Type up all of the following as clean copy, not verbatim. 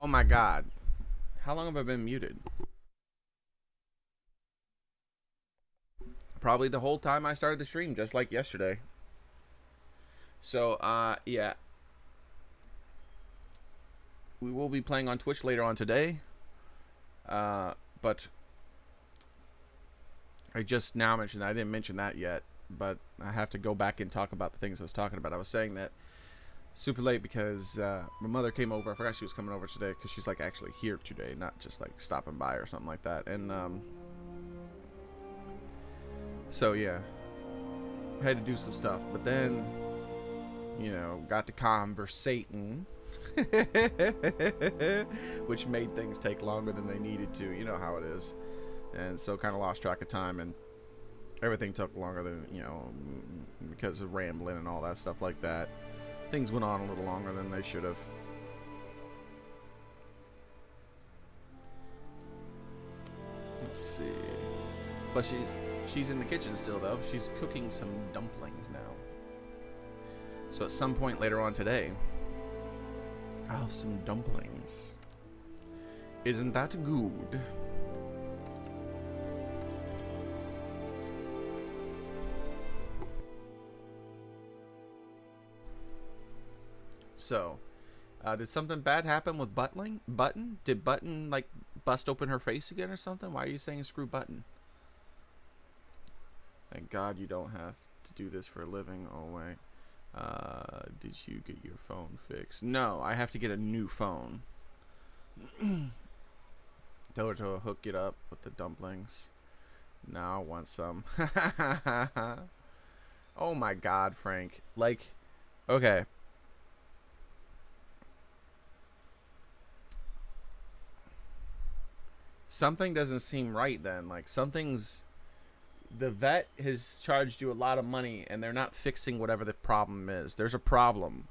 Oh my god. How long have I been muted? Probably the whole time I started the stream, just like yesterday. So, yeah. We will be playing on Twitch later on today. But I just now mentioned that. I didn't mention that yet. But I have to go back and talk about the things I was talking about. I was saying that super late because my mother came over. I forgot she was coming over today because she's like actually here today, not just like stopping by or something like that. And so yeah, I had to do some stuff. But then, you know, got to conversating, which made things take longer than they needed to. You know how it is. And so kind of lost track of time, and everything took longer than, you know, because of rambling and all that stuff like that. Things went on a little longer than they should have. Let's see. Plus, she's in the kitchen still, though. She's cooking some dumplings now. So at some point later on today, I'll have some dumplings. Isn't that good? So, did something bad happen with Button? Did Button, like, bust open her face again or something? Why are you saying screw Button? Thank God you don't have to do this for a living. Oh, wait. Did you get your phone fixed? No, I have to get a new phone. Tell her to hook it up with the dumplings. Now I want some. Oh my God, Frank. Like, okay. Something doesn't seem right then. Like, something's... The vet has charged you a lot of money, and they're not fixing whatever the problem is. There's a problem.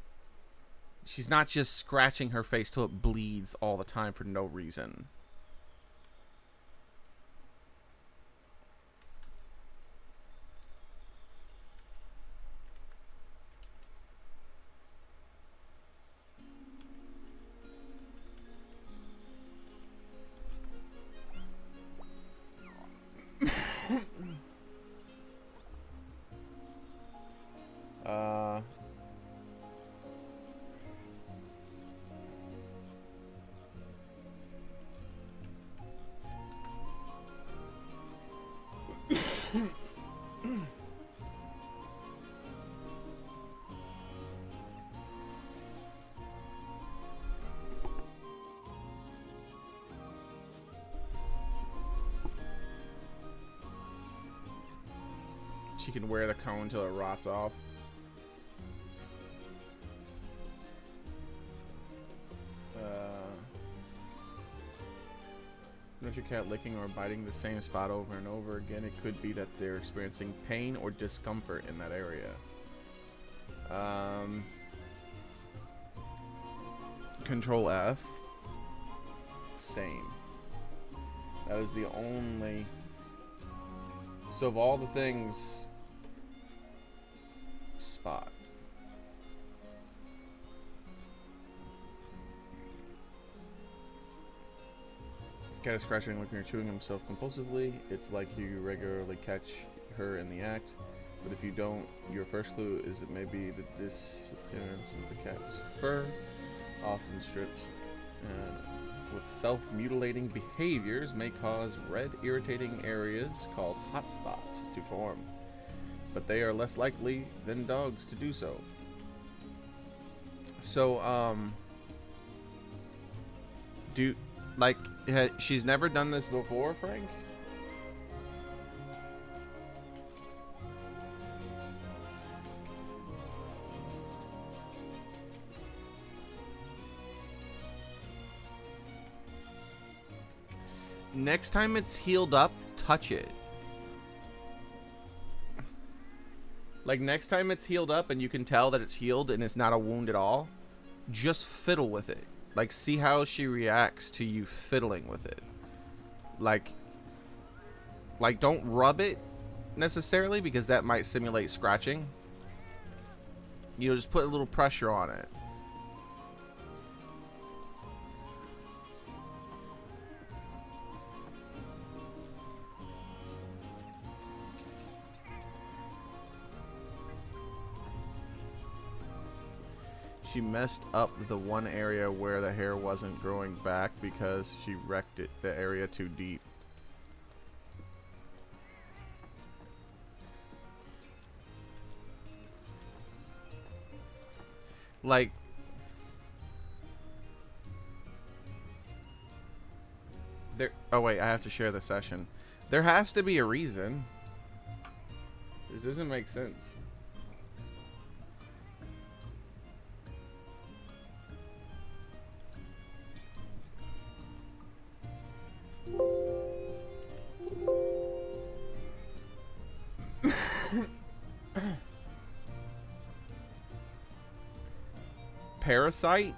She's not just scratching her face till it bleeds all the time for no reason. Uh... She can wear the cone till it rots off. Not your cat licking or biting the same spot over and over again. It could be that they're experiencing pain or discomfort in that area. Control F. Same. That is the only... So of all the things... Spot. Cat is scratching when you're chewing himself compulsively. It's like you regularly catch her in the act. But if you don't, your first clue is it may be the disappearance of the cat's fur, often strips. with self-mutilating behaviors may cause red irritating areas called hotspots to form, but they are less likely than dogs to do so. So, she's never done this before, Frank? Next time it's healed up, touch it. Like, next time it's healed up and you can tell that it's healed and it's not a wound at all, just fiddle with it. Like, see how she reacts to you fiddling with it. Like don't rub it necessarily, because that might simulate scratching. You know, just put a little pressure on it. She messed up the one area where the hair wasn't growing back because she wrecked the area too deep. Like, oh wait, I have to share the session. There has to be a reason. This doesn't make sense. Parasite,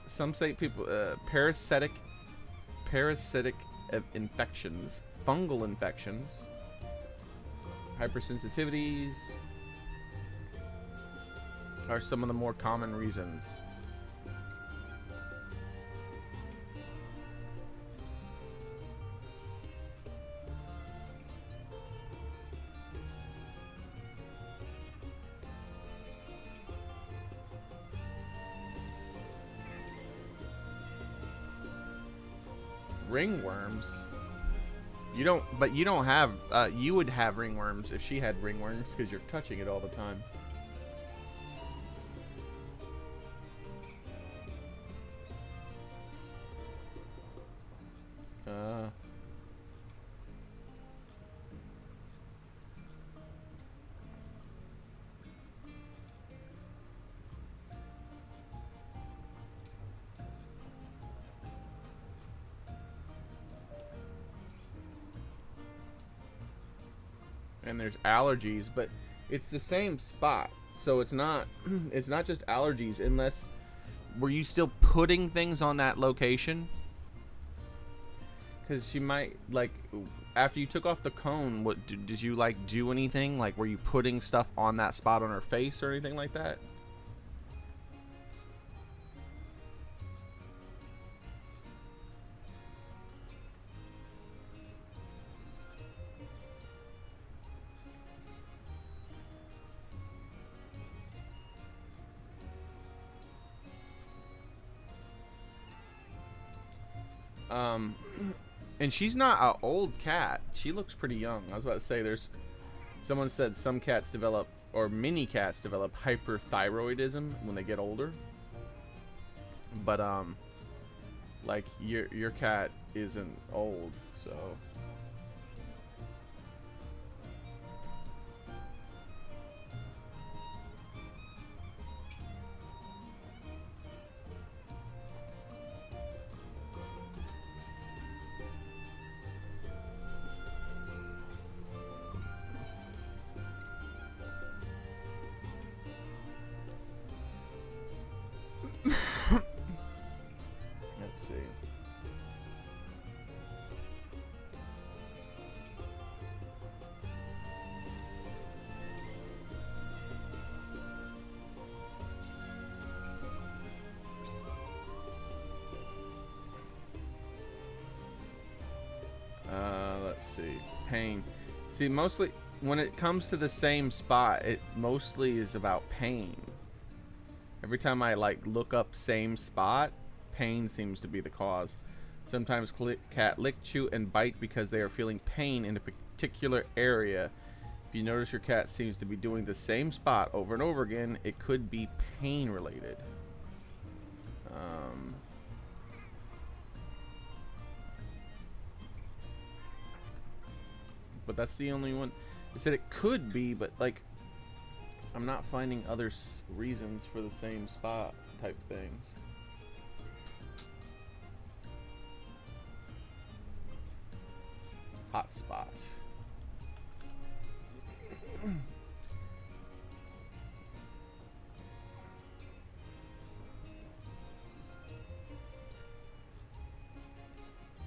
some say people parasitic infections, fungal infections, hypersensitivities are some of the more common reasons. Ringworms? You don't, but you don't have, you would have ringworms if she had ringworms because you're touching it all the time. And there's allergies, but it's the same spot, so it's not just allergies. Unless, were you still putting things on that location? Because she might, like, after you took off the cone, what did you like do anything? Like, were you putting stuff on that spot on her face or anything like that? And she's not an old cat. She looks pretty young. I was about to say, someone said some cats develop, or many cats develop hyperthyroidism when they get older. But like your cat isn't old, so. Let's see. Let's see. Pain. See, mostly when it comes to the same spot, it mostly is about pain. Every time I like look up same spot, pain seems to be the cause. Sometimes cat lick, chew, and bite because they are feeling pain in a particular area. If you notice your cat seems to be doing the same spot over and over again, it could be pain related. But that's the only one. It said it could be, but like, I'm not finding other reasons for the same spot type things. Hot spot.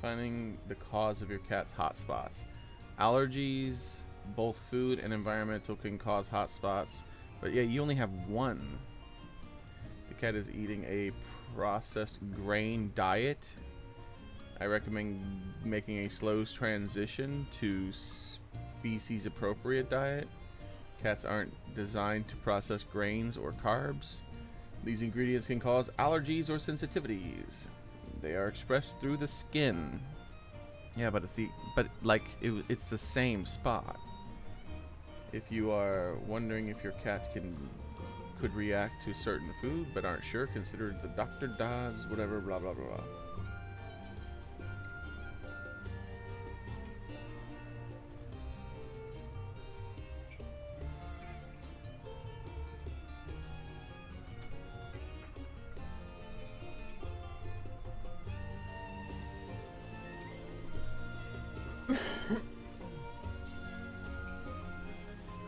Finding the cause of your cat's hot spots. Allergies, both food and environmental, can cause hot spots. But yeah, you only have one. The cat is eating a processed grain diet. I recommend making a slow transition to species appropriate diet. Cats aren't designed to process grains or carbs. These ingredients can cause allergies or sensitivities. They are expressed through the skin. Yeah, but it's the same spot. If you are wondering if your cat could react to certain food but aren't sure, consider the Dr. Dodd's whatever blah blah blah.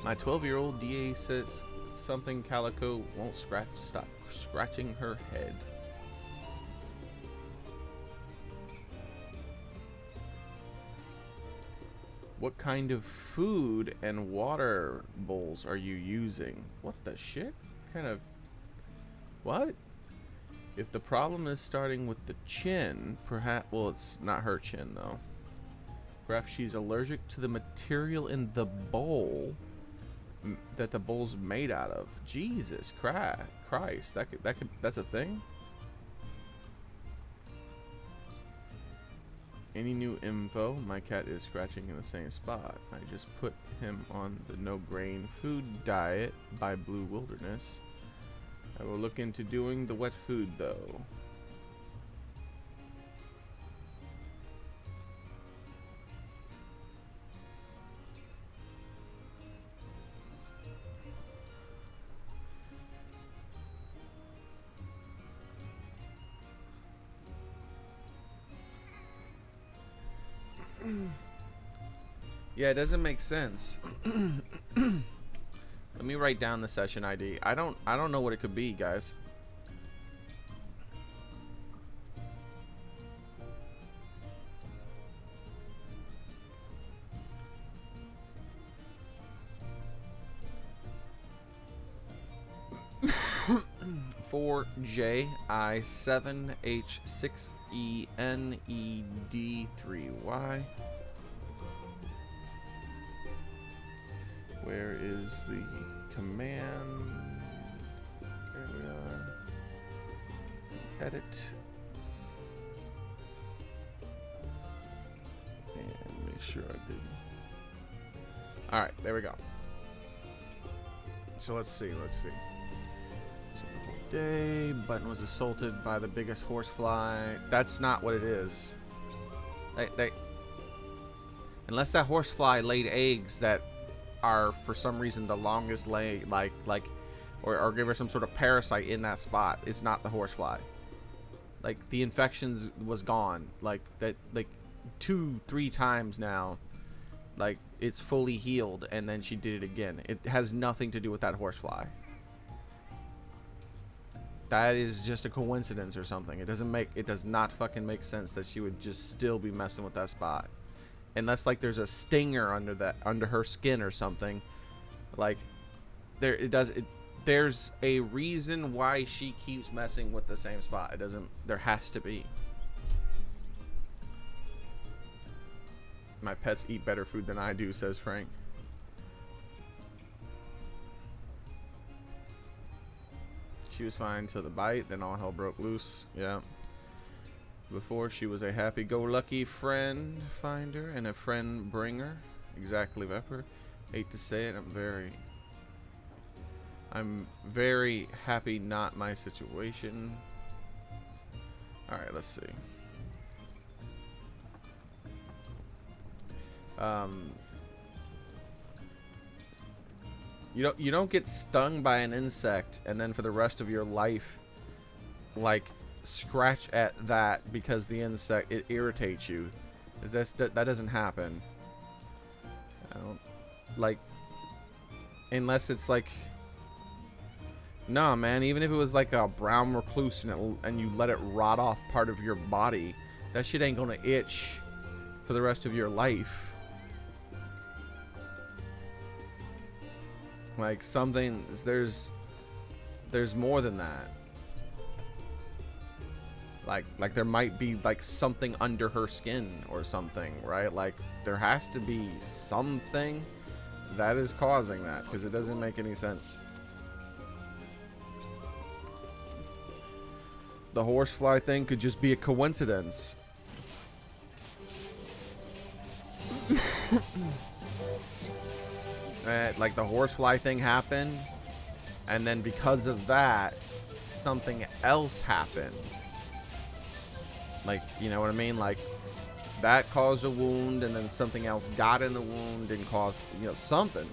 My 12-year-old DA says something Calico won't stop scratching her head. What kind of food and water bowls are you using? What the shit? Kind of... What? If the problem is starting with the chin, perhaps... Well, it's not her chin, though. Perhaps she's allergic to the material in the bowl that the bowl's made out of. Jesus Christ, that's a thing. Any new info? My cat is scratching in the same spot. I just put him on the no grain food diet by Blue Wilderness. I will look into doing the wet food though. Yeah, it doesn't make sense. Let me write down the session ID. I don't know what it could be, guys. For JI7H6ENED3Y. Where is the command? There we are. Edit. And make sure I did. Alright, there we go. So let's see. Day, Button was assaulted by the biggest horsefly. That's not what it is. Unless that horsefly laid eggs that are for some reason the longest leg, or give her some sort of parasite in that spot. It's not the horsefly. Like, the infections was gone. Like 2-3 times now. Like, it's fully healed, and then she did it again. It has nothing to do with that horsefly. That is just a coincidence or something. It does not fucking make sense that she would just still be messing with that spot. Unless like there's a stinger under her skin or something. Like there's a reason why she keeps messing with the same spot. There has to be. My pets eat better food than I do, says Frank. She was fine till the bite, then all hell broke loose. Yeah. Before she was a happy-go-lucky friend finder and a friend bringer. Exactly, Vepper. Hate to say it, I'm very happy not my situation. Alright, let's see. You don't get stung by an insect and then for the rest of your life, like, scratch at that because the insect, it irritates you. That doesn't happen. I don't, like, unless it's like, no, man, even if it was like a brown recluse and you let it rot off part of your body, that shit ain't gonna itch for the rest of your life. Like, something, there's more than that. Like there might be like something under her skin or something, right? Like there has to be something that is causing that, because it doesn't make any sense. The horsefly thing could just be a coincidence. Like the horsefly thing happened, and then because of that, something else happened. Like, you know what I mean? Like, that caused a wound, and then something else got in the wound and caused, you know, something.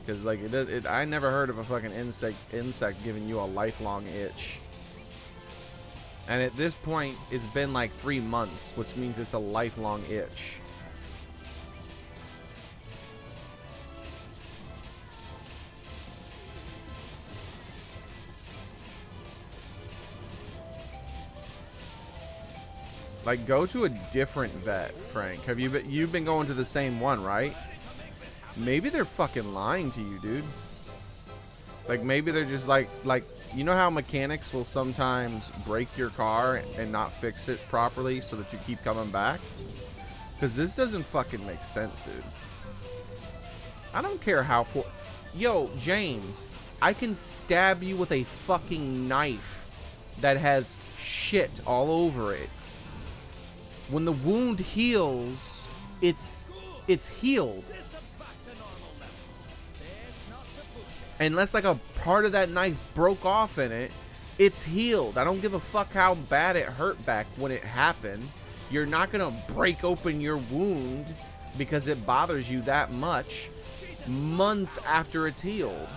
Because, like, I never heard of a fucking insect giving you a lifelong itch. And at this point, it's been like 3 months, which means it's a lifelong itch. Like, go to a different vet, Frank. Have you've been going to the same one, right? Maybe they're fucking lying to you, dude. Like, maybe they're just like, you know how mechanics will sometimes break your car and not fix it properly so that you keep coming back? Because this doesn't fucking make sense, dude. I don't care how Yo, James, I can stab you with a fucking knife that has shit all over it. When the wound heals, it's healed. Unless like a part of that knife broke off in it, it's healed. I don't give a fuck how bad it hurt back when it happened. You're not gonna break open your wound because it bothers you that much months after it's healed.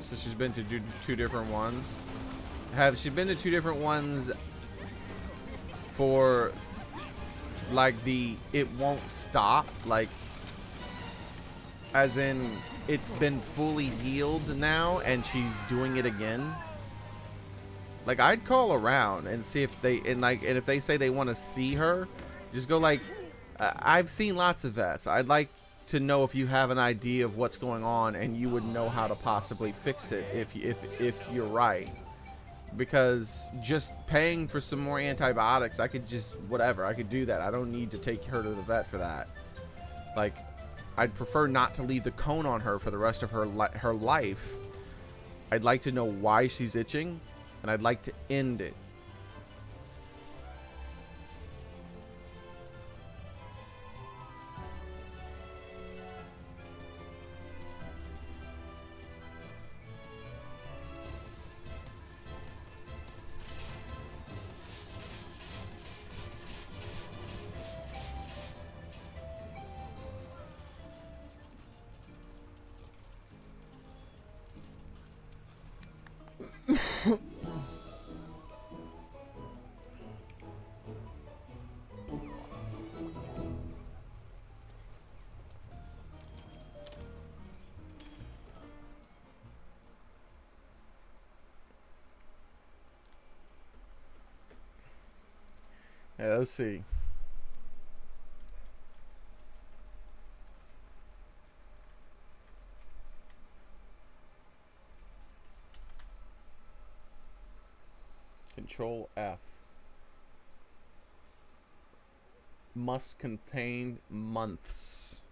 So she's been to two different ones. Has she been to two different ones for like it won't stop, like as in it's been fully healed now and she's doing it again? Like, I'd call around and see if they and if they say they want to see her, just go like, I've seen lots of vets. I'd like to know if you have an idea of what's going on and you would know how to possibly fix it if you're right. Because just paying for some more antibiotics, I could just whatever, I could do that. I don't need to take her to the vet for that. Like, I'd prefer not to leave the cone on her for the rest of her life. I'd like to know why she's itching, and I'd like to end it. Yeah, let's see. Control F. Must contain months.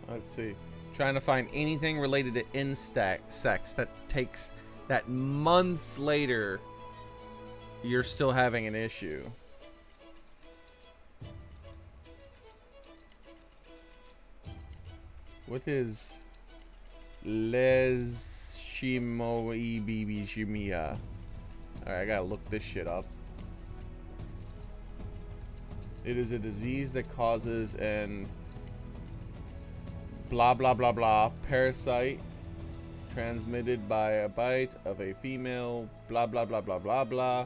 Let's see. Trying to find anything related to insects that months later you're still having an issue. What is Xeno'jiiva? Alright, I gotta look this shit up. It is a disease that causes an blah blah blah blah parasite transmitted by a bite of a female blah blah blah blah blah blah.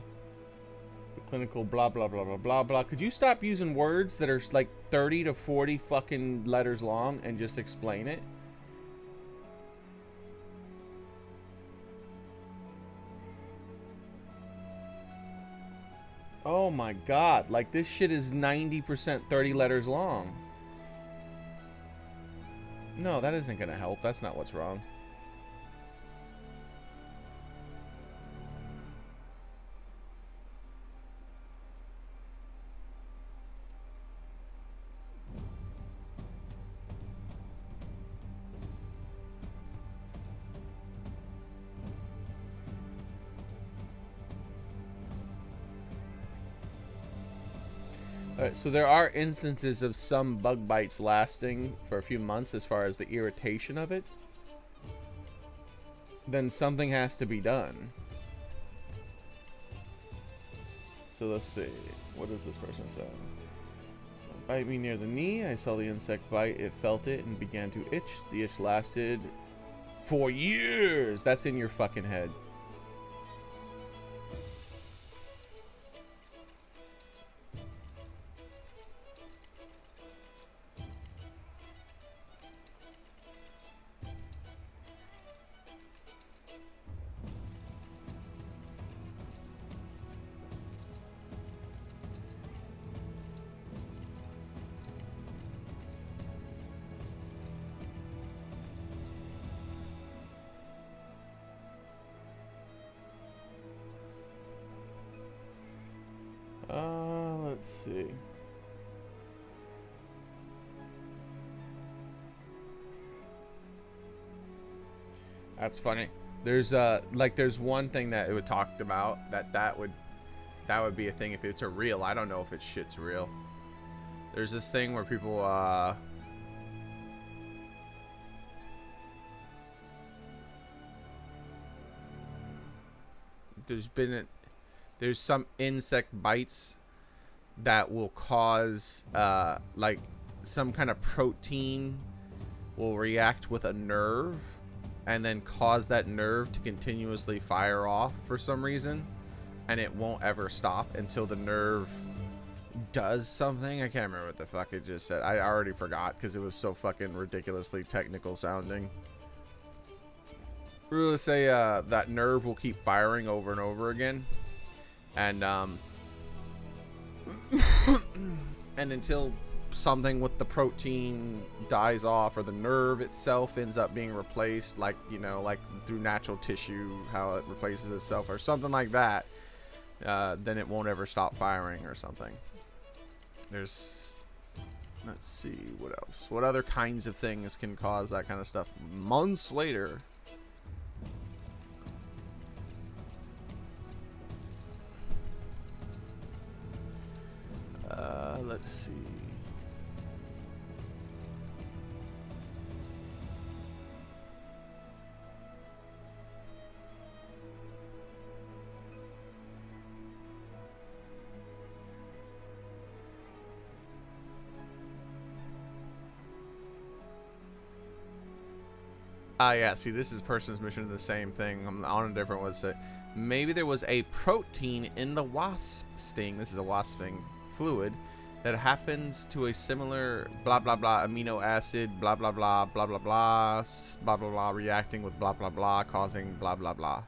The clinical blah blah blah blah blah blah. Could you stop using words that are like 30 to 40 fucking letters long and just explain it? Oh my god, like this shit is 90% 30 letters long. No, that isn't gonna help. That's not what's wrong. Alright, so there are instances of some bug bites lasting for a few months as far as the irritation of it. Then something has to be done. So let's see. What does this person say? So, bite me near the knee. I saw the insect bite. It felt it and began to itch. The itch lasted for years. That's in your fucking head. Let's see. That's funny. There's there's one thing that it would talked about that would be a thing if it's a real. I don't know if it's shit's real. There's this thing where people there's some insect bites that will cause like some kind of protein will react with a nerve and then cause that nerve to continuously fire off for some reason, and it won't ever stop until the nerve does something. I can't remember what the fuck it just said. I already forgot because it was so fucking ridiculously technical sounding. We're gonna say that nerve will keep firing over and over again, and and until something with the protein dies off or the nerve itself ends up being replaced, like, you know, like through natural tissue, how it replaces itself or something like that, then it won't ever stop firing or something. There's, let's see, what else? What other kinds of things can cause that kind of stuff months later? Let's see. Ah, yeah. See, this is person's mission. The same thing. I'm on a different one. So maybe there was a protein in the wasp sting. This is a wasp sting fluid that happens to a similar blah blah blah amino acid blah blah blah blah blah blah blah blah blah reacting with blah blah blah causing blah blah blah.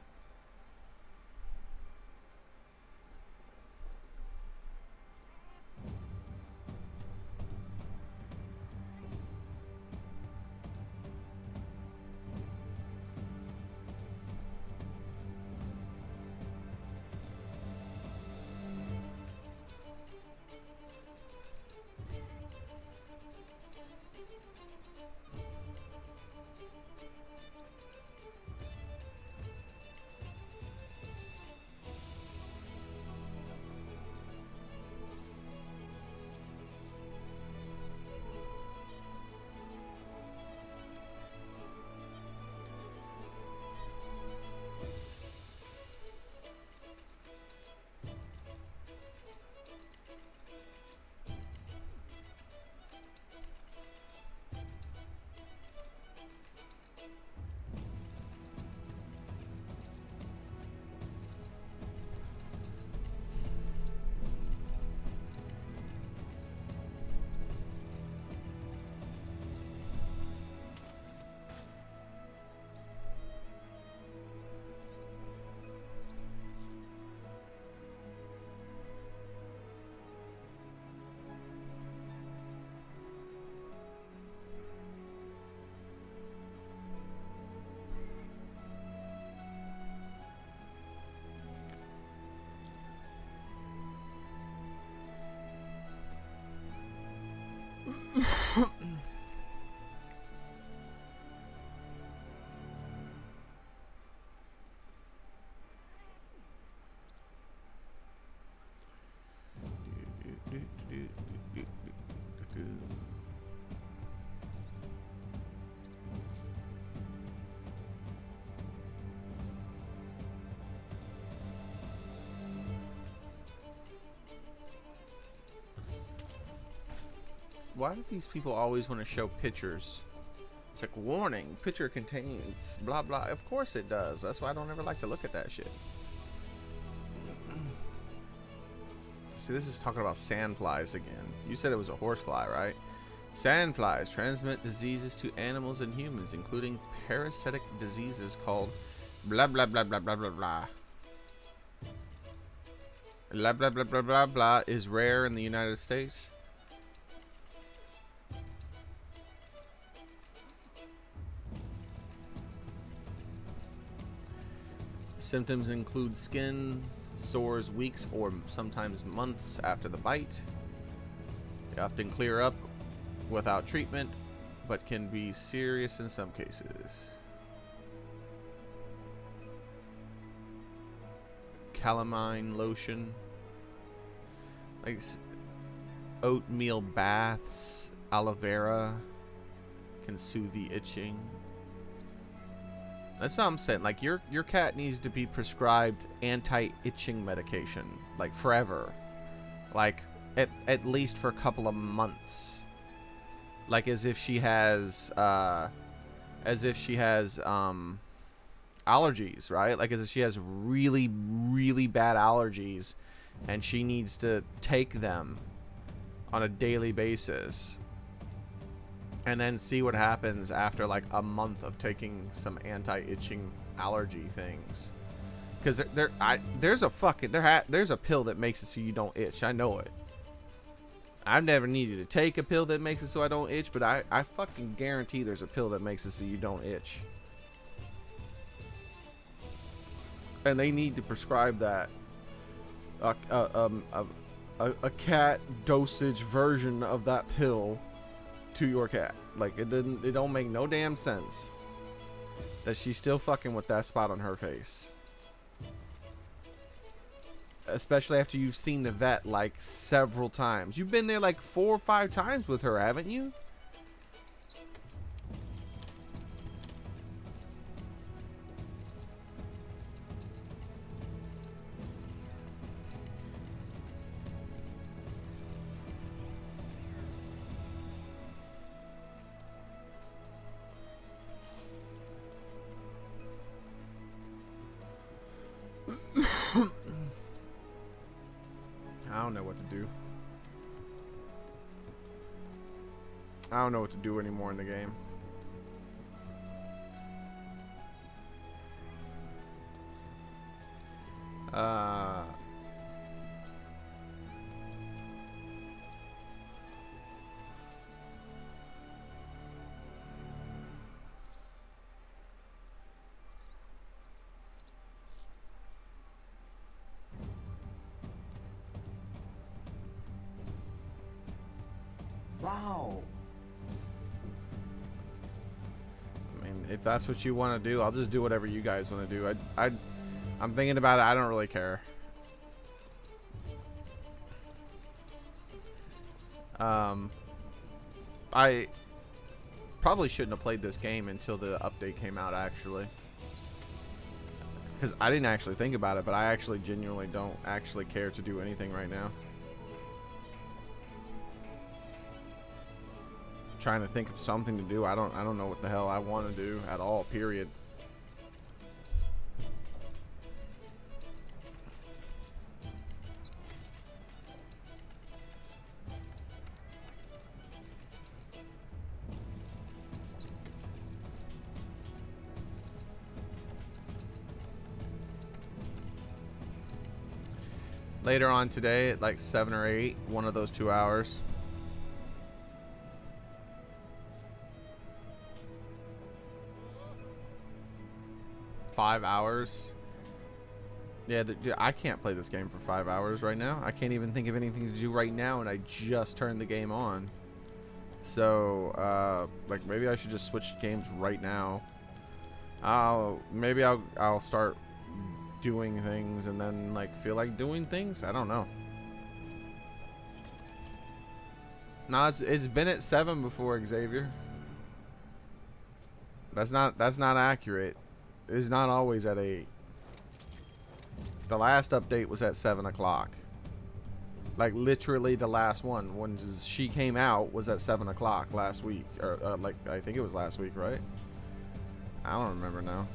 Why do these people always want to show pictures? It's like, warning, picture contains blah blah. Of course it does. That's why I don't ever like to look at that shit. See, this is talking about sandflies again. You said it was a horsefly, right? Sandflies transmit diseases to animals and humans, including parasitic diseases called blah blah blah blah blah blah blah. Blah blah blah blah blah blah is rare in the United States. Symptoms include skin sores weeks or sometimes months after the bite. They often clear up without treatment, but can be serious in some cases. Calamine lotion, like oatmeal baths, aloe vera can soothe the itching. That's what I'm saying. Like your cat needs to be prescribed anti-itching medication, like forever, like at least for a couple of months, like as if she has allergies, right? Like as if she has really really bad allergies, and she needs to take them on a daily basis. And then see what happens after like a month of taking some anti-itching allergy things, because there's a pill that makes it so you don't itch. I know it. I've never needed to take a pill that makes it so I don't itch, but I fucking guarantee there's a pill that makes it so you don't itch. And they need to prescribe that a cat dosage version of that pill to your cat. Like it don't make no damn sense that she's still fucking with that spot on her face, especially after you've seen the vet like several times. You've been there like 4 or 5 times with her, haven't you? I don't know what to do. I don't know what to do anymore in the game. Wow. I mean, if that's what you want to do, I'll just do whatever you guys want to do. I'm thinking about it. I don't really care. I probably shouldn't have played this game until the update came out, actually. Because I didn't actually think about it, but I actually genuinely don't actually care to do anything right now. Trying to think of something to do. I don't know what the hell I want to do at all, period. Later on today at like 7 or 8, one of those 2 hours. $5. Yeah, I can't play this game for 5 hours right now. I can't even think of anything to do right now, and I just turned the game on. So, like, maybe I should just switch games right now. Maybe I'll start doing things and then, like, feel like doing things. I don't know. No, it's been at 7 before, Xavier. That's not accurate. It's not always at 8. The last update was at 7 o'clock. Like, literally the last one. When she came out was at 7 o'clock last week. Or, like, I think it was last week, right? I don't remember now.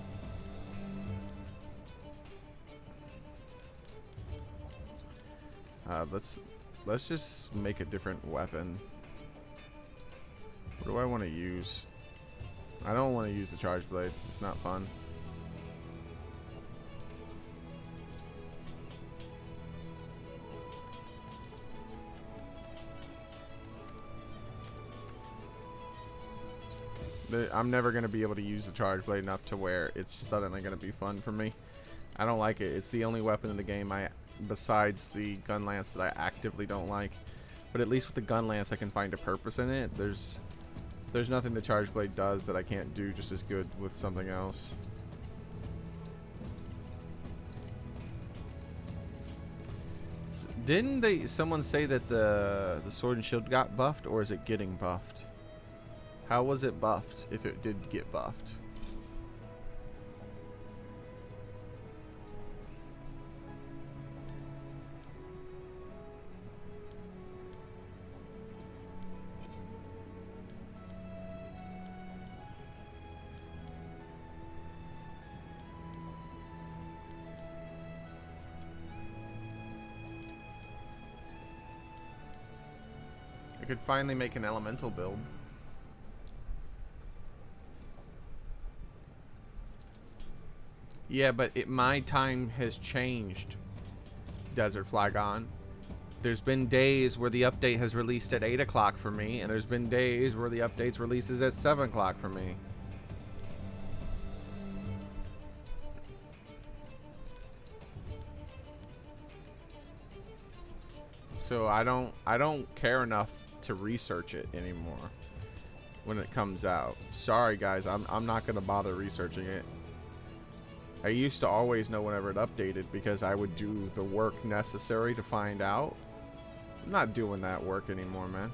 Let's just make a different weapon. What do I want to use? I don't want to use the charge blade. It's not fun. I'm never going to be able to use the charge blade enough to where it's suddenly going to be fun for me. I don't like it. It's the only weapon in the game besides the gun lance that I actively don't like. But at least with the gun lance I can find a purpose in it. There's nothing the charge blade does that I can't do just as good with something else. Didn't someone say that the sword and shield got buffed, or is it getting buffed? How was it buffed if it did get buffed? I could finally make an elemental build. Yeah, but my time has changed, Desert Flagon. There's been days where the update has released at 8 o'clock for me, and there's been days where the updates releases at 7 o'clock for me. So I don't care enough to research it anymore when it comes out. Sorry guys, I'm not gonna bother researching it. I used to always know whenever it updated because I would do the work necessary to find out. I'm not doing that work anymore, man.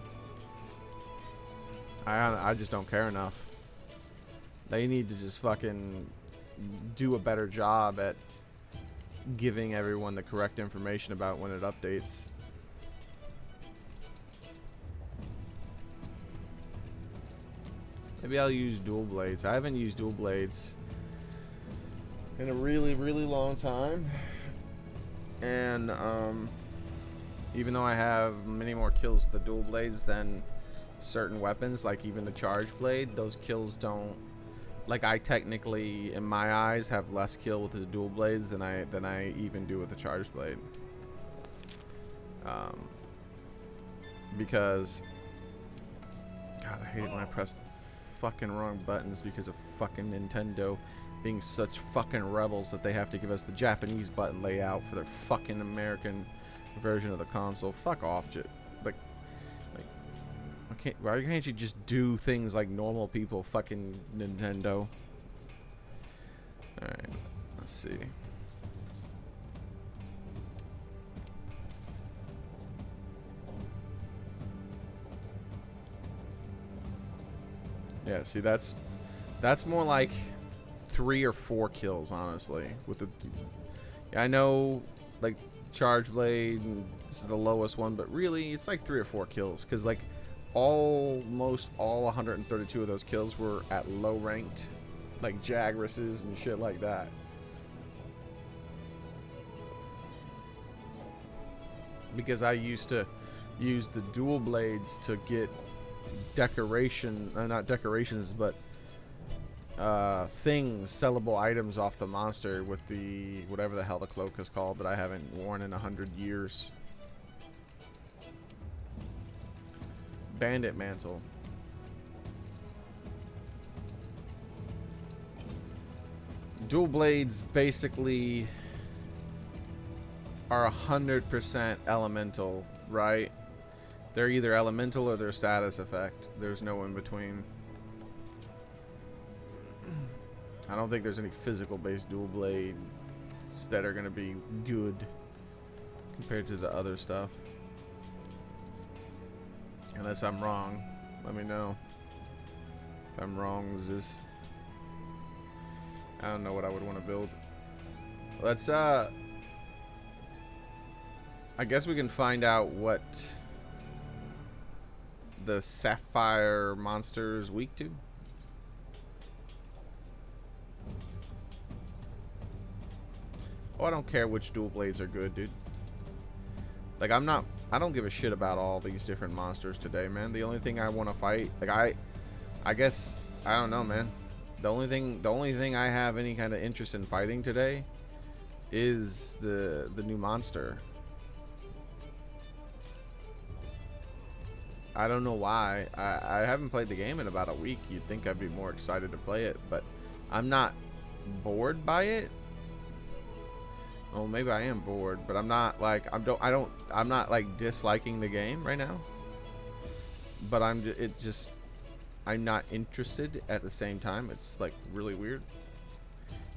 I just don't care enough. They need to just fucking do a better job at giving everyone the correct information about when it updates. Maybe I'll use dual blades. I haven't used dual blades in a really, really long time. And even though I have many more kills with the dual blades than certain weapons, like even the charge blade, those kills don't, like, I technically in my eyes have less kill with the dual blades than I even do with the charge blade. Because God, I hate it when I press the fucking wrong buttons because of fucking Nintendo being such fucking rebels that they have to give us the Japanese button layout for their fucking American version of the console. Fuck off, like, why can't you just do things like normal people, fucking Nintendo? Alright, let's see. Yeah, see, that's more like 3 or 4 kills, honestly. With the, I know, like, charge blade is the lowest one, but really it's like 3 or 4 kills, because like almost all 132 of those kills were at low ranked, like Jagresses and shit like that. Because I used to use the dual blades to get decoration, not decorations, but things, sellable items off the monster with the whatever the hell the cloak is called that I haven't worn in 100 years. Bandit mantle. Dual blades basically are 100% elemental, right? They're either elemental or they're status effect. There's no in between. I don't think there's any physical based dual blades that are going to be good compared to the other stuff. Unless I'm wrong, let me know. If I'm wrong, I don't know what I would want to build. Let's I guess we can find out what the sapphire monster is weak to. Oh, I don't care which dual blades are good, dude. Like, I don't give a shit about all these different monsters today, man. The only thing I want to fight, like, I guess, I don't know, man. The only thing I have any kind of interest in fighting today is the new monster. I don't know why. I haven't played the game in about a week. You'd think I'd be more excited to play it, but I'm not bored by it. Oh, maybe I am bored, but I'm not like I'm not like disliking the game right now. But I'm not interested at the same time. It's like really weird.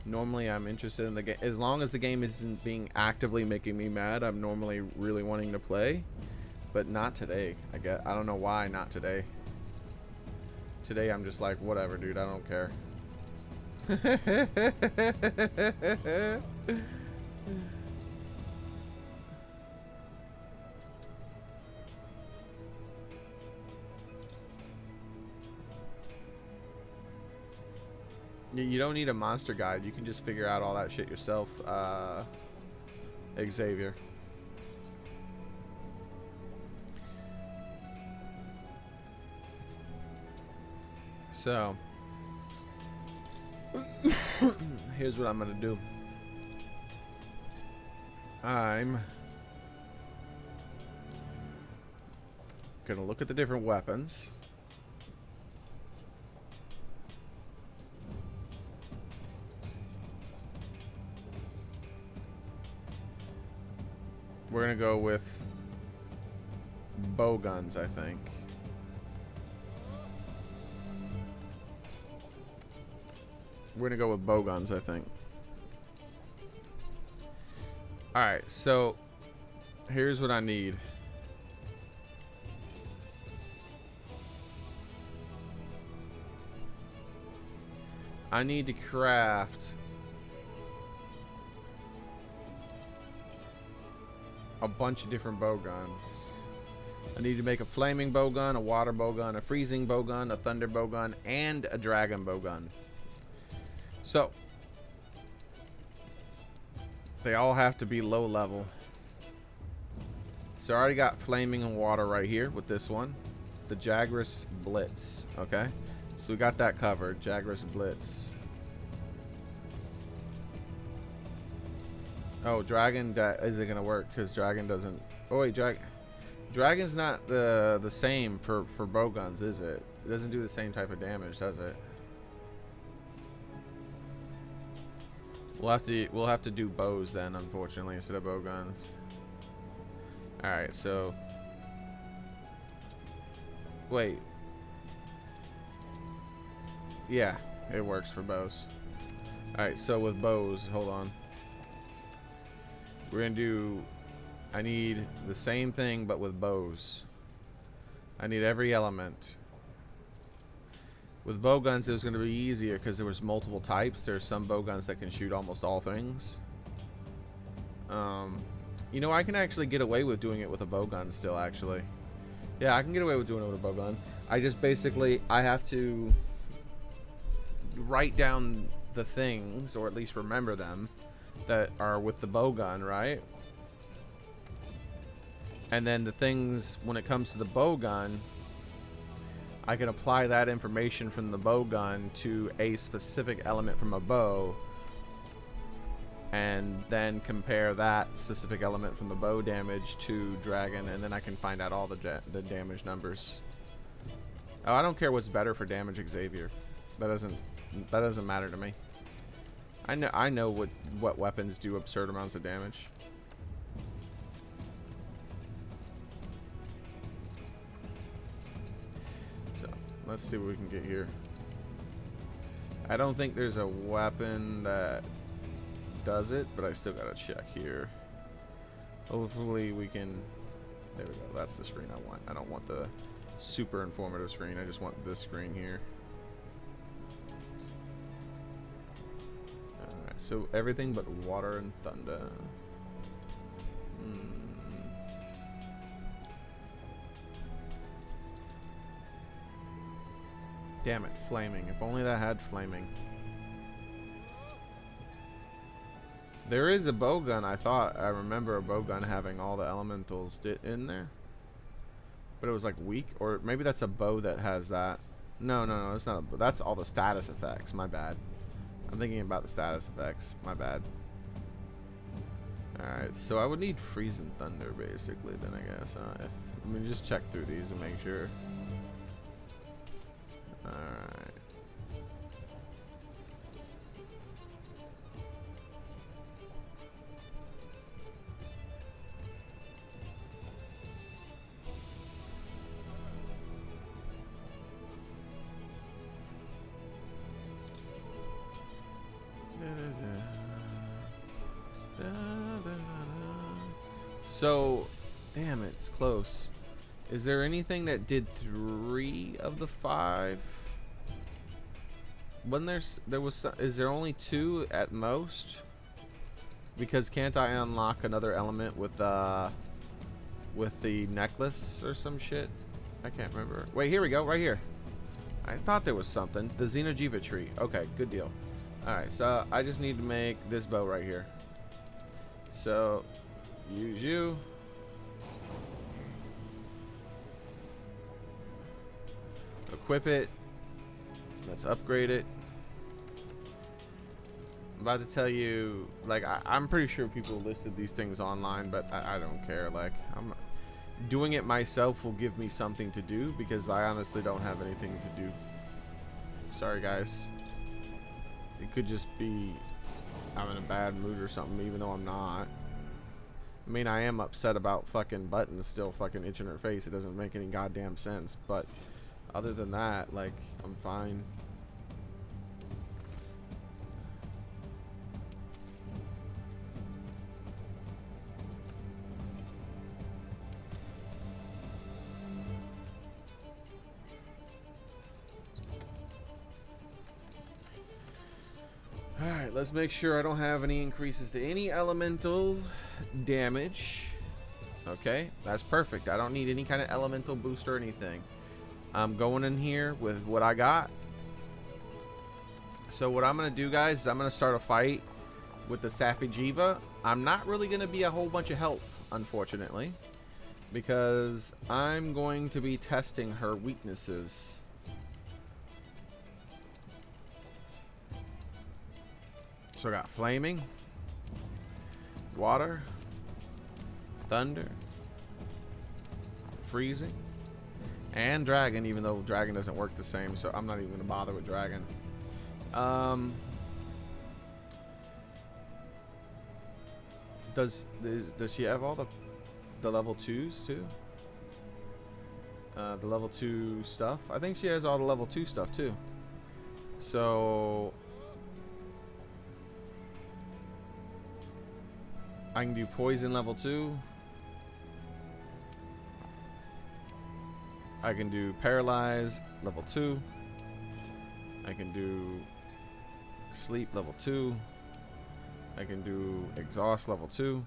Normally I'm interested in the game as long as the game isn't being actively making me mad. I'm normally really wanting to play, but not today. I don't know why not today. Today I'm just like, whatever, dude. I don't care. You don't need a monster guide. You can just figure out all that shit yourself, Xavier. So, here's what I'm gonna do. I'm gonna look at the different weapons. We're gonna go with bow guns, I think. We're gonna go with bow guns, I think. Alright, so here's what I need. I need to craft a bunch of different bow guns. I need to make a flaming bow gun, a water bow gun, a freezing bow gun, a thunder bow gun, and a dragon bow gun. So They all have to be low level. So I already got flaming and water right here with this one. The Xearrik Blitz. Okay. So we got that covered. Xearrik Blitz. Oh, dragon isn't gonna work because dragon doesn't. Oh wait, dragon's not the same for bow guns, is it? It doesn't do the same type of damage, does it? We'll have to do bows then, unfortunately, instead of bow guns. All right, so wait. Yeah, it works for bows. All right, so with bows, hold on. We're gonna do. I need the same thing, but with bows. I need every element. With bow guns, it was gonna be easier because there was multiple types. There's some bow guns that can shoot almost all things. You know, I can actually get away with doing it with a bow gun still. Actually, yeah, I can get away with doing it with a bow gun. I just basically I have to write down the things, or at least remember them, that are with the bow gun, right? And then the things, when it comes to the bow gun, I can apply that information from the bow gun to a specific element from a bow, and then compare that specific element from the bow damage to dragon, and then I can find out all the damage numbers. Oh, I don't care what's better for damage, Xavier. That doesn't matter to me. I know what weapons do absurd amounts of damage. So let's see what we can get here. I don't think there's a weapon that does it, but I still gotta check here. Hopefully we can. There we go. That's the screen I want. I don't want the super informative screen. I just want this screen here. So everything but water and thunder. Damn it, flaming. If only that had flaming. There is a bow gun. I remember a bow gun having all the elementals in there. But it was like weak, or maybe that's a bow that has that. No, it's not. That's all the status effects. My bad. I'm thinking about the status effects. My bad. Alright, so I would need freeze and thunder basically then, I guess. Let me just check through these and make sure. Alright. So, damn it, it's close. Is there anything that did 3 of the 5? Is there only 2 at most? Because can't I unlock another element with the necklace or some shit? I can't remember. Wait, here we go, right here. I thought there was something. The Xeno'jiiva tree. Okay, good deal. Alright, so I just need to make this bow right here. So, use you. Equip it. Let's upgrade it. I'm about to tell you, like, I'm pretty sure people listed these things online, but I don't care. Like, doing it myself will give me something to do, because I honestly don't have anything to do. Sorry, guys. It could just be I'm in a bad mood or something, even though I'm not. I mean, I am upset about fucking buttons still fucking itching her face. It doesn't make any goddamn sense, but other than that, like, I'm fine. Alright, let's make sure I don't have any increases to any elemental damage. Okay, that's perfect. I don't need any kind of elemental boost or anything. I'm going in here with what I got. So what I'm going to do, guys, is I'm going to start a fight with the Safi'jiiva, I'm not really going to be a whole bunch of help, unfortunately, because I'm going to be testing her weaknesses. So I got flaming, water, thunder, freezing, and dragon, even though dragon doesn't work the same, so I'm not even going to bother with dragon. Does she have all the level 2s too? The level 2 stuff? I think she has all the level 2 stuff too. So I can do poison level 2. I can do paralyze level 2. I can do sleep level 2. I can do exhaust level 2.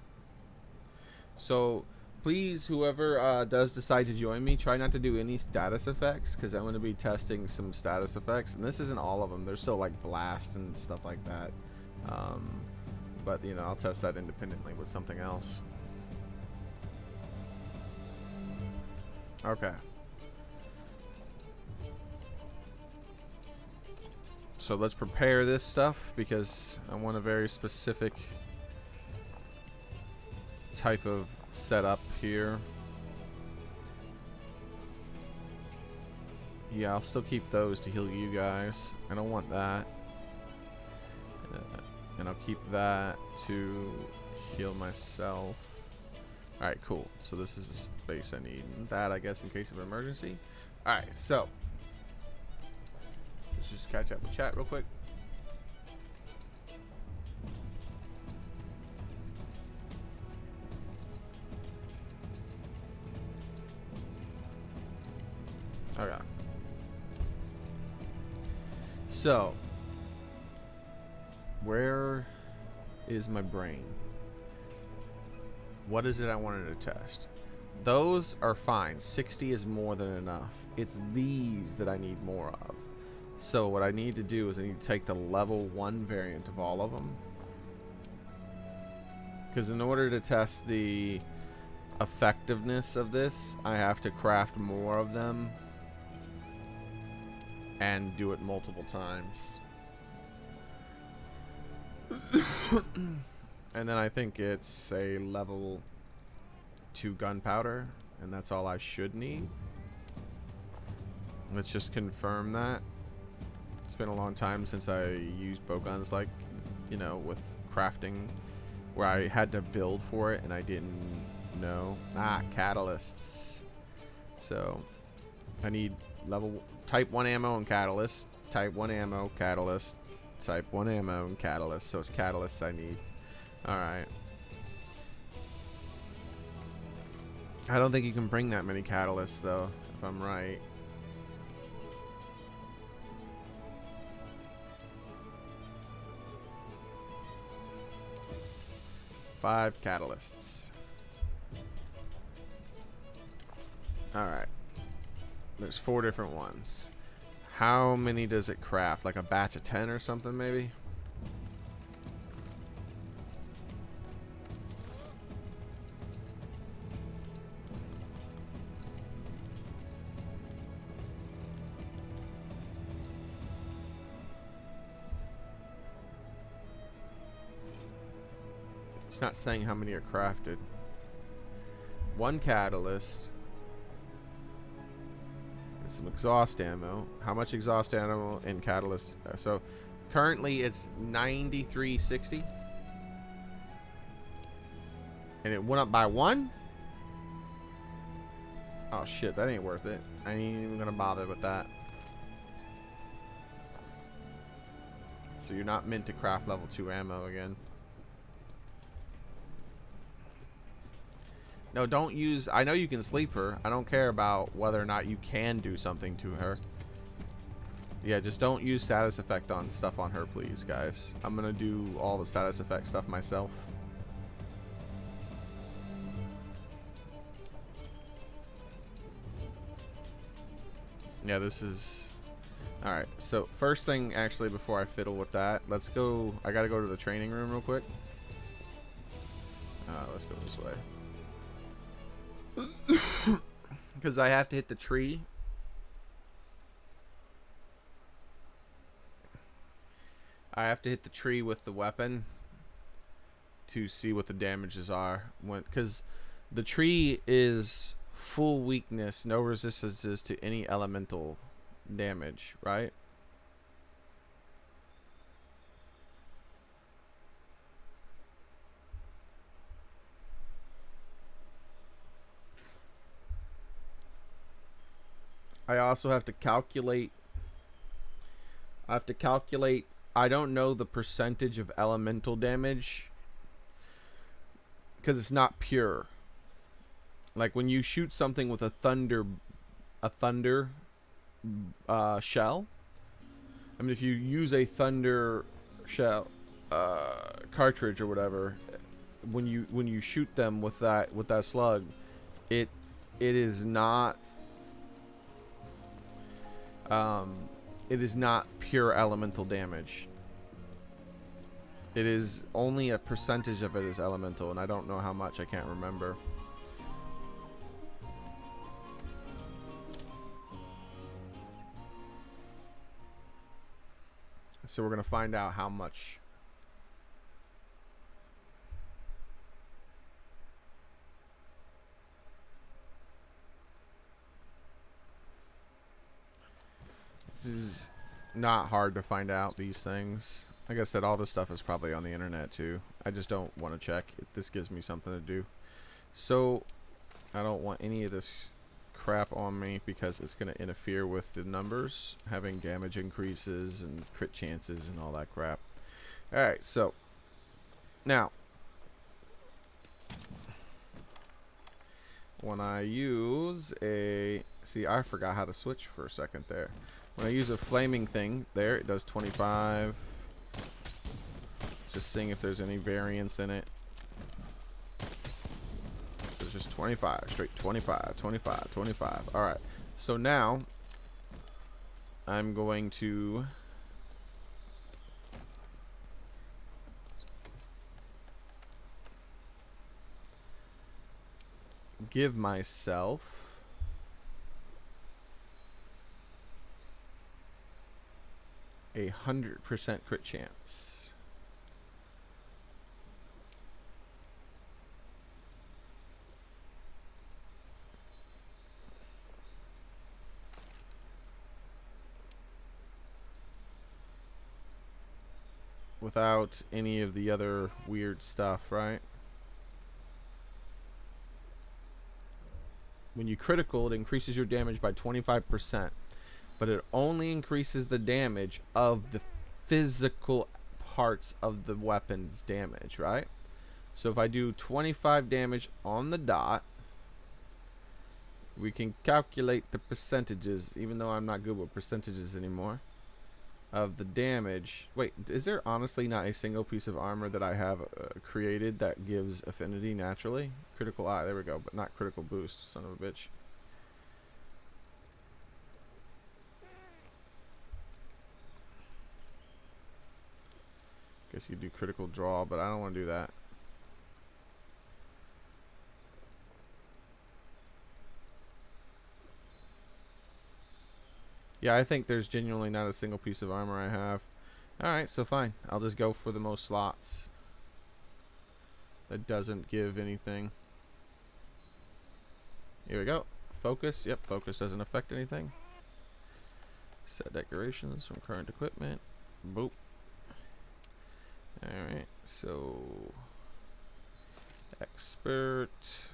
So please, whoever does decide to join me, try not to do any status effects, because I'm going to be testing some status effects, and this isn't all of them. There's still like blast and stuff like that, but you know, I'll test that independently with something else. Okay. So let's prepare this stuff, because I want a very specific type of setup here. Yeah, I'll still keep those to heal you guys. I don't want that. And I'll keep that to heal myself. Alright, cool. So this is the space I need. That, I guess, in case of emergency. Alright, so let's just catch up with chat real quick. Okay. So, where is my brain? What is it I wanted to test? Those are fine. 60 is more than enough. It's these that I need more of. So what I need to do is I need to take the level 1 variant of all of them. Because in order to test the effectiveness of this, I have to craft more of them and do it multiple times. And then I think it's a level 2 gunpowder, and that's all I should need. Let's just confirm that. It's been a long time since I used bow guns, like, you know, with crafting, where I had to build for it and I didn't know. Catalysts. So I need level type 1 ammo and catalyst, type 1 ammo, catalyst, type 1 ammo and catalyst. So it's catalysts I need. Alright. I don't think you can bring that many catalysts though, if I'm right. Five catalysts. Alright. There's 4 different ones. How many does it craft? Like a batch of 10 or something, maybe? It's not saying how many are crafted. 1 catalyst. And some exhaust ammo. How much exhaust ammo in catalyst? So currently it's 9360. And it went up by 1? Oh shit, that ain't worth it. I ain't even gonna bother with that. So you're not meant to craft level 2 ammo again. No, don't use... I know you can sleep her. I don't care about whether or not you can do something to her. Yeah, just don't use status effect on stuff on her, please, guys. I'm gonna do all the status effect stuff myself. Yeah, this is... Alright, so first thing, actually, before I fiddle with that, let's go. I gotta go to the training room real quick. Let's go this way. Because I have to hit the tree. I have to hit the tree with the weapon to see what the damages are. Because the tree is full weakness, no resistances to any elemental damage, right? I also have to calculate. I don't know the percentage of elemental damage because it's not pure. Like when you shoot something with a thunder shell. I mean, if you use a thunder shell cartridge or whatever, when you shoot them with that slug, it is not pure elemental damage. It is only a percentage of it is elemental, and I don't know how much. I can't remember. So we're going to find out how much. This is not hard to find out these things. Like I said, all this stuff is probably on the internet too. I just don't want to check. This gives me something to do. So I don't want any of this crap on me because it's going to interfere with the numbers, having damage increases and crit chances and all that crap. Alright, so now when I use a... See, I forgot how to switch for a second there. When I use a flaming thing, there, it does 25. Just seeing if there's any variance in it. So it's just 25, straight 25, 25, 25. Alright, so now I'm going to give myself a 100% crit chance. Without any of the other weird stuff, right? When you critical, it increases your damage by 25%, but it only increases the damage of the physical parts of the weapon's damage, right? So if I do 25 damage on the dot, we can calculate the percentages, even though I'm not good with percentages anymore, of the damage. Wait, is there honestly not a single piece of armor that I have created that gives affinity naturally? Critical eye, there we go, but not critical boost, son of a bitch. Guess you do critical draw, but I don't want to do that. Yeah, I think there's genuinely not a single piece of armor I have. Alright, so fine. I'll just go for the most slots. That doesn't give anything. Here we go. Focus. Yep, focus doesn't affect anything. Set decorations from current equipment. Boop. Alright, so... Expert.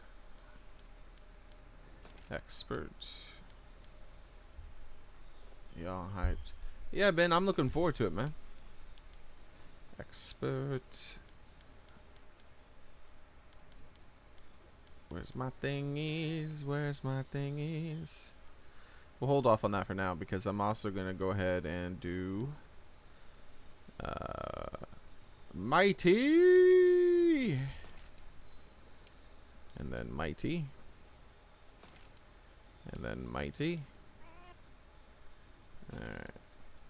Y'all hyped. Yeah, Ben, I'm looking forward to it, man. Expert. Where's my thingies? Where's my thingies? We'll hold off on that for now because I'm also going to go ahead and do mighty. And then mighty. And then mighty. Alright.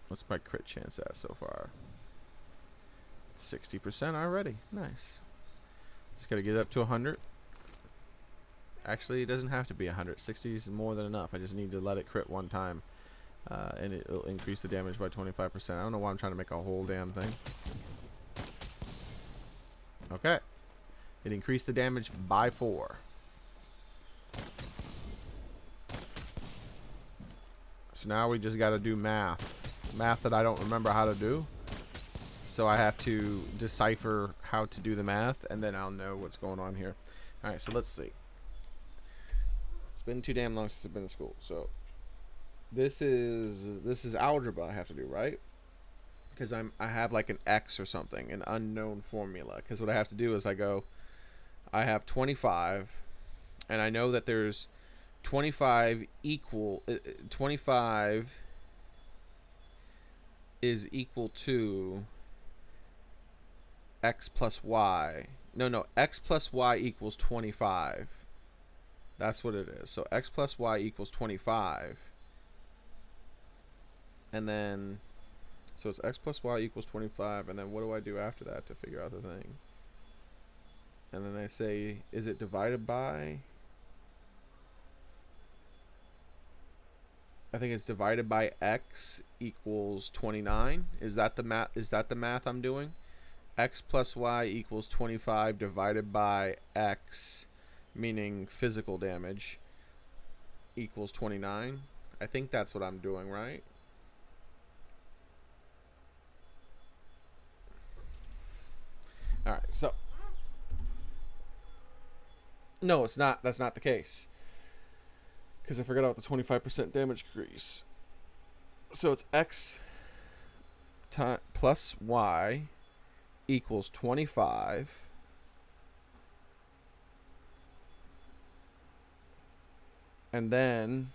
What's my crit chance at so far? 60% already. Nice. Just gotta get up to 100. Actually, it doesn't have to be 100. 60 is more than enough. I just need to let it crit one time. And it'll increase the damage by 25%. I don't know why I'm trying to make a whole damn thing. Okay. It increased the damage by 4. So now we just gotta do math. Math that I don't remember how to do. So I have to decipher how to do the math, and then I'll know what's going on here. Alright, so let's see. It's been too damn long since I've been in school. So this is algebra I have to do, right? Because I have like an X or something, an unknown formula. Because what I have to do is I have 25, and I know that there's 25 is equal to X plus Y. No, X plus Y equals 25. That's what it is. So X plus Y equals 25. And then, so it's X plus Y equals 25. And then what do I do after that to figure out the thing? And then I say, is it divided by? I think it's divided by X equals 29. Is that the math? Is that the math I'm doing? X plus Y equals 25 divided by X, meaning physical damage, equals 29. I think that's what I'm doing, right? All right, so no, it's not. That's not the case. Because I forgot about the 25% damage increase. So it's X plus Y equals 25. And then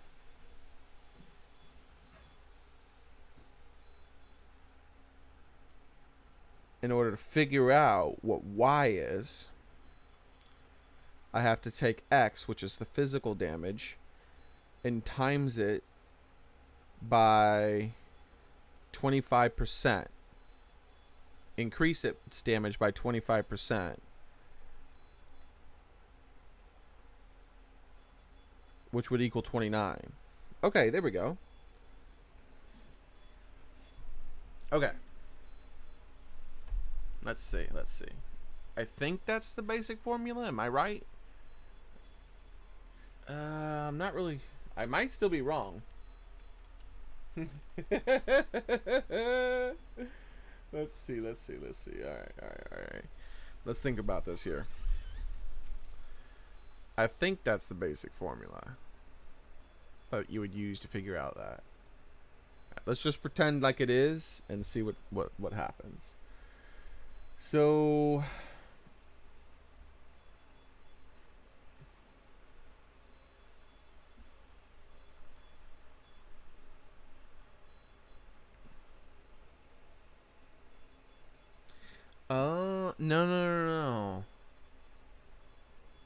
in order to figure out what Y is, I have to take X, which is the physical damage, and times it by 25%. Increase its damage by 25%. Which would equal 29. Okay, there we go. Okay. Let's see. I think that's the basic formula. Am I right? I'm not really. I might still be wrong. Let's see. All right. Let's think about this here. I think that's the basic formula that you would use to figure out that. Let's just pretend like it is and see what happens. So no.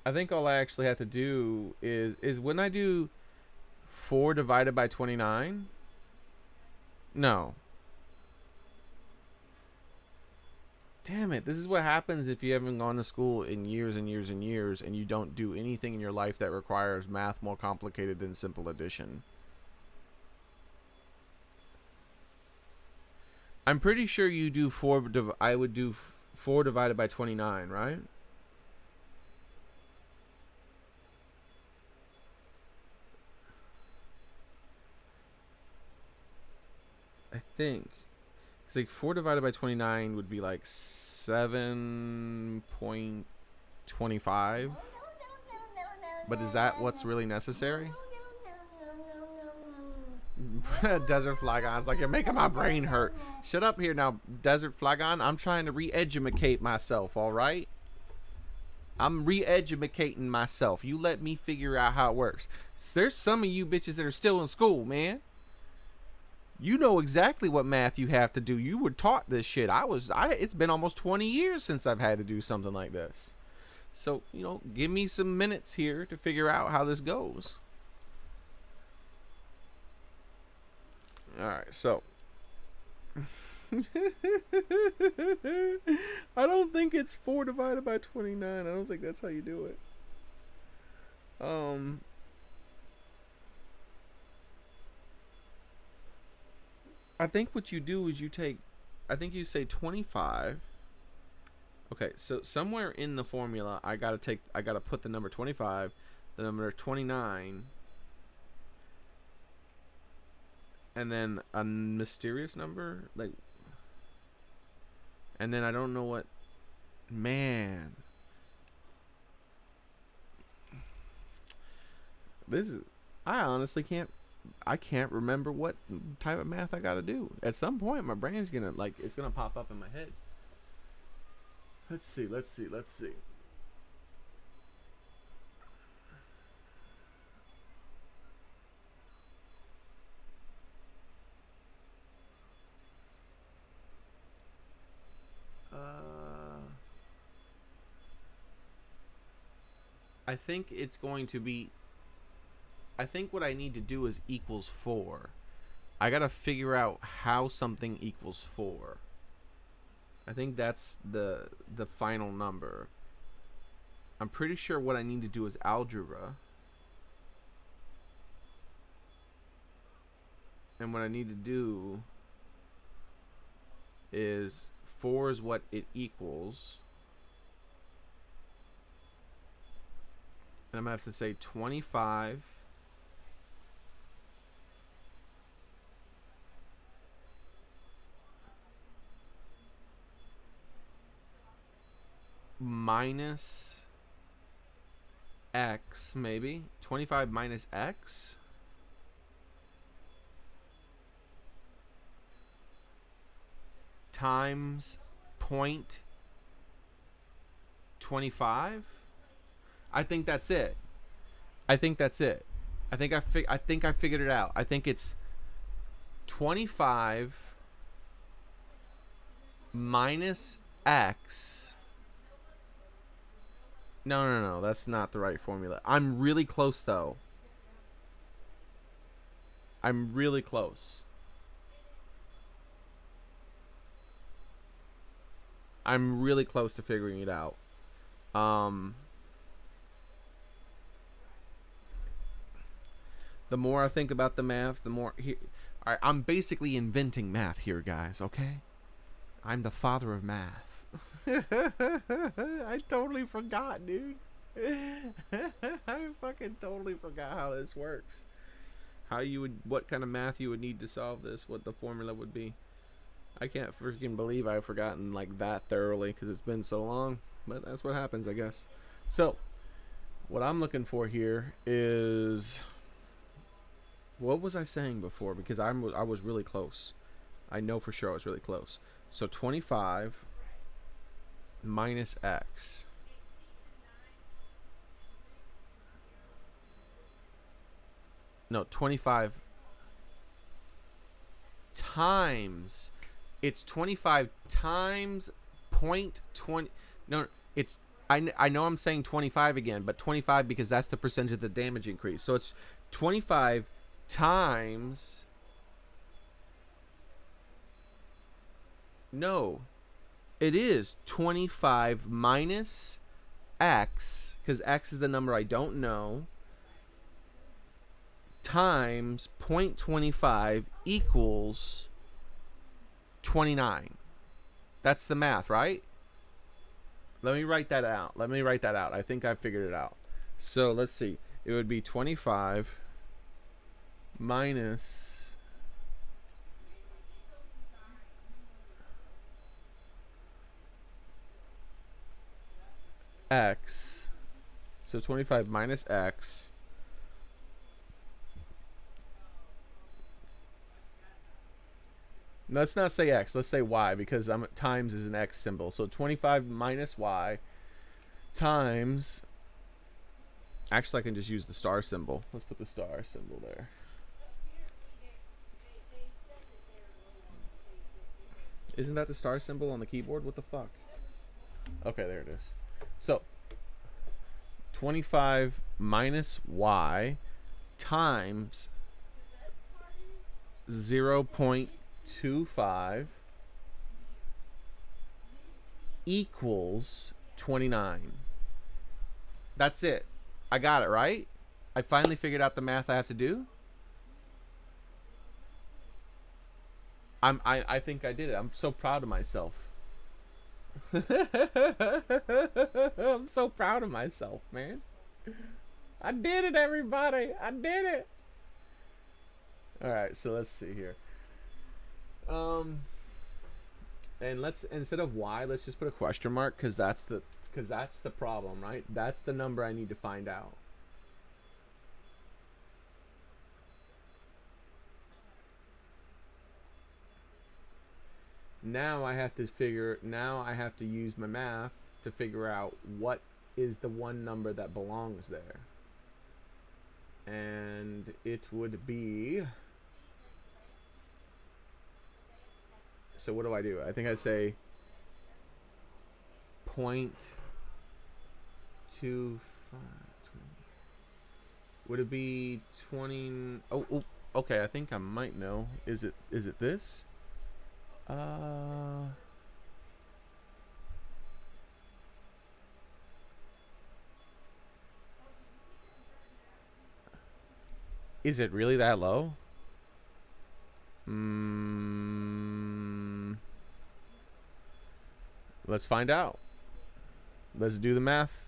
I think all I actually have to do is when I do 4 divided by 29. No. Damn it. This is what happens if you haven't gone to school in years and years and years and you don't do anything in your life that requires math more complicated than simple addition. I'm pretty sure you do 4. I would do 4 divided by 29, right? I think it's like 4 divided by 29 would be like 7.25. But is that what's really necessary? Desert Flagon. It's like, you're making my brain hurt. Shut up here now, Desert Flagon. I'm trying to re-educate myself, alright? I'm re-educating myself. You let me figure out how it works. There's some of you bitches that are still in school, man. You know exactly what math you have to do. You were taught this shit. It's been almost 20 years since I've had to do something like this. So, give me some minutes here to figure out how this goes. Alright, so I don't think it's 4 divided by 29. I don't think that's how you do it. I think what you do is you take, I think you say 25. Okay, so somewhere in the formula, I gotta put the number 25, the number 29, and then a mysterious number, like, and then I don't know what, man. This is, I honestly can't remember what type of math I gotta do. At some point, my brain's gonna, like, it's gonna pop up in my head. Let's see. I think it's going to be, I think what I need to do is equals 4. I gotta figure out how something equals 4. I think that's the final number. I'm pretty sure what I need to do is algebra. And what I need to do is 4 is what it equals. And I'm going to have to say 25 minus x, maybe 25 minus x times 0.25. I think that's it. I think I figured it out. I think it's 25 minus x. No, that's not the right formula. I'm really close though. I'm really close. I'm really close to figuring it out. The more I think about the math, the more all right, I'm basically inventing math here, guys, okay? I'm the father of math. I totally forgot, dude. I fucking totally forgot how this works. What kind of math you would need to solve this, what the formula would be. I can't freaking believe I've forgotten like that thoroughly because it's been so long, but that's what happens, I guess. So, what I'm looking for here is, what was I saying before? Because I was really close. I know for sure I was really close. So 25 minus x. No, 25 times. It's 25 times 0.20. No, it's, I know I'm saying 25 again, but 25 because that's the percentage of the damage increase. So it's 25 times. No, it is 25 minus x, because x is the number I don't know, times 0.25 equals 29. That's the math, right? Let me write that out. I think I figured it out. So let's see. It would be 25 minus x. So 25 minus x. Let's not say x. Let's say y, because times is an x symbol. So 25 minus y times. Actually, I can just use the star symbol. Let's put the star symbol there. Isn't that the star symbol on the keyboard? What the fuck? Okay, there it is. So 25 minus y times 0.25 0.25 equals 29. That's it. I got it, right? I finally figured out the math I have to do. I think I did it. I'm so proud of myself. I'm so proud of myself, man. I did it, everybody. I did it. All right, so let's see here. And let's, instead of y, let's just put a question mark, because that's the problem, right? That's the number I need to find out. Now I have to use my math to figure out what is the one number that belongs there. And it would be, so what do I do? I think I'd say 0.25. Would it be 20? Oh, okay. I think I might know. Is it this? Is it really that low? Let's find out. Let's do the math.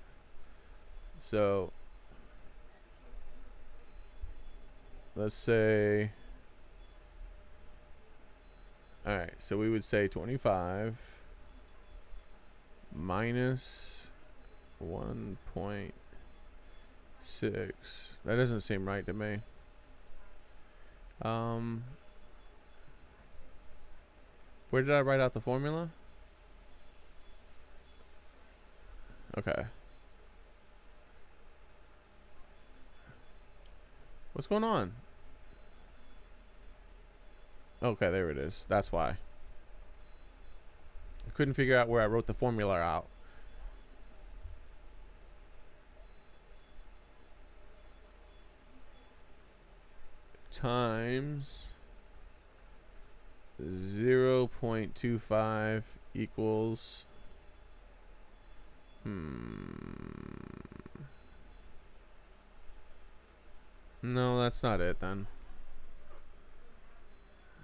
So let's say, all right, so we would say 25 minus 1.6. That doesn't seem right to me. Where did I write out the formula? Okay. What's going on? Okay, there it is. That's why. I couldn't figure out where I wrote the formula out. Times 0.25 equals no, that's not it then.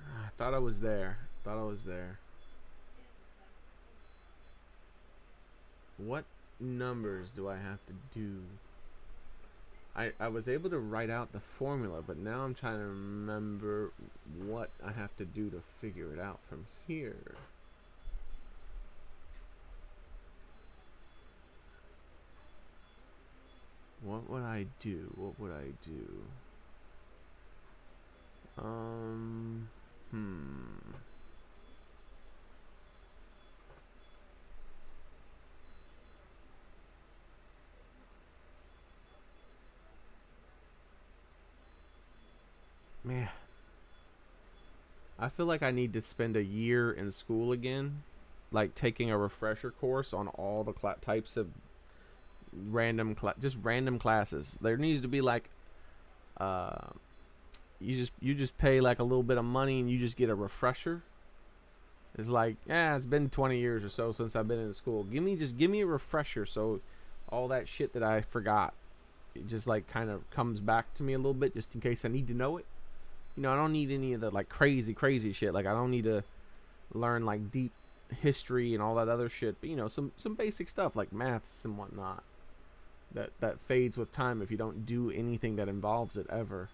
I thought I was there. What numbers do I have to do? I was able to write out the formula, but now I'm trying to remember what I have to do to figure it out from here. What would I do? Man, I feel like I need to spend a year in school again, like taking a refresher course on all the types of random classes. There needs to be like you just pay like a little bit of money and you just get a refresher. It's like, yeah, it's been 20 years or so since I've been in school. Give me a refresher, so all that shit that I forgot, it just like kind of comes back to me a little bit, just in case I need to know it. You know, I don't need any of the like crazy shit. Like, I don't need to learn like deep history and all that other shit. But, you know, some basic stuff like maths and whatnot that fades with time if you don't do anything that involves it ever.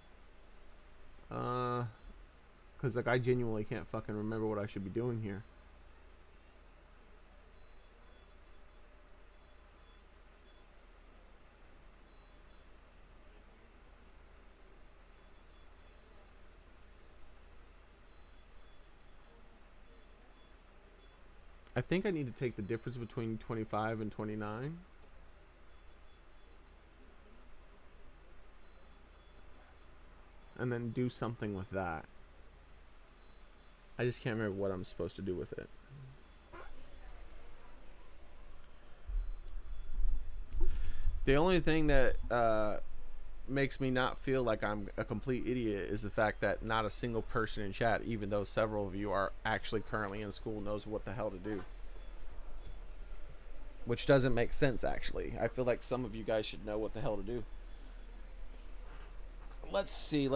Because like I genuinely can't fucking remember what I should be doing here. I think I need to take the difference between 25 and 29. And then do something with that. I just can't remember what I'm supposed to do with it. The only thing that makes me not feel like I'm a complete idiot is the fact that not a single person in chat, even though several of you are actually currently in school, knows what the hell to do. Which doesn't make sense, actually. I feel like some of you guys should know what the hell to do. Let's see. I'm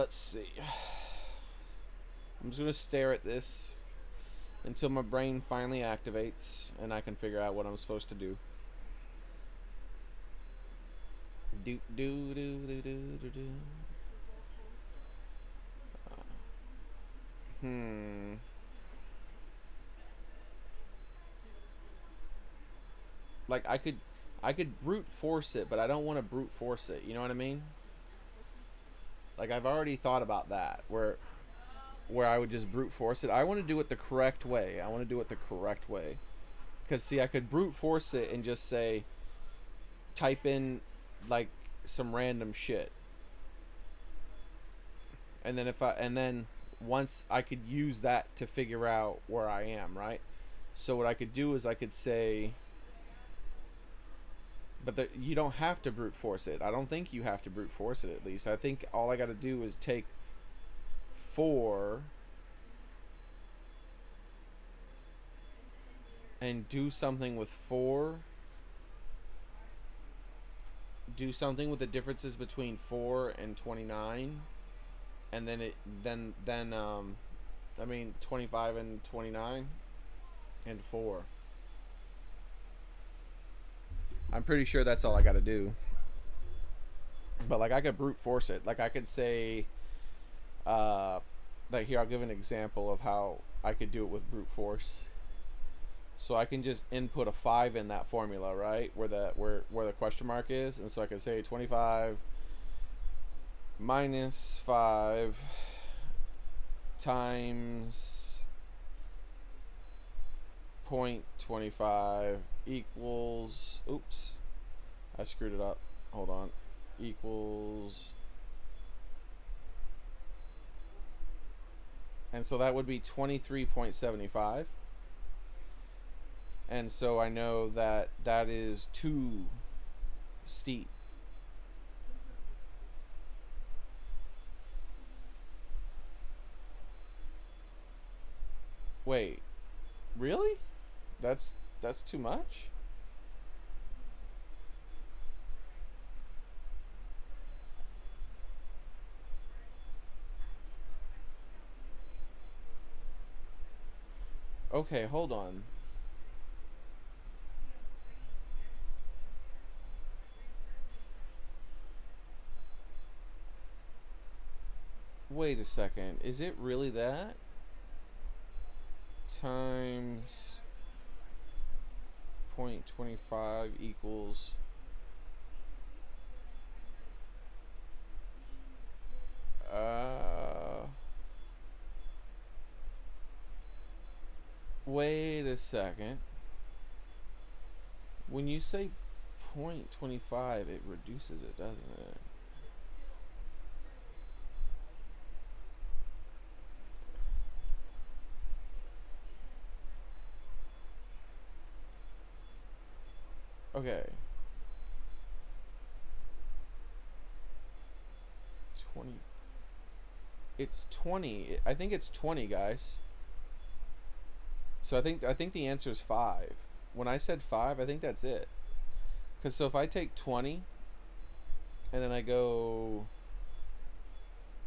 just going to stare at this until my brain finally activates and I can figure out what I'm supposed to do. Like I could brute force it, but I don't want to brute force it. You know what I mean? Like I've already thought about that, where I would just brute force it. I want to do it the correct way. Because see, I could brute force it and just say, type in like some random shit, and then once I could use that to figure out where I am, right? So what I could do is I could say, but you don't have to brute force it. I don't think you have to brute force it, at least. I think all I got to do is take 4 and do something with 4. Do something with the differences between 4 and 29. And then I mean 25 and 29 and 4. I'm pretty sure that's all I got to do. But like I could brute force it. Like I could say, like here I'll give an example of how I could do it with brute force. So I can just input a 5 in that formula, right? Where the question mark is, and so I can say 25 minus 5 times 0.25 equals, oops, I screwed it up, hold on, equals, and so that would be 23.75, and so I know that that is too steep. Wait, really? That's too much? Okay, hold on. Wait a second. Is it really that? Times 0.25 equals wait a second. When you say 0.25, it reduces it, doesn't it? Okay. 20. It's 20. I think it's 20, guys. So I think the answer is 5. When I said 5, I think that's it. Because so if I take 20 and then I go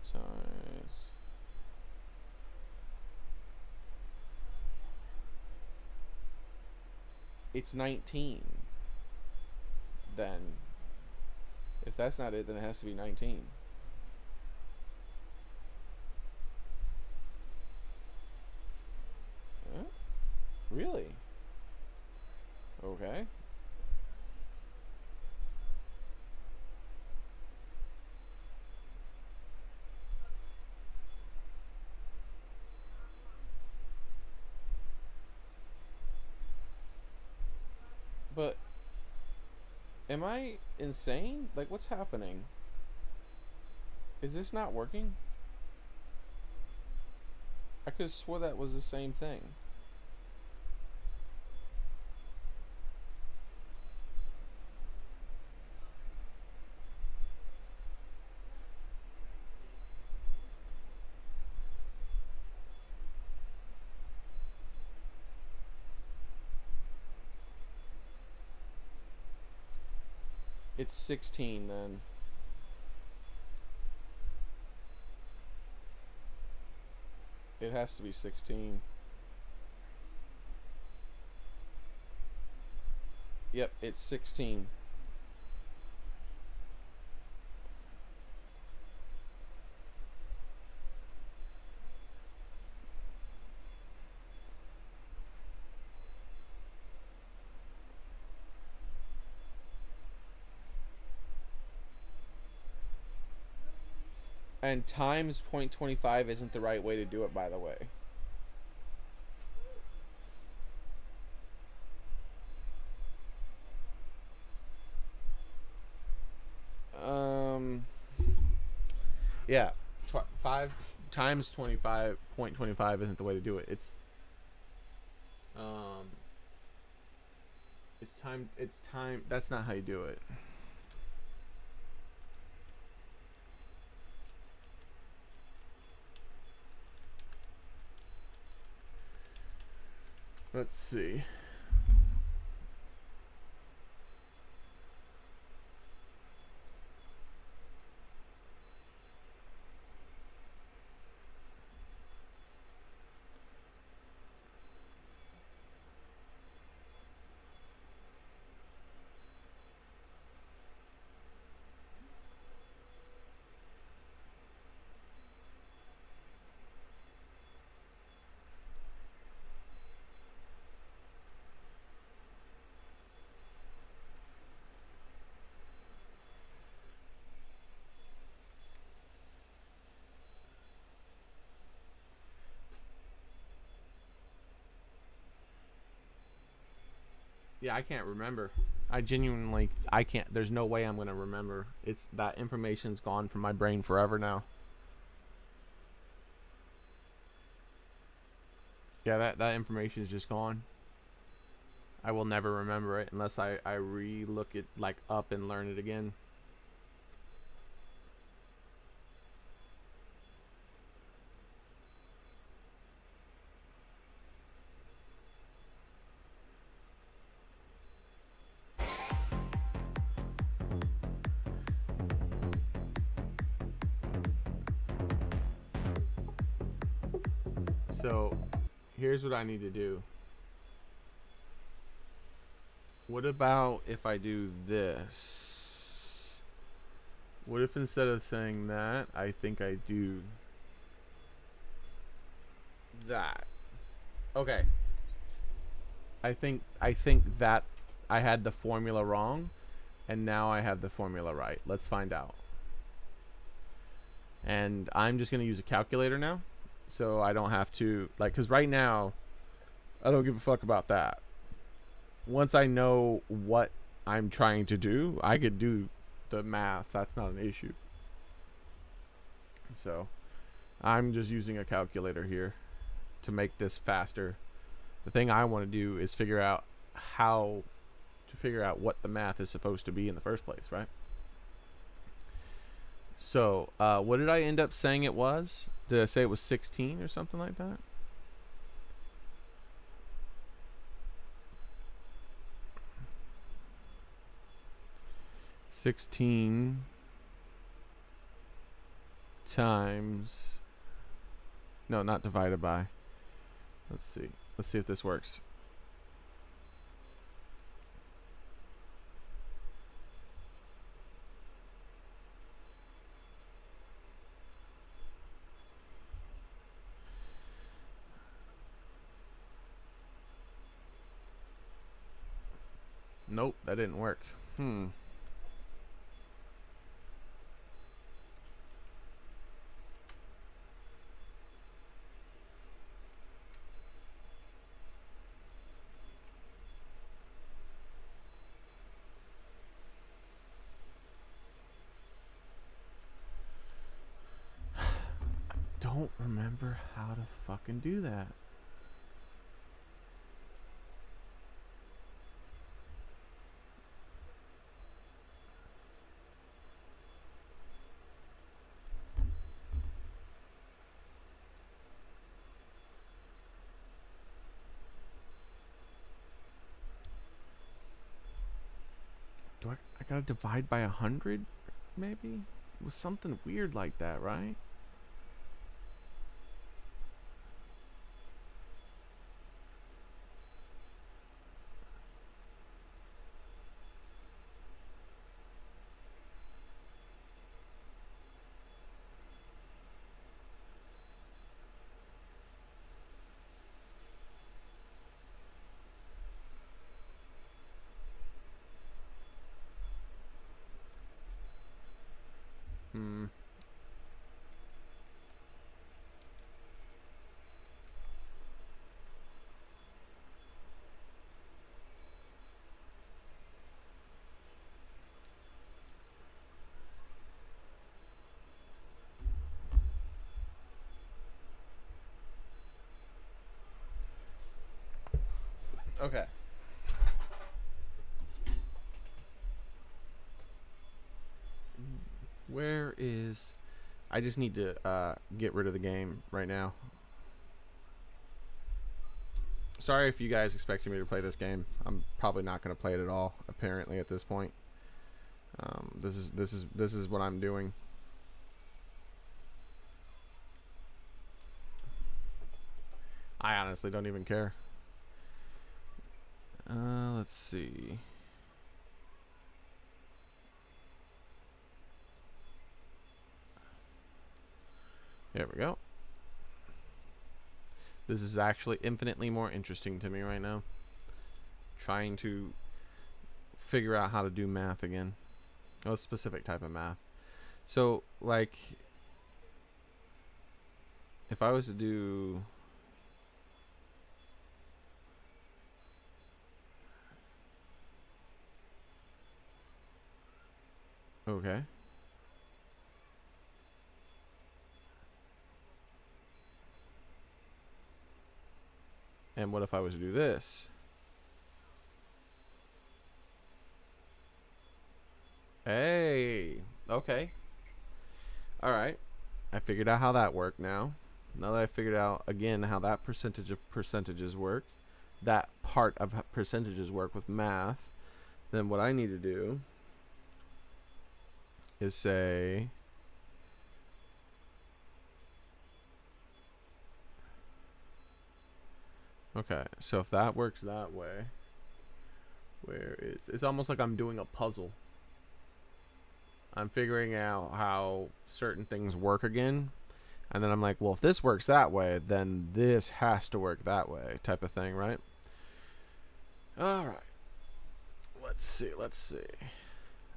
size, it's 19. Then if that's not it, then it has to be 19. Huh? Really? Okay. But am I insane? Like, what's happening? Is this not working? I could have swore that was the same thing. It's 16 then. It has to be 16. Yep, it's 16. And times 0.25 isn't the right way to do it, by the way. Yeah, 5 times 25.25 isn't the way to do it. It's time. That's not how you do it. Let's see. Yeah, I can't remember. I genuinely, I can't. There's no way I'm gonna remember. It's that information's gone from my brain forever now. Yeah, that information is just gone. I will never remember it unless I re-look it like up and learn it again. So, here's what I need to do. What about if I do this? What if instead of saying that, I think I do that? Okay. I think that I had the formula wrong, and now I have the formula right. Let's find out. And I'm just gonna use a calculator now, so I don't have to because right now, I don't give a fuck about that. Once I know what I'm trying to do, I could do the math. That's not an issue. So I'm just using a calculator here to make this faster. The thing I want to do is figure out what the math is supposed to be in the first place, right? So, what did I end up saying it was? Did I say it was 16 or something like that? $16 times... No, not divided by. Let's see. Let's see if this works. Nope, that didn't work. Don't remember how to fucking do that. Do I gotta divide by 100, maybe? It was something weird like that, right? Hmm. Okay. Where is... I just need to get rid of the game right now. Sorry if you guys expected me to play this game. I'm probably not going to play it at all, apparently, at this point. This is what I'm doing. I honestly don't even care. Let's see. There we go. This is actually infinitely more interesting to me right now. Trying to figure out how to do math again. Oh, a specific type of math. So, like, if I was to do... Okay. And what if I was to do this? Hey. Okay. Alright. I figured out how that worked now. Now that I figured out, again, how that percentage of percentages work, that part of percentages work with math, then what I need to do is say... Okay, so if that works that way, where is... It's almost like I'm doing a puzzle. I'm figuring out how certain things work again. And then I'm like, well, if this works that way, then this has to work that way, type of thing, right? All right. Let's see.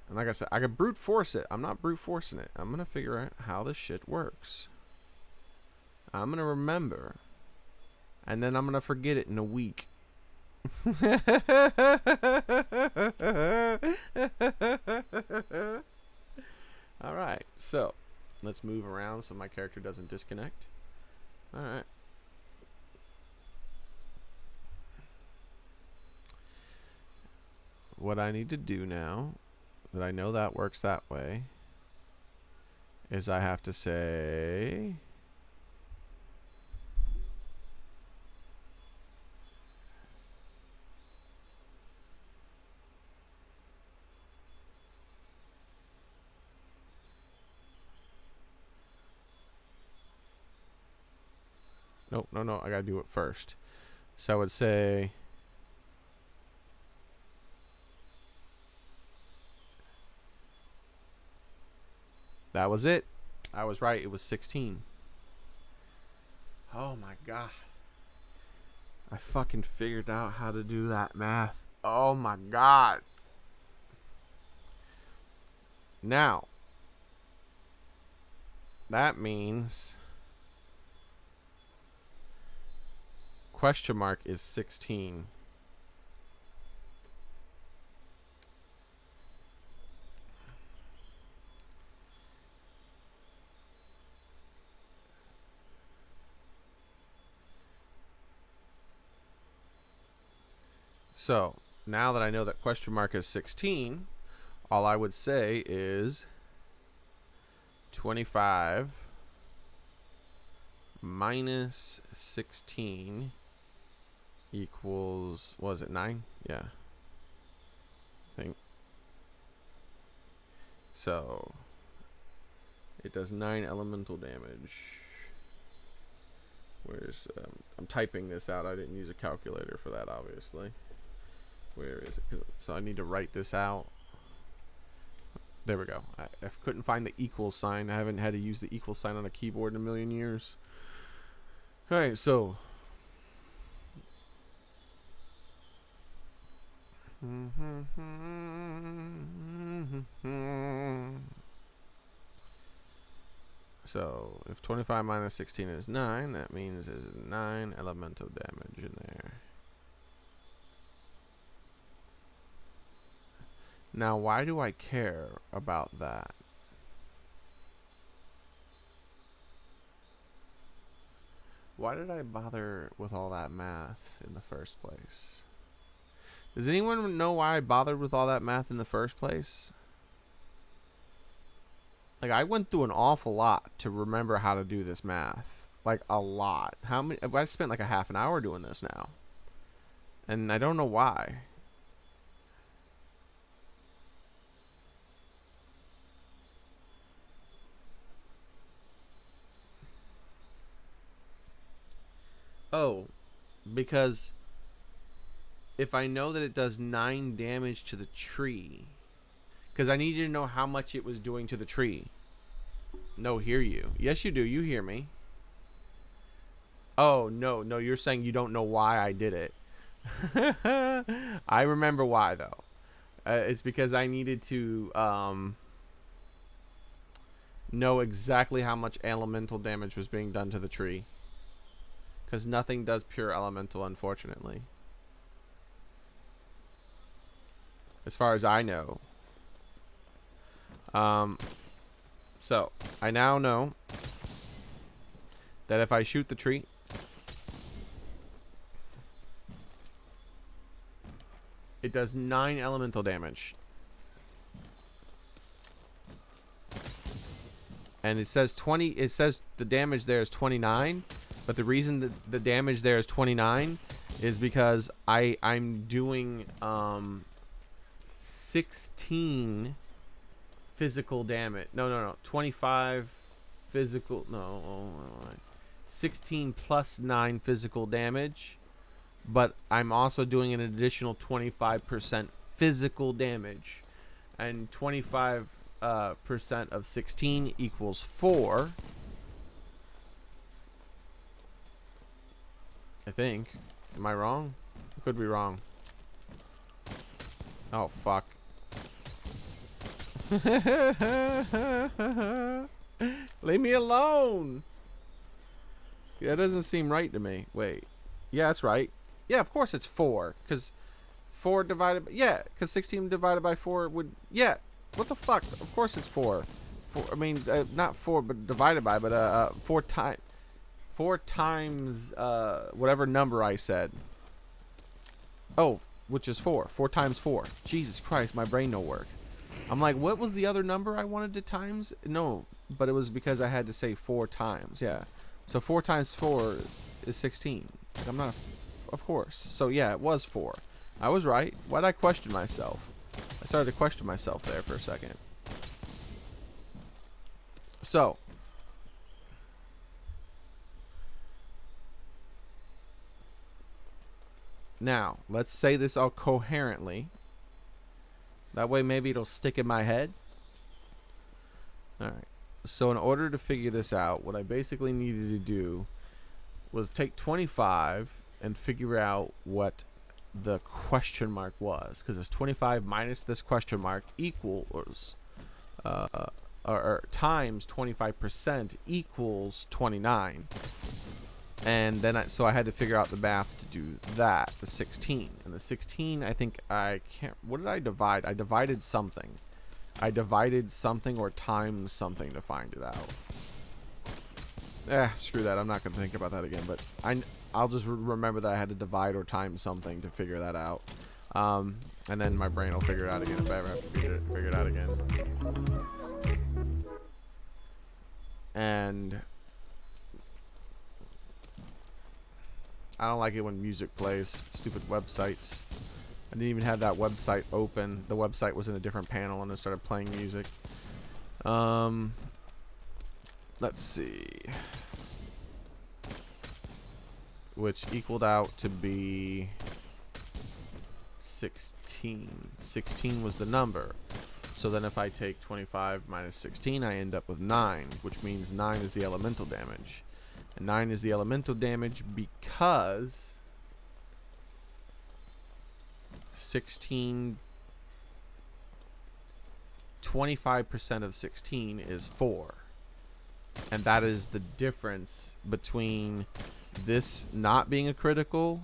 And like I said, I could brute force it. I'm not brute forcing it. I'm going to figure out how this shit works. I'm going to remember. And then I'm going to forget it in a week. All right. So, let's move around so my character doesn't disconnect. All right. What I need to do now, that I know that works that way, is I have to say... Nope, no, I gotta do it first. So I would say... That was it. I was right, it was 16. Oh my god. I fucking figured out how to do that math. Oh my god. Now, that means... question mark is 16. So, now that I know that question mark is 16, all I would say is 25 minus 16 equals, what was it, 9? Yeah. I think So it does 9 elemental damage. Where's I'm typing this out. I didn't use a calculator for that, obviously. Where is it? So I need to write this out. There we go. I couldn't find the equal sign. I haven't had to use the equal sign on a keyboard in a million years. All right, so so if 25 minus 16 is 9, that means there's 9 elemental damage in there. Now, why do I care about that? Why did I bother with all that math in the first place? Does anyone know why I bothered with all that math in the first place? Like, I went through an awful lot to remember how to do this math. Like, a lot. How many? I spent like a half an hour doing this now. And I don't know why. Oh, because if I know that it does 9 damage to the tree, because I need you to know how much it was doing to the tree. No, hear you. Yes, you do. You hear me. Oh, no, you're saying you don't know why I did it. I remember why, though. It's because I needed to know exactly how much elemental damage was being done to the tree. Because nothing does pure elemental, unfortunately. As far as I know. So, I now know that if I shoot the tree, it does 9 elemental damage. And it says 20, it says the damage there is 29. But the reason that the damage there is 29 is because I'm doing 16 physical damage. No. 25 physical. No. 16 plus 9 physical damage. But I'm also doing an additional 25% physical damage. And 25% of 16 equals 4. I think. Am I wrong? I could be wrong. Oh, fuck. Leave me alone. Yeah, that doesn't seem right to me. Wait. Yeah, that's right. Yeah, of course it's 4. Because 4 divided by... Yeah, because 16 divided by 4 would... Yeah. What the fuck? Of course it's 4. I mean, not 4, but divided by, but 4 times... 4 times whatever number I said. Oh, which is 4. 4 times 4. Jesus Christ, my brain don't work. I'm like, what was the other number I wanted to times? No, but it was because I had to say 4 times. Yeah. So 4 times 4 is 16. I'm not... Of course. So yeah, it was 4. I was right. Why'd I question myself? I started to question myself there for a second. So... Now, let's say this all coherently. That way maybe it'll stick in my head. Alright. So in order to figure this out, what I basically needed to do was take 25 and figure out what the question mark was. Because it's 25 minus this question mark equals... or times 25% equals 29. And then so I had to figure out the math to do that, the 16. And the 16, I think I can't... What did I divide? I divided something. I divided something or times something to find it out. Screw that. I'm not going to think about that again. But I'll just remember that I had to divide or times something to figure that out. And then my brain will figure it out again if I ever have to figure it out again. And... I don't like it when music plays. Stupid websites. I didn't even have that website open. The website was in a different panel and it started playing music. Let's see. Which equaled out to be 16. 16 was the number. So then if I take 25 minus 16, I end up with 9, which means 9 is the elemental damage. And 9 is the elemental damage because 16, 25% of 16 is 4. And that is the difference between this not being a critical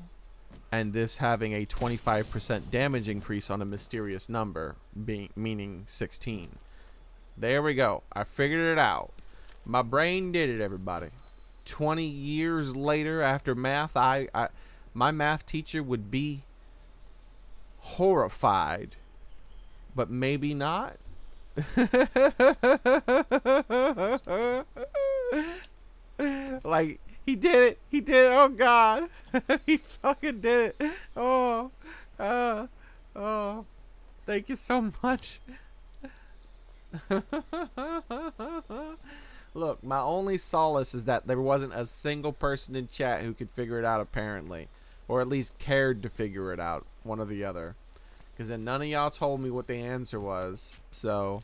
and this having a 25% damage increase on a mysterious number, meaning 16. There we go. I figured it out. My brain did it, everybody. 20 years later after math, my math teacher would be horrified, but maybe not. Like, he did it. He did it. Oh, God. He fucking did it. Oh. Thank you so much. Look, my only solace is that there wasn't a single person in chat who could figure it out, apparently. Or at least cared to figure it out, one or the other. Because then none of y'all told me what the answer was. So,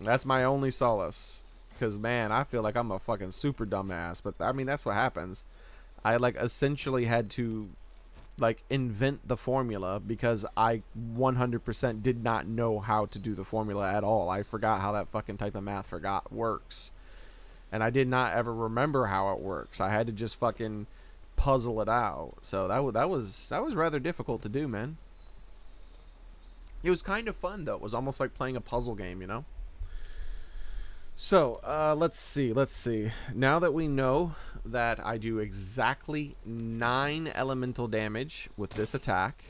that's my only solace. Because, man, I feel like I'm a fucking super dumbass. But, I mean, that's what happens. I, like, essentially had to, like, invent the formula because I 100% did not know how to do the formula at all. I forgot how that fucking type of math works. And I did not ever remember how it works. I had to just fucking puzzle it out. So that was rather difficult to do, man. It was kind of fun, though. It was almost like playing a puzzle game, you know? So, let's see. Now that we know that I do exactly 9 elemental damage with this attack,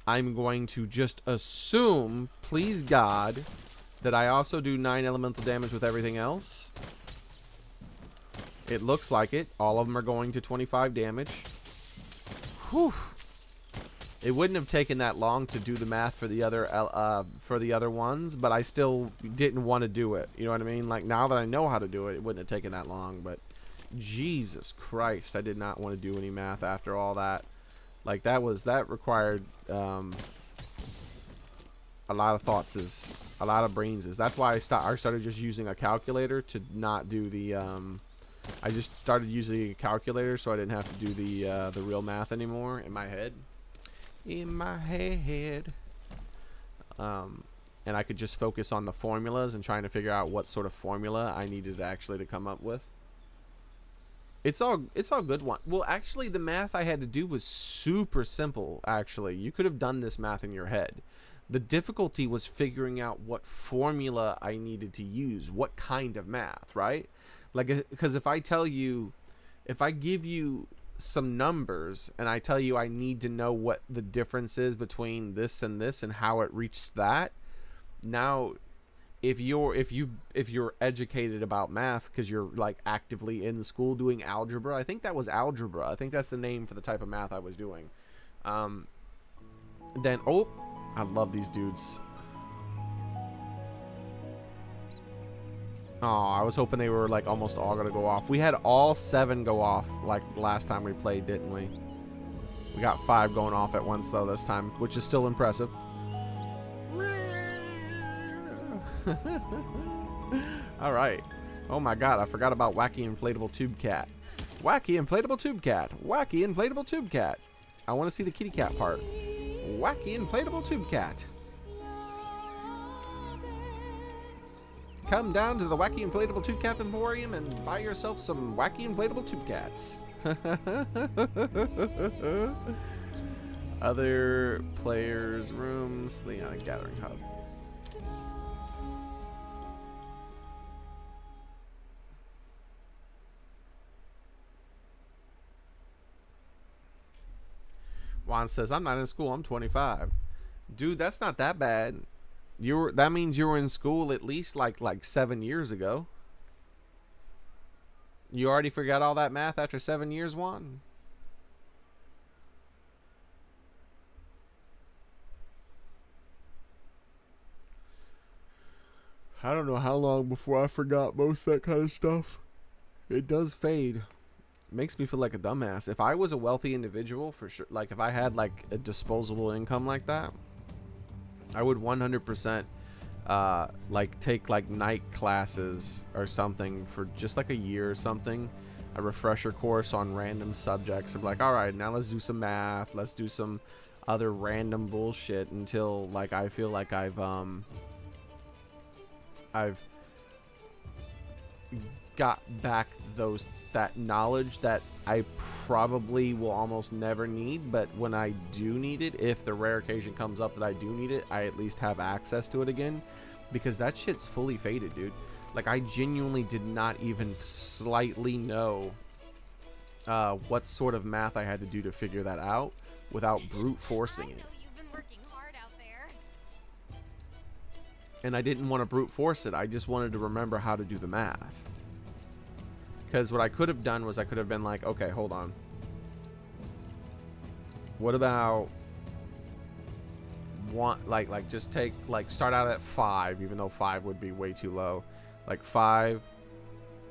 I'm going to just assume, please God, that I also do 9 elemental damage with everything else. It looks like it. All of them are going to 25 damage. Whew. It wouldn't have taken that long to do the math for the other ones, but I still didn't want to do it. You know what I mean? Like, now that I know how to do it, it wouldn't have taken that long. But Jesus Christ, I did not want to do any math after all that. Like, that required a lot of thoughts, a lot of brainses. That's why I started just using a calculator to not do the. I just started using a calculator so I didn't have to do the real math anymore in my head. And I could just focus on the formulas and trying to figure out what sort of formula I needed actually to come up with. It's all good one. Well, actually, the math I had to do was super simple. Actually, you could have done this math in your head. The difficulty was figuring out what formula I needed to use, what kind of math, right? Like, because if I give you some numbers and I tell you I need to know what the difference is between this and how it reached that. Now, if you're educated about math because you're like actively in school doing algebra, I think that was algebra. I think that's the name for the type of math I was doing. Then I love these dudes. Oh, I was hoping they were like almost all gonna go off. We had all 7 go off like last time we played, didn't we? We got 5 going off at once though this time, which is still impressive. All right. Oh my God, I forgot about wacky inflatable tube cat. Wacky inflatable tube cat. Wacky inflatable tube cat. I want to see the kitty cat part. Wacky inflatable tube cat. Come down to the Wacky Inflatable Tube Cat Emporium and buy yourself some Wacky Inflatable Tube Cats. Other players' rooms, Leon Gathering Hub. Juan says, I'm not in school, I'm 25. Dude, that's not that bad. That means you were in school at least like 7 years ago. You already forgot all that math after 7 years, Juan? I don't know how long before I forgot most of that kind of stuff. It does fade. Makes me feel like a dumbass. If I was a wealthy individual, for sure, like if I had like a disposable income like that, I would 100% like take like night classes or something for just like a year or something, a refresher course on random subjects. I'm like, all right, now let's do some math, let's do some other random bullshit until like I feel like I've got back that knowledge that I probably will almost never need, but when I do need it, if the rare occasion comes up that I do need it, I at least have access to it again, because that shit's fully faded, dude. Like, I genuinely did not even slightly know what sort of math I had to do to figure that out without brute forcing it. And I didn't want to brute force it. I just wanted to remember how to do the math. Because what I could have done was I could have been like, okay, hold on. What about one, like just take, like, start out at 5, even though 5 would be way too low. Like 5,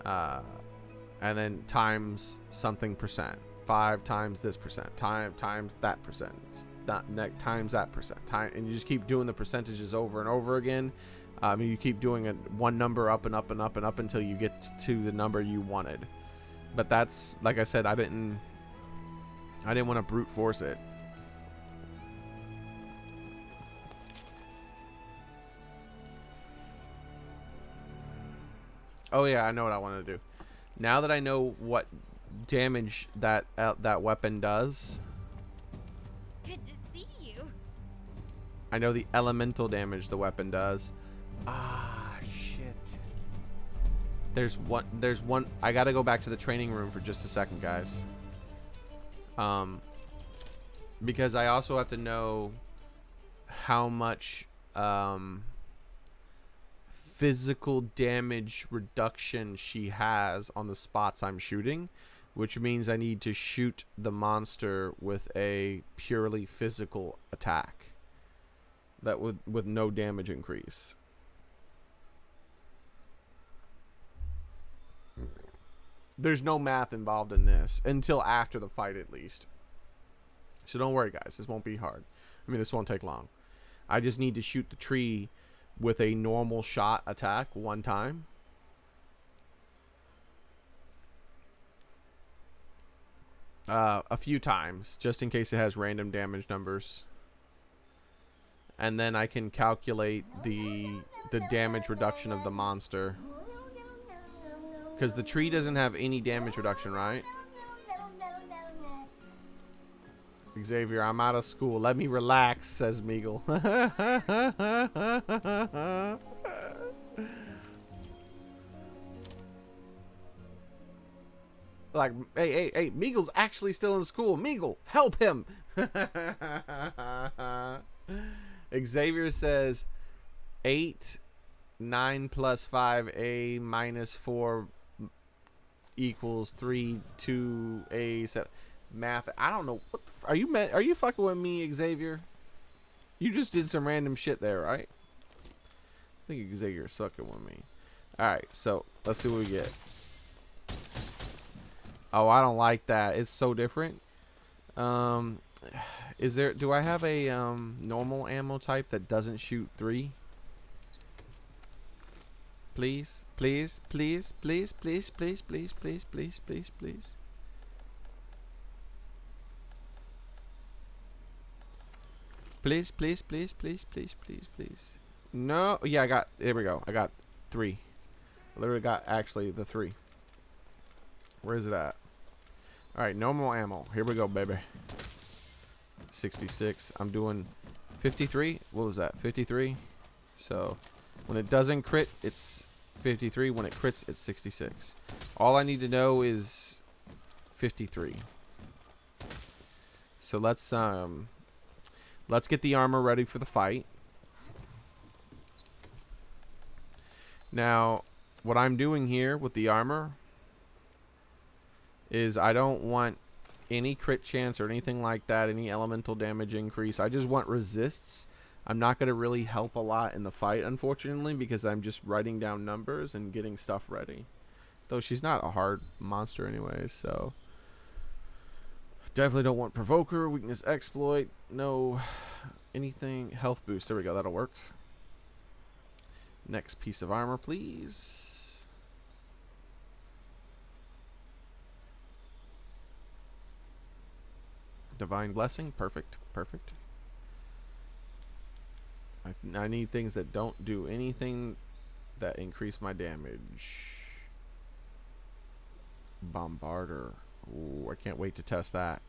and then times something percent. 5 times this percent. Times that percent. Times that percent. And you just keep doing the percentages over and over again. You keep doing it one number up and up and up and up until you get to the number you wanted. But that's, like I said, I didn't want to brute force it. Oh yeah, I know what I want to do. Now that I know what damage that weapon does, Good to see you. I know the elemental damage the weapon does. Ah, shit. There's one. I gotta go back to the training room for just a second, guys. Because I also have to know how much physical damage reduction she has on the spots I'm shooting, which means I need to shoot the monster with a purely physical attack that with no damage increase. There's no math involved in this until after the fight, at least. So don't worry, guys. This won't be hard. I mean, this won't take long. I just need to shoot the tree with a normal shot attack one time. A few times, just in case it has random damage numbers. And then I can calculate the damage reduction of the monster. Because the tree doesn't have any damage reduction, right? Xavier, I'm out of school. Let me relax, says Meagle. Like, hey, Meagle's actually still in school. Meagle, help him. Xavier says 8, 9 plus 5a minus 4 equals 3, 2a 7. Math. I don't know. What the are you fucking with me, Xavier? You just did some random shit there, right? I think Xavier's sucking with me. Alright, so let's see what we get. Oh, I don't like that. It's so different. Do I have a normal ammo type that doesn't shoot 3? Please, please, please, please, please, please, please, please, please, please, please. Please, please, please, please, please, please, please. No, yeah, here we go. I got 3. I literally got actually the 3. Where is it at? Alright, normal ammo. Here we go, baby. 66. I'm doing 53. What was that? 53. So when it doesn't crit, it's 53. When it crits, it's 66. All I need to know is 53. So let's get the armor ready for the fight. Now, what I'm doing here with the armor is I don't want any crit chance or anything like that, any elemental damage increase. I just want resists. I'm not going to really help a lot in the fight, unfortunately, because I'm just writing down numbers and getting stuff ready. Though she's not a hard monster anyway, so... Definitely don't want Provoker, Weakness Exploit, no anything. Health Boost, there we go, that'll work. Next piece of armor, please. Divine Blessing, perfect, perfect. I need things that don't do anything that increase my damage. Bombarder. Ooh, I can't wait to test that.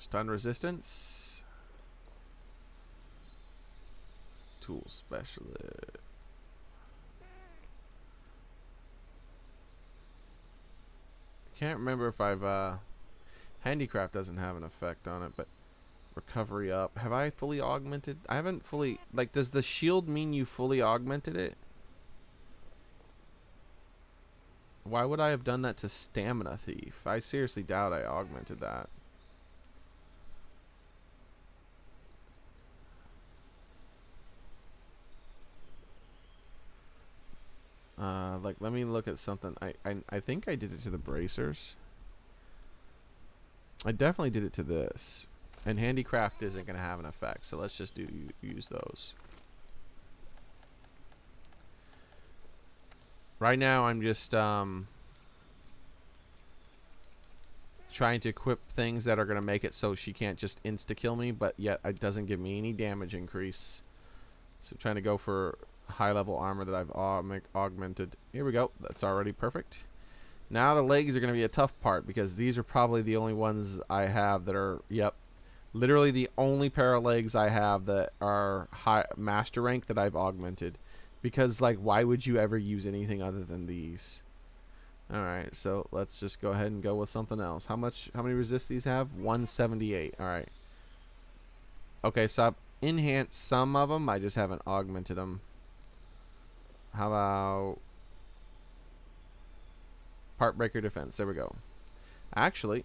Stun resistance. Tool specialist. Can't remember if I've handicraft doesn't have an effect on it, but recovery up. Have I fully augmented? I haven't fully, like, does the shield mean you fully augmented it? Why would I have done that to Stamina Thief? I seriously doubt I augmented that. Like, let me look at something. I think I did it to the bracers. I definitely did it to this. And handicraft isn't going to have an effect, so let's just use those. Right now, I'm just trying to equip things that are going to make it so she can't just insta-kill me, but yet it doesn't give me any damage increase. So I'm trying to go for high-level armor that I've augmented. Here we go. That's already perfect. Now the legs are going to be a tough part, because these are probably the only ones I have that are, yep, literally the only pair of legs I have that are high master rank that I've augmented. Because, like, why would you ever use anything other than these? Alright, so let's just go ahead and go with something else. How many resist these have? 178. Alright. Okay, so I've enhanced some of them. I just haven't augmented them. How about part breaker defense? There we go. Actually,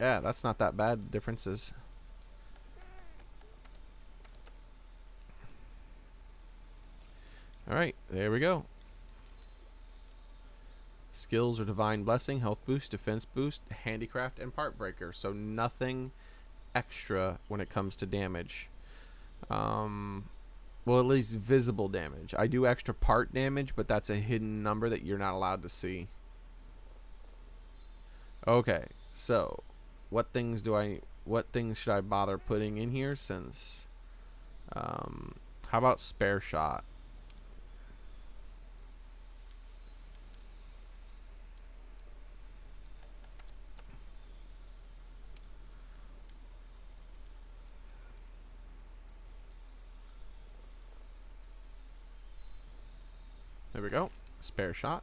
yeah, that's not that bad. Differences. Alright, there we go. Skills are Divine Blessing, Health Boost, Defense Boost, Handicraft, and Part Breaker. So nothing extra when it comes to damage. Well, at least visible damage. I do extra part damage, but that's a hidden number that you're not allowed to see. Okay, so what things should I bother putting in here since how about Spare Shot? There we go. Spare Shot.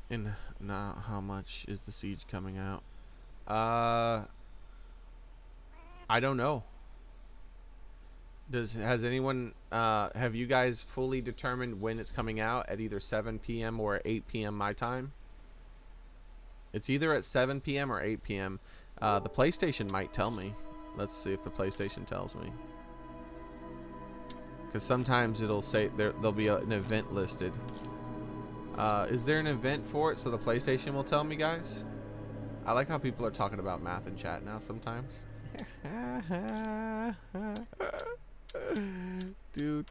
And now, how much is the siege coming out? I don't know. Has anyone have you guys fully determined when it's coming out at either 7 p.m. or 8 p.m. my time? It's either at 7 p.m. or 8 p.m. The PlayStation might tell me. Let's see if the PlayStation tells me. Because sometimes it'll say there'll be an event listed. Is there an event for it so the PlayStation will tell me, guys? I like how people are talking about math in chat now sometimes. Dude.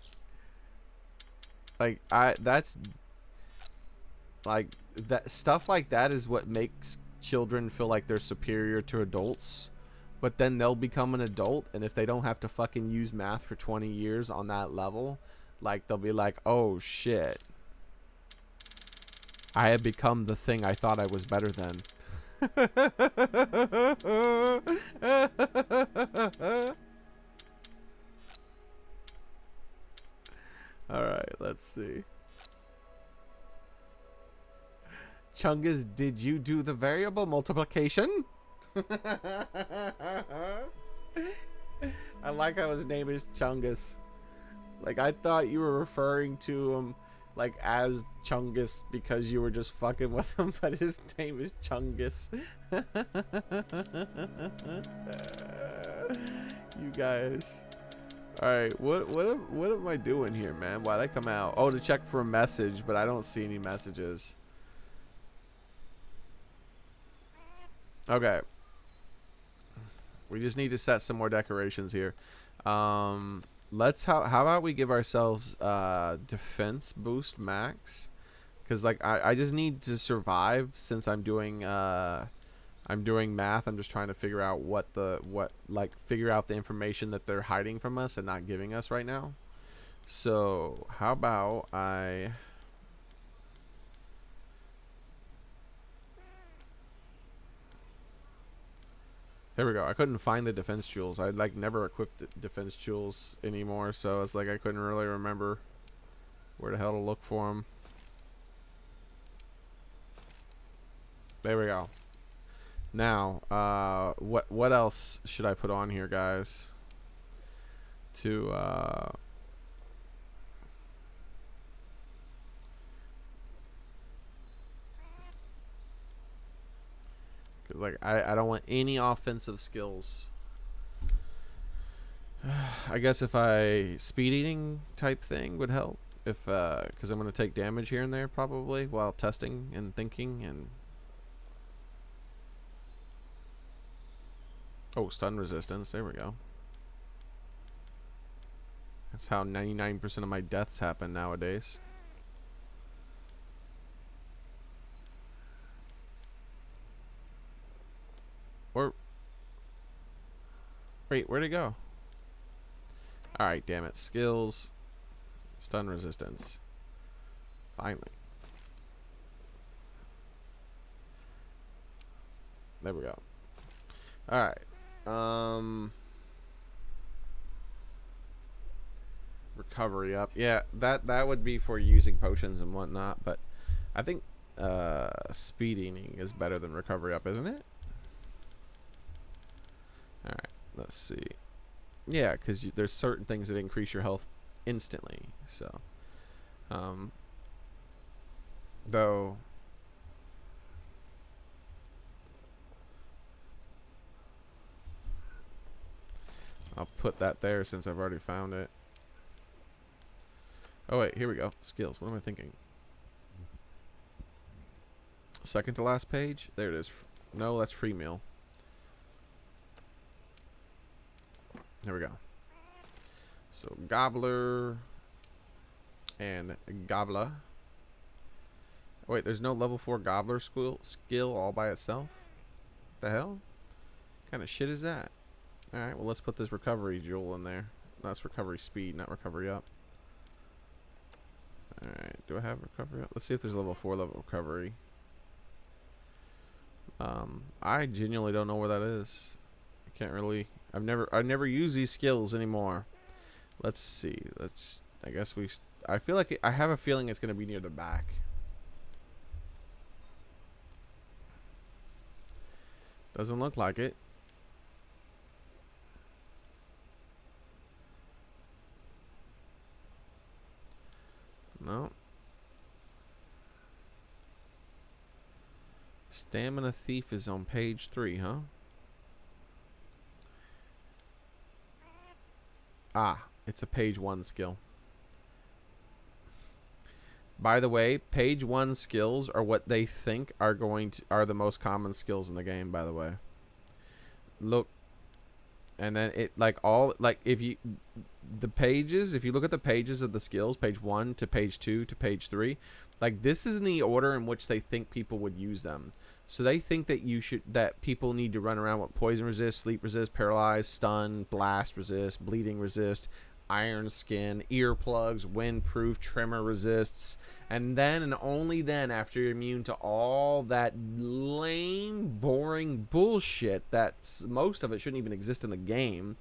Like, that's like that stuff like that is what makes children feel like they're superior to adults. But then they'll become an adult, and if they don't have to fucking use math for 20 years on that level, like, they'll be like, oh shit, I have become the thing I thought I was better than. Alright, let's see. Chungus, did you do the variable multiplication? I like how his name is Chungus. Like, I thought you were referring to him, like, as Chungus because you were just fucking with him, but his name is Chungus. You guys. Alright, what am I doing here, man? Why'd I come out? Oh, to check for a message, but I don't see any messages. Okay. We just need to set some more decorations here. Let's how about we give ourselves defense boost max, because like I just need to survive since I'm doing math. I'm just trying to figure out figure out the information that they're hiding from us and not giving us right now. So how about there we go. I couldn't find the defense jewels. I like never equipped the defense jewels anymore, so it's like I couldn't really remember where the hell to look for them. There we go. Now, what else should I put on here, guys? To like I don't want any offensive skills. I guess if speed eating type thing would help, if because I'm gonna take damage here and there probably while testing and thinking. And oh, stun resistance, there we go. That's how 99% of my deaths happen nowadays. Or wait, where'd it go? Alright, damn it. Skills. Stun resistance. Finally. There we go. Alright. Recovery up. Yeah, that would be for using potions and whatnot, but I think speed eating is better than recovery up, isn't it? Alright, let's see. Yeah, because there's certain things that increase your health instantly. So, though, I'll put that there since I've already found it. Oh wait, here we go. Skills. What am I thinking? Second to last page. There it is. No, that's free meal. There we go. So gobbler and gobbler. Oh, wait, there's no level 4 gobbler skill all by itself? What the hell? What kind of shit is that? Alright, well let's put this recovery jewel in there. That's recovery speed, not recovery up. Alright, do I have recovery up? Let's see if there's a level 4 level recovery. I genuinely don't know where that is. I can't really. I've never used these skills anymore. Let's see. I guess I feel like I have a feeling it's gonna be near the back. Doesn't look like it. No. Stamina Thief is on page 3, huh? Ah, it's a page 1 skill. By the way, page 1 skills are what they think are the most common skills in the game, by the way. Look, and then if you look at the pages of the skills, page 1 to page 2 to page 3, like this is in the order in which they think people would use them. So they think that people need to run around with poison resist, sleep resist, paralyze, stun, blast resist, bleeding resist, iron skin, earplugs, windproof, tremor resists, and then and only then, after you're immune to all that lame, boring bullshit that's most of it shouldn't even exist in the game,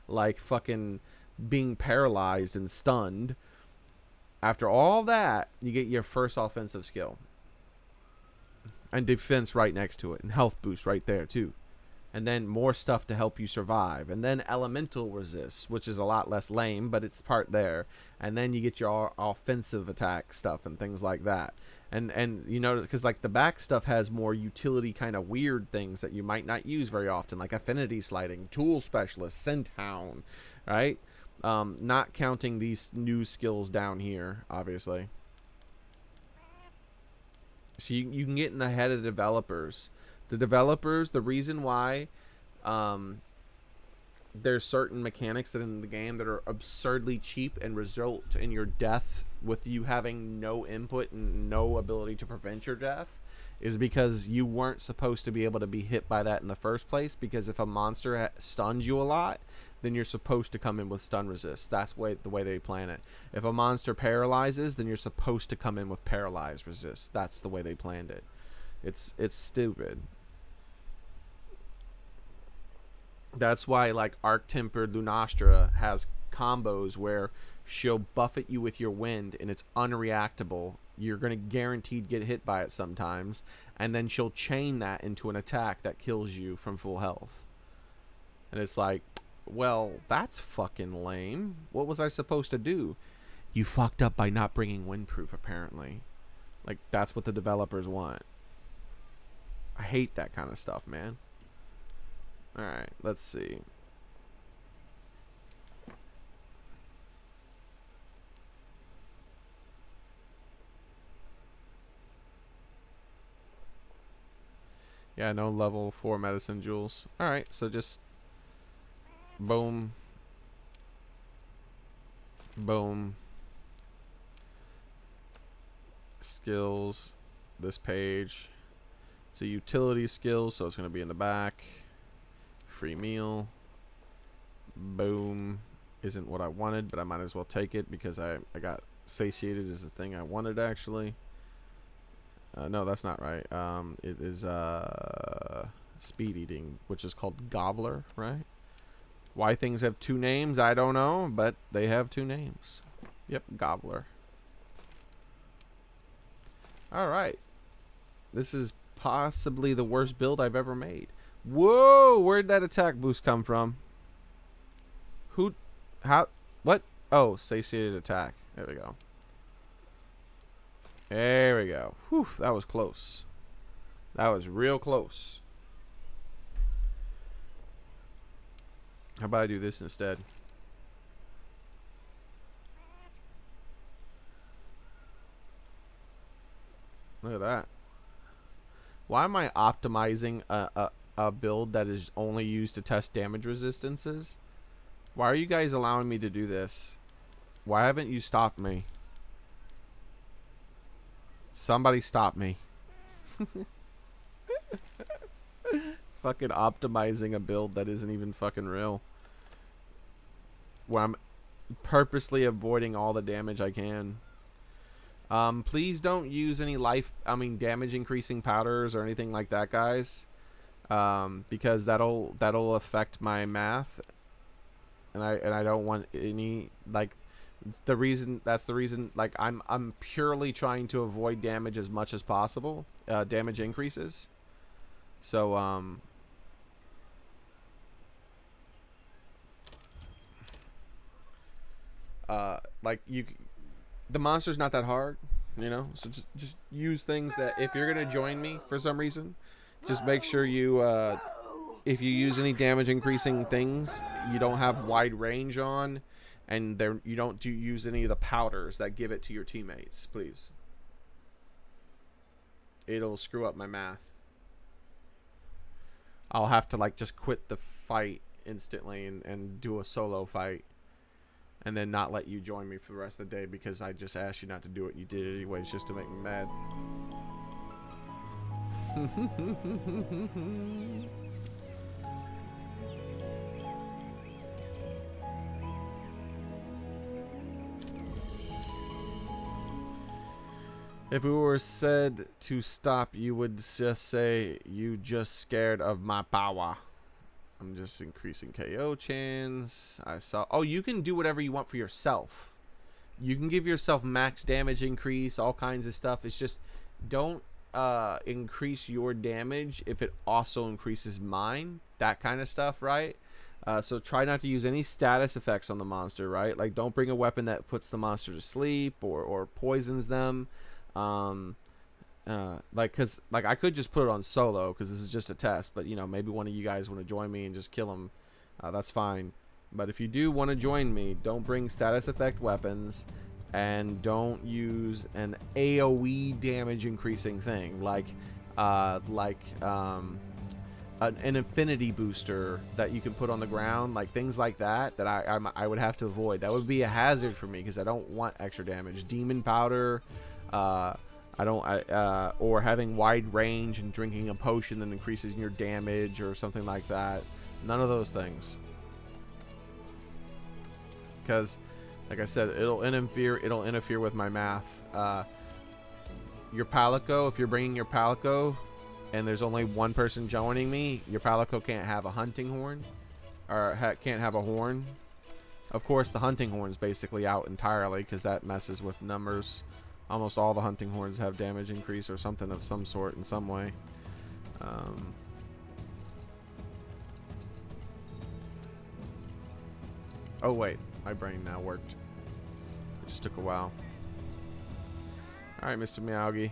like fucking being paralyzed and stunned. After all that, you get your first offensive skill. And defense right next to it. And health boost right there, too. and then more stuff to help you survive, and then elemental resists, which is a lot less lame, but it's part there, and then you get your offensive attack stuff and things like that. And you know, because like the back stuff has more utility kind of weird things that you might not use very often, like affinity sliding, tool specialist, scent hound, right? Not counting these new skills down here, obviously. So you can get in the head of the developers. The developers, the reason why there's certain mechanics that in the game that are absurdly cheap and result in your death with you having no input and no ability to prevent your death is because you weren't supposed to be able to be hit by that in the first place, because if a monster stuns you a lot, then you're supposed to come in with stun resist. That's the way they plan it. If a monster paralyzes, then you're supposed to come in with paralyze resist. That's the way they planned it. It's stupid. That's why like Arc-Tempered Lunastra has combos where she'll buffet you with your wind and it's unreactable. You're going to guaranteed get hit by it sometimes, and then she'll chain that into an attack that kills you from full health. And it's like, well, that's fucking lame. What was I supposed to do? You fucked up by not bringing windproof, apparently. Like, that's what the developers want. I hate that kind of stuff, man. Alright, let's see. Yeah, no level 4 medicine jewels. Alright, so just boom. Boom. Skills. This page. It's a utility skill, so it's going to be in the back. Free meal. Boom. Isn't what I wanted, but I might as well take it because I got satiated is the thing I wanted, actually. No, that's not right. It is speed eating, which is called Gobbler, right? Why things have two names, I don't know, but they have two names. Yep, Gobbler. Alright. This is possibly the worst build I've ever made. Whoa! Where'd that attack boost come from? Who? How? What? Oh, satiated attack. There we go. There we go. Whew, that was close. That was real close. How about I do this instead? Look at that. Why am I optimizing a build that is only used to test damage resistances? Why are you guys allowing me to do this? Why haven't you stopped me? Somebody stop me. Fucking optimizing a build that isn't even fucking real. Where I'm purposely avoiding all the damage I can. Please don't use any damage increasing powders or anything like that, guys. Because that'll affect my math. And I don't want any, like, that's the reason like I'm purely trying to avoid damage as much as possible, damage increases. So like the monster's not that hard, you know, so just use things that if you're gonna join me for some reason, just make sure you if you use any damage increasing things, you don't have wide range on. And you don't use any of the powders that give it to your teammates, please. It'll screw up my math. I'll have to like just quit the fight instantly and do a solo fight. And then not let you join me for the rest of the day because I just asked you not to do it. You did it anyways just to make me mad. If we were said to stop, you would just say, you just scared of my power. I'm just increasing KO chance. I saw... Oh, you can do whatever you want for yourself. You can give yourself max damage increase, all kinds of stuff. It's just, don't increase your damage if it also increases mine. that kind of stuff, right? So try not to use any status effects on the monster, right? Like, don't bring a weapon that puts the monster to sleep or poisons them. Cause I could just put it on solo because this is just a test, but you know, maybe one of you guys want to join me and just kill him. That's fine. But if you do want to join me, don't bring status effect weapons, and don't use an AoE damage increasing thing like an infinity booster that you can put on the ground, like things like that I would have to avoid. That would be a hazard for me because I don't want extra damage. Demon powder, or having wide range and drinking a potion that increases your damage or something like that. None of those things. Because, like I said, it'll interfere with my math. Your Palico, if you're bringing your Palico and there's only one person joining me, your Palico can't have a hunting horn, or can't have a horn. Of course, the hunting horn's basically out entirely because that messes with numbers. Almost all the hunting horns have damage increase or something of some sort in some way. Oh wait, my brain now worked. It just took a while. Alright, Mr. Meowgi.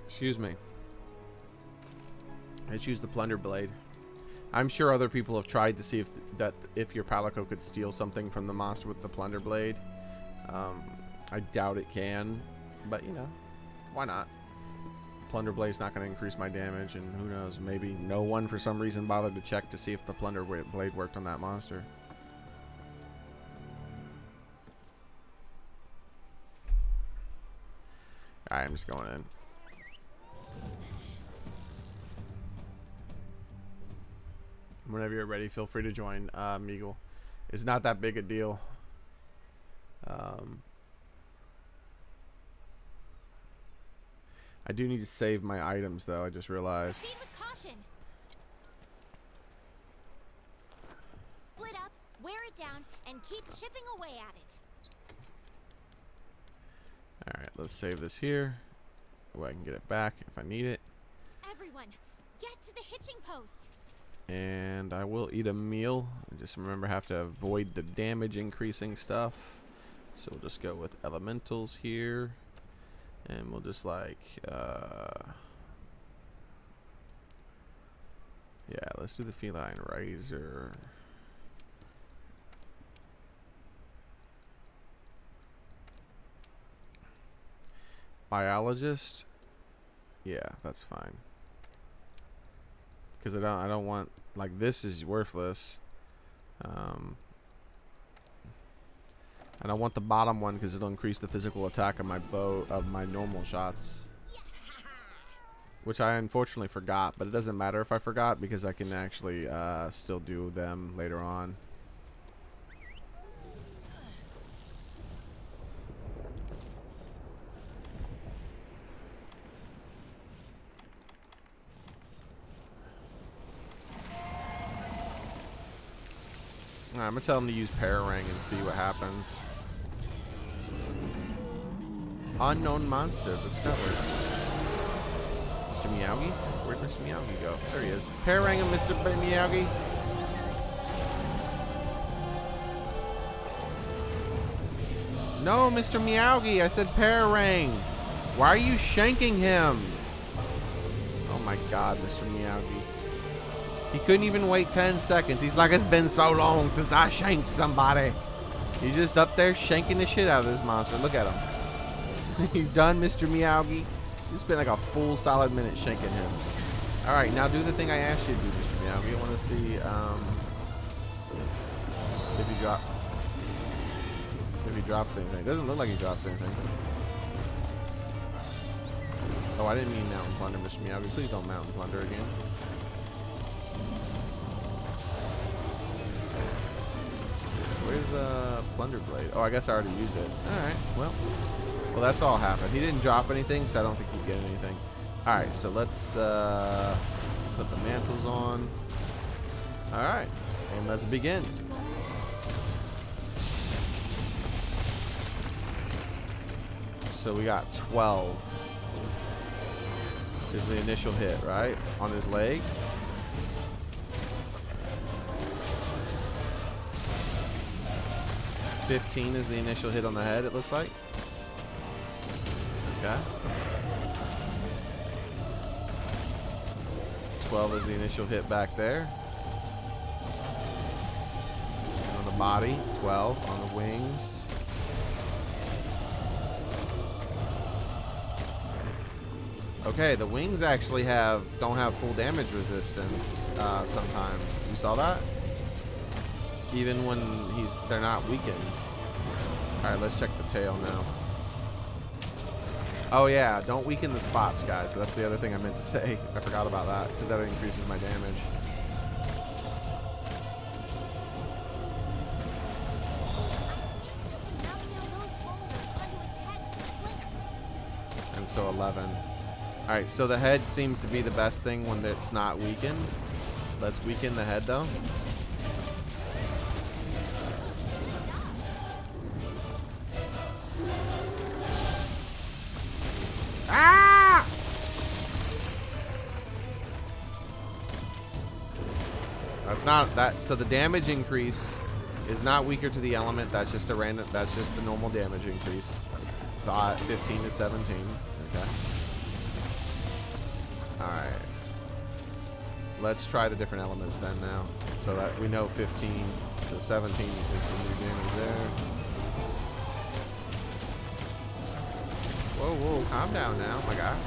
Excuse me. I just used the plunder blade. I'm sure other people have tried to see if your Palico could steal something from the monster with the plunder blade. I doubt it can, but you know, why not? Plunder blade's not going to increase my damage, and who knows, maybe no one for some reason bothered to check to see if the plunder blade worked on that monster. Alright, I'm just going in. Whenever you're ready, feel free to join, Meagle. It's not that big a deal. I do need to save my items, though. I just realized. Proceed with caution. Split up, wear it down, and keep chipping away at it. Alright, let's save this here. Oh, I can get it back if I need it. Everyone, get to the hitching post. And I will eat a meal. Just remember, have to avoid the damage increasing stuff. So we'll just go with elementals here. And we'll just like, yeah, let's do the feline razor. Biologist. Yeah, that's fine. Because I don't want, like, this is worthless. I don't want the bottom one because it'll increase the physical attack of my bow, of my normal shots. Which I unfortunately forgot, but it doesn't matter if I forgot because I can actually still do them later on. Alright, I'm gonna tell him to use Pararang and see what happens. Unknown monster discovered. Mr. Meowgi? Where'd Mr. Meowgi go? There he is. Pararang him, Mr. Meowgi. No, Mr. Meowgi, I said Pararang. Why are you shanking him? Oh my god, Mr. Meowgi. He couldn't even wait 10 seconds. He's like, it's been so long since I shanked somebody. He's just up there shanking the shit out of this monster. Look at him. You done, Mr. Meowgi? You spent like a full solid minute shanking him. Alright, now do the thing I asked you to do, Mr. Meowgi. I want to see if he drops anything. It doesn't look like he drops anything. Oh, I didn't mean mountain plunder, Mr. Meowgi. Please don't mountain plunder again. Where's plunder blade? Oh, I guess I already used it. Alright, well, that's all happened. He didn't drop anything, so I don't think he'd get anything. Alright, so let's put the mantles on. Alright, and let's begin. So we got 12. Is the initial hit, right? On his leg. $15 is the initial hit on the head, it looks like. Okay. 12 is the initial hit back there. On the body, 12 on the wings. Okay, the wings actually don't have full damage resistance sometimes. You saw that? Even when they're not weakened. All right, let's check the tail now. Oh yeah, don't weaken the spots, guys. That's the other thing I meant to say. I forgot about that because that increases my damage. And so 11. All right, so the head seems to be the best thing when it's not weakened. Let's weaken the head though. Ah! That's not that. So the damage increase is not weaker to the element. That's just a random. That's just the normal damage increase. 15 to 17. Okay. All right. Let's try the different elements then now, so that we know 15. So 17 is the new damage there. Whoa, whoa, calm down now, my guy.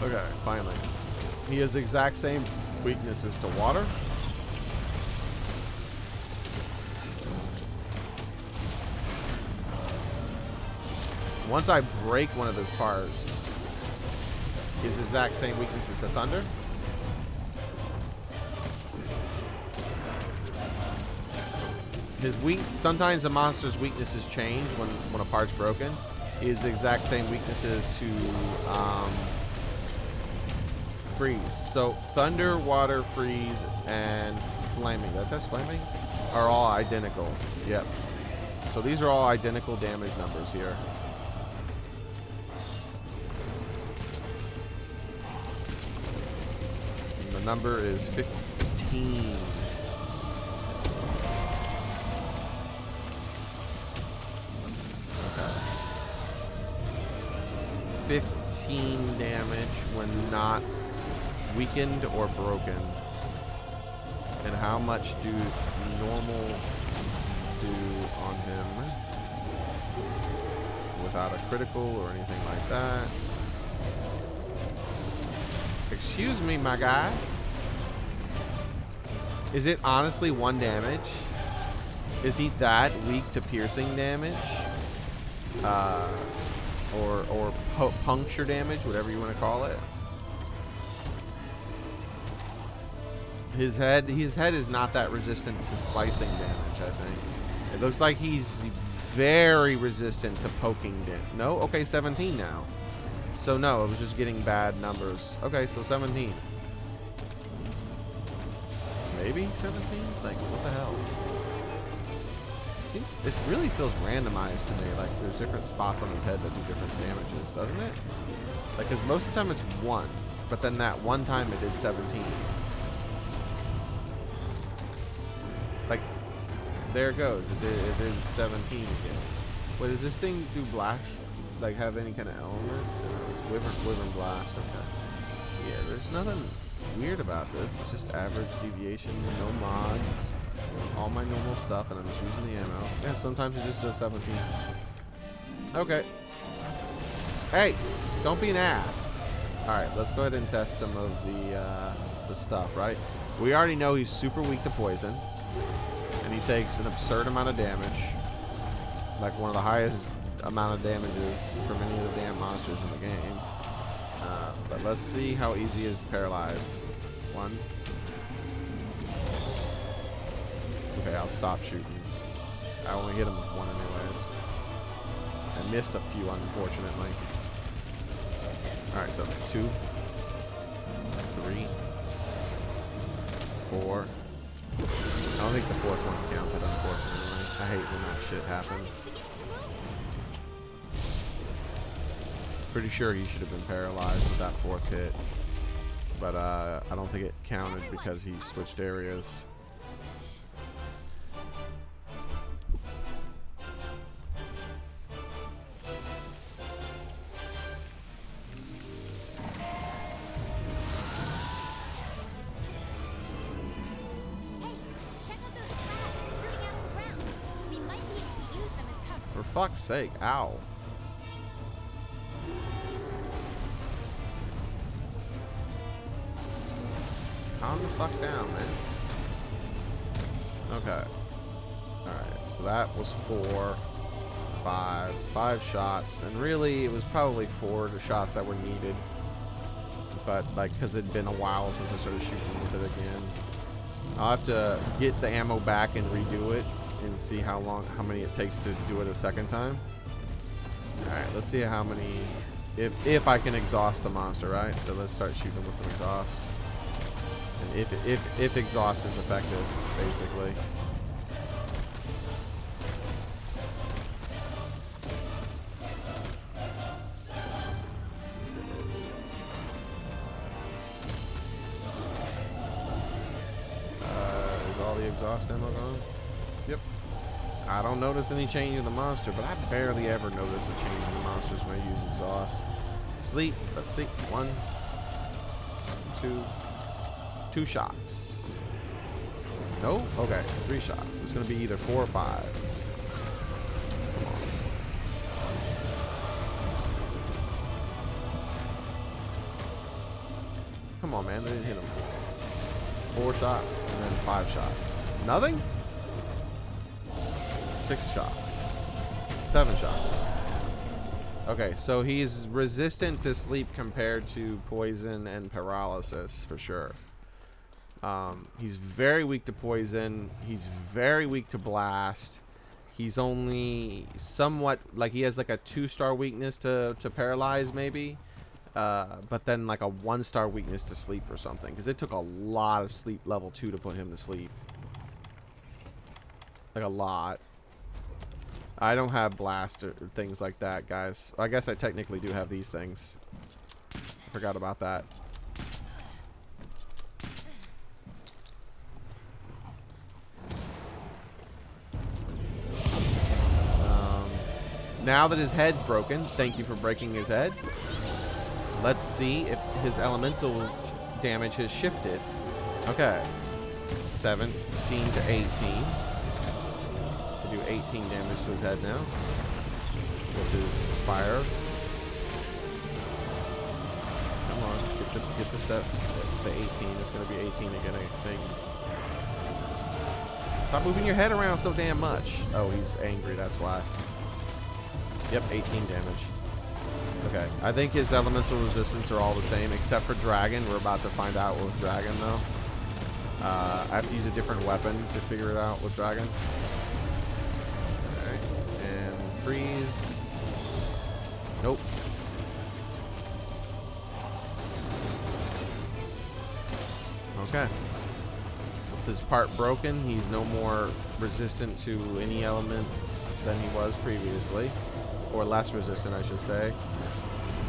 Okay, finally. He has the exact same weaknesses to water. Once I break one of his parts, his exact same weaknesses to thunder. Sometimes a monster's weaknesses change when a part's broken. He has the exact same weaknesses to freeze. So thunder, water, freeze, and flaming. Did I test flaming? Are all identical. Yep. So these are all identical damage numbers here. And the number is 15. Okay. 15 damage when not weakened or broken. And how much do normal do on him without a critical or anything like that? Excuse me, my guy. Is it honestly 1 damage? Is he that weak to piercing damage? Or puncture damage, whatever you want to call it? His head is not that resistant to slicing damage, I think. It looks like he's very resistant to poking damage. No? Okay, 17 now. So no, it was just getting bad numbers. Okay, so 17. Maybe 17? Like, what the hell? See, it really feels randomized to me. Like, there's different spots on his head that do different damages, doesn't it? Like, because most of the time it's 1. But then that one time it did 17. Like, there it goes. It did 17 again. Wait, does this thing do blast? Like, have any kind of element? It's wyvern blast. Okay. So yeah, there's nothing weird about this. It's just average deviation, no mods, all my normal stuff, and I'm just using the ammo. Yeah, sometimes it just does 17. Okay. Hey, don't be an ass. All right, let's go ahead and test some of the stuff. Right? We already know he's super weak to poison, and he takes an absurd amount of damage, like one of the highest amount of damages from any of the damn monsters in the game. But let's see how easy it is to paralyze. 1. Okay, I'll stop shooting. I only hit him with 1 anyways. I missed a few, unfortunately. Alright, so 2, 3, 4, don't think the fourth one counted, unfortunately. I hate when that shit happens. Pretty sure he should have been paralyzed with that fourth hit. But I don't think it counted because he switched areas. For fuck's sake, ow. Calm the fuck down, man. Okay. Alright, so that was 5 shots. And really, it was probably 4 shots that were needed. But, like, because it'd been a while since I started shooting with it again. I'll have to get the ammo back and redo it and see how many it takes to do it a second time. Alright, let's see how many, if I can exhaust the monster, right? So let's start shooting with some exhaust. And if exhaust is effective, basically. Is all the exhaust ammo gone? Yep. I don't notice any change in the monster, but I barely ever notice a change in the monsters when I use exhaust. Sleep. Let's see. 1, 2. 2 shots. No? Okay. 3 shots. It's going to be either 4 or 5. Come on, man. They didn't hit him. 4 shots and then 5 shots. Nothing? 6 shots. 7 shots. Okay, so he's resistant to sleep compared to poison and paralysis for sure. He's very weak to poison. He's very weak to blast. He's only somewhat, like, he has like a 2-star weakness to paralyze maybe. But then like a 1-star weakness to sleep or something. Because it took a lot of sleep level 2 to put him to sleep. Like a lot. I don't have blast or things like that, guys. I guess I technically do have these things. Forgot about that. Now that his head's broken, thank you for breaking his head. Let's see if his elemental damage has shifted. Okay. 17 to 18. Do 18 damage to his head now with his fire. Come on, get the set. The 18 is going to be 18 again, I think. Stop moving your head around so damn much. Oh, he's angry. That's why. Yep, 18 damage. Okay, I think his elemental resistance are all the same except for dragon. We're about to find out with dragon though. I have to use a different weapon to figure it out with dragon. Freeze. Nope. Okay. With his part broken, he's no more resistant to any elements than he was previously. Or less resistant, I should say.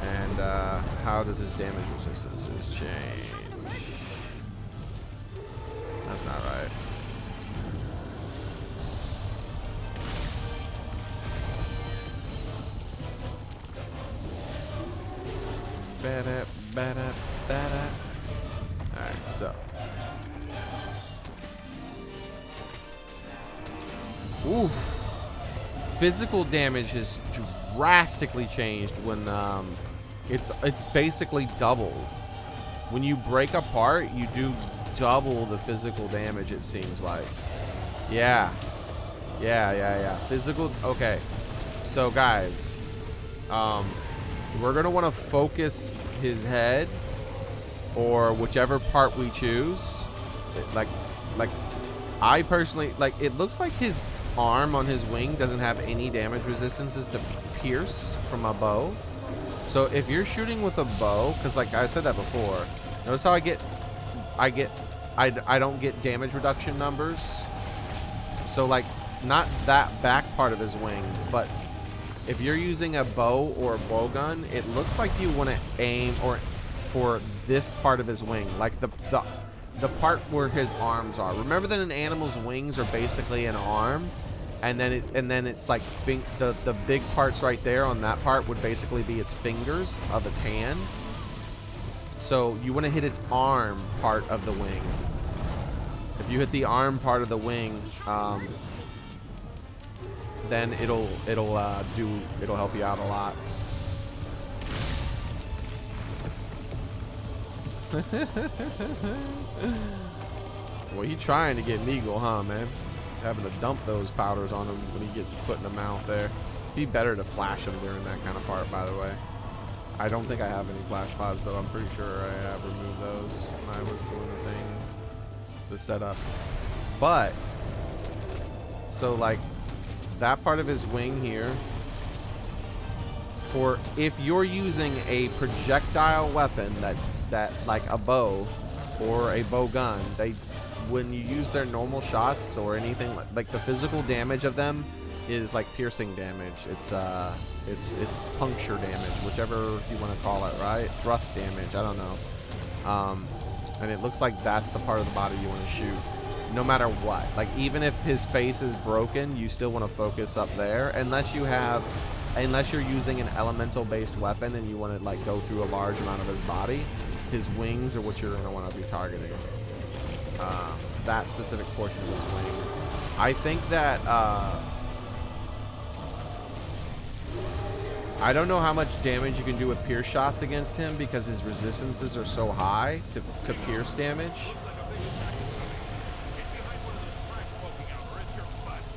And how does his damage resistances change? That's not right. Alright, so. Ooh. Physical damage has drastically changed when it's basically doubled. When you break apart, you do double the physical damage, it seems like. Yeah. Physical, okay. So guys, we're gonna want to focus his head or whichever part we choose. Like I personally, like, it looks like his arm on his wing doesn't have any damage resistances to pierce from a bow. So if you're shooting with a bow, because like I said that before, notice how I don't get damage reduction numbers So like, not that back part of his wing, but if you're using a bow or a bow gun, it looks like you want to aim for this part of his wing, like the part where his arms are. Remember that an animal's wings are basically an arm, and then it's like the big parts right there on that part would basically be its fingers of its hand. So you want to hit its arm part of the wing. If you hit the arm part of the wing, then it'll help you out a lot. Well, he trying to get Meagle, huh, man? Having to dump those powders on him when he gets put in the mouth there. Be better to flash him during that kind of part, by the way. I don't think I have any flash pods, though. I'm pretty sure I have removed those when I was doing the thing, the setup. But, so like, that part of his wing here, for if you're using a projectile weapon that like a bow or a bow gun, when you use their normal shots or anything like the physical damage of them is like piercing damage. It's puncture damage, whichever you want to call it, right? Thrust damage, I don't know. And it looks like that's the part of the body you want to shoot, no matter what. Like, even if his face is broken, you still want to focus up there, unless you're using an elemental based weapon and you want to like go through a large amount of his body. His wings are what you're going to want to be targeting. That specific portion of his wing. I think that I don't know how much damage you can do with pierce shots against him because his resistances are so high to pierce damage.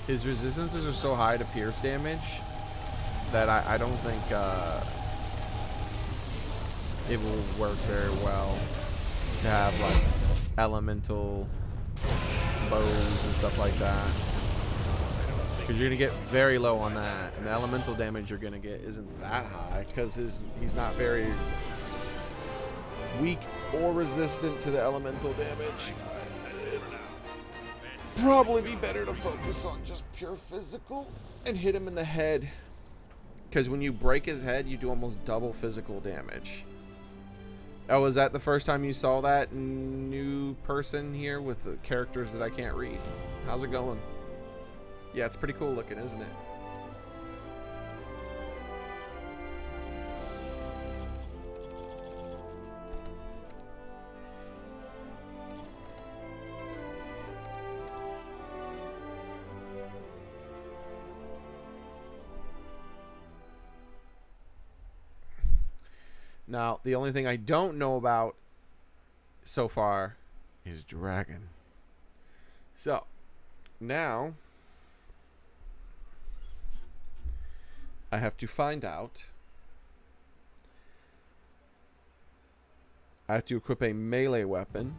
His resistances are so high to pierce damage that I don't think it will work very well to have like elemental bows and stuff like that, because you're gonna get very low on that, and the elemental damage you're gonna get isn't that high because he's not very weak or resistant to the elemental damage. It'd probably be better to focus on just pure physical and hit him in the head, because when you break his head you do almost double physical damage. Oh, is that the first time you saw that new person here with the characters that I can't read? How's it going? Yeah, it's pretty cool looking, isn't it? Now, the only thing I don't know about so far is dragon. So, now I have to find out. I have to equip a melee weapon.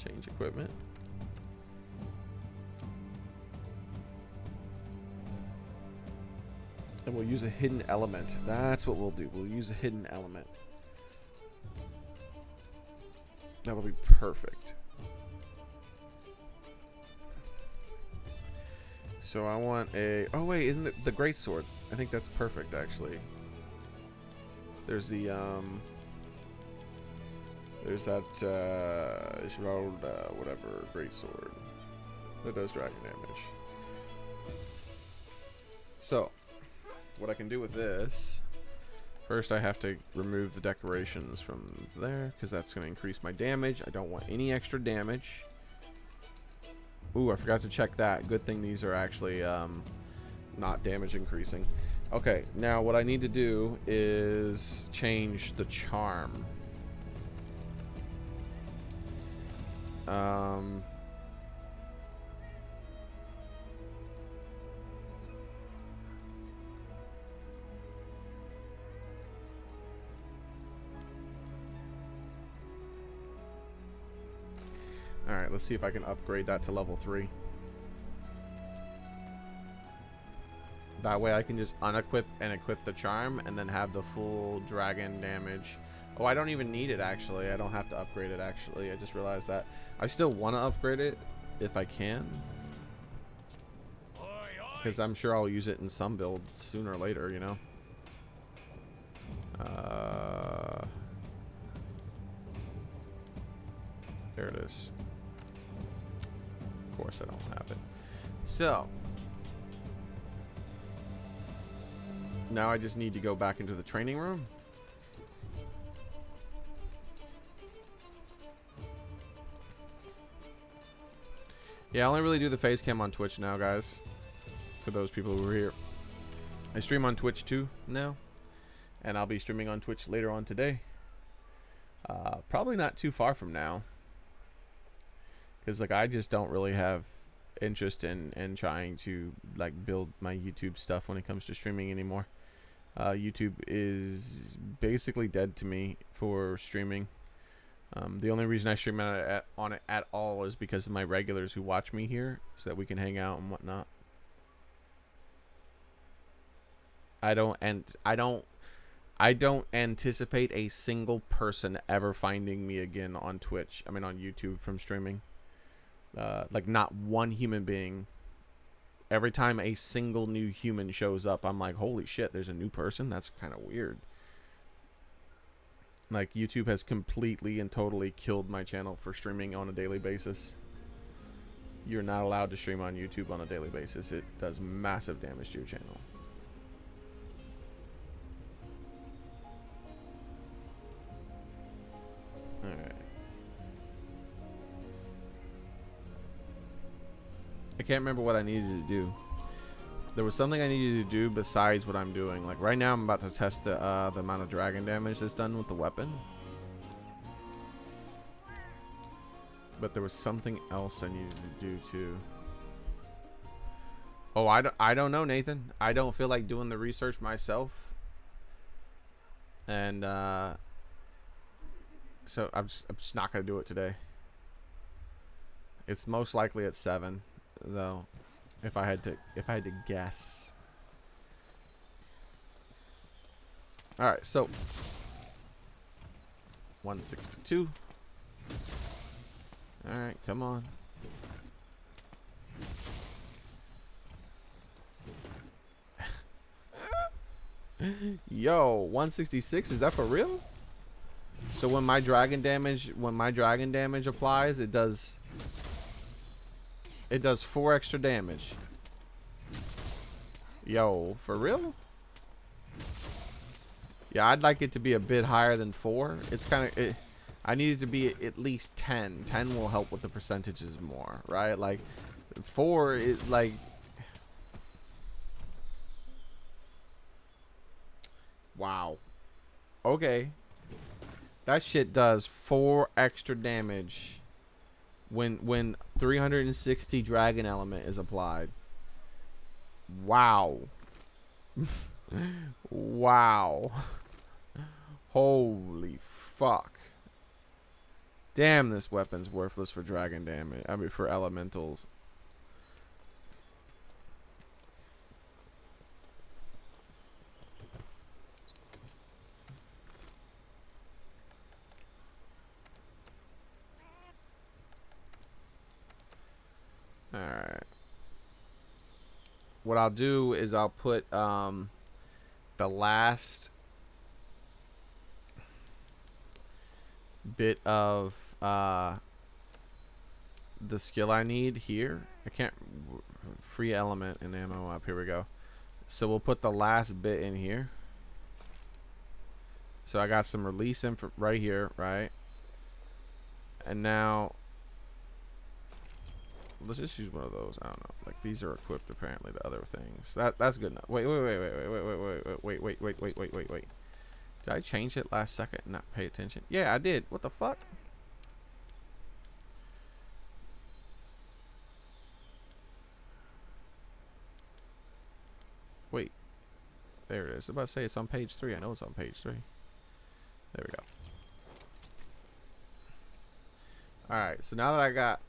Change equipment. And we'll use a hidden element. That's what we'll do. We'll use a hidden element. That'll be perfect. So I want a... Oh, wait. Isn't it the greatsword? I think that's perfect, actually. There's the... There's that... whatever. Greatsword. That does dragon damage. So... What I can do with this, first I have to remove the decorations from there because that's going to increase my damage. I don't want any extra damage. Ooh, I forgot to check that. Good thing these are actually not damage increasing. Okay, now what I need to do is change the charm. Alright, let's see if I can upgrade that to level 3. That way I can just unequip and equip the charm and then have the full dragon damage. Oh, I don't even need it, actually. I don't have to upgrade it, actually. I just realized that. I still want to upgrade it if I can. Because I'm sure I'll use it in some build sooner or later, you know? There it is. Of course I don't have it. So. Now I just need to go back into the training room. Yeah, I only really do the face cam on Twitch now, guys. For those people who are here. I stream on Twitch too now. And I'll be streaming on Twitch later on today. Probably not too far from now. Because like I just don't really have interest in trying to like build my YouTube stuff when it comes to streaming anymore. YouTube is basically dead to me for streaming. The only reason I stream on it at all is because of my regulars who watch me here, so that we can hang out and whatnot. I don't anticipate a single person ever finding me again on Twitch. I mean on YouTube from streaming. Like not one human being. Every time a single new human shows up, I'm like, holy shit, there's a new person? That's kind of weird. Like, YouTube has completely and totally killed my channel for streaming on a daily basis. You're not allowed to stream on YouTube on a daily basis. It does massive damage to your channel. Alright. I can't remember what I needed to do. There was something I needed to do besides what I'm doing. Like right now I'm about to test the amount of dragon damage that's done with the weapon. But there was something else I needed to do too. Oh, I don't know, Nathan. I don't feel like doing the research myself. And so I'm just not gonna do it today. It's most likely at 7, though. If I had to guess. All right, so 162. All right, come on. Yo, 166, is that for real? So when my dragon damage applies, it does 4 extra damage. Yo, for real? Yeah, I'd like it to be a bit higher than 4. It's kind of I need it to be at least 10. 10 will help with the percentages more, right? Like 4 is like wow. Okay. That shit does 4 extra damage when 360 dragon element is applied. Wow. Wow. Holy fuck. Damn, this weapon's worthless for dragon damage. I mean, for elementals. Alright. What I'll do is I'll put the last bit of the skill I need here. I can't free element and ammo up. Here we go. So we'll put the last bit in here. So I got some release info right here, right? And now let's just use one of those. I don't know. Like these are equipped apparently to other things. That's good enough. Wait. Did I change it last second and not pay attention? Yeah, I did. What the fuck? Wait. There it is. I was about to say it's on page 3. I know it's on page 3. There we go. Alright, so now that I got...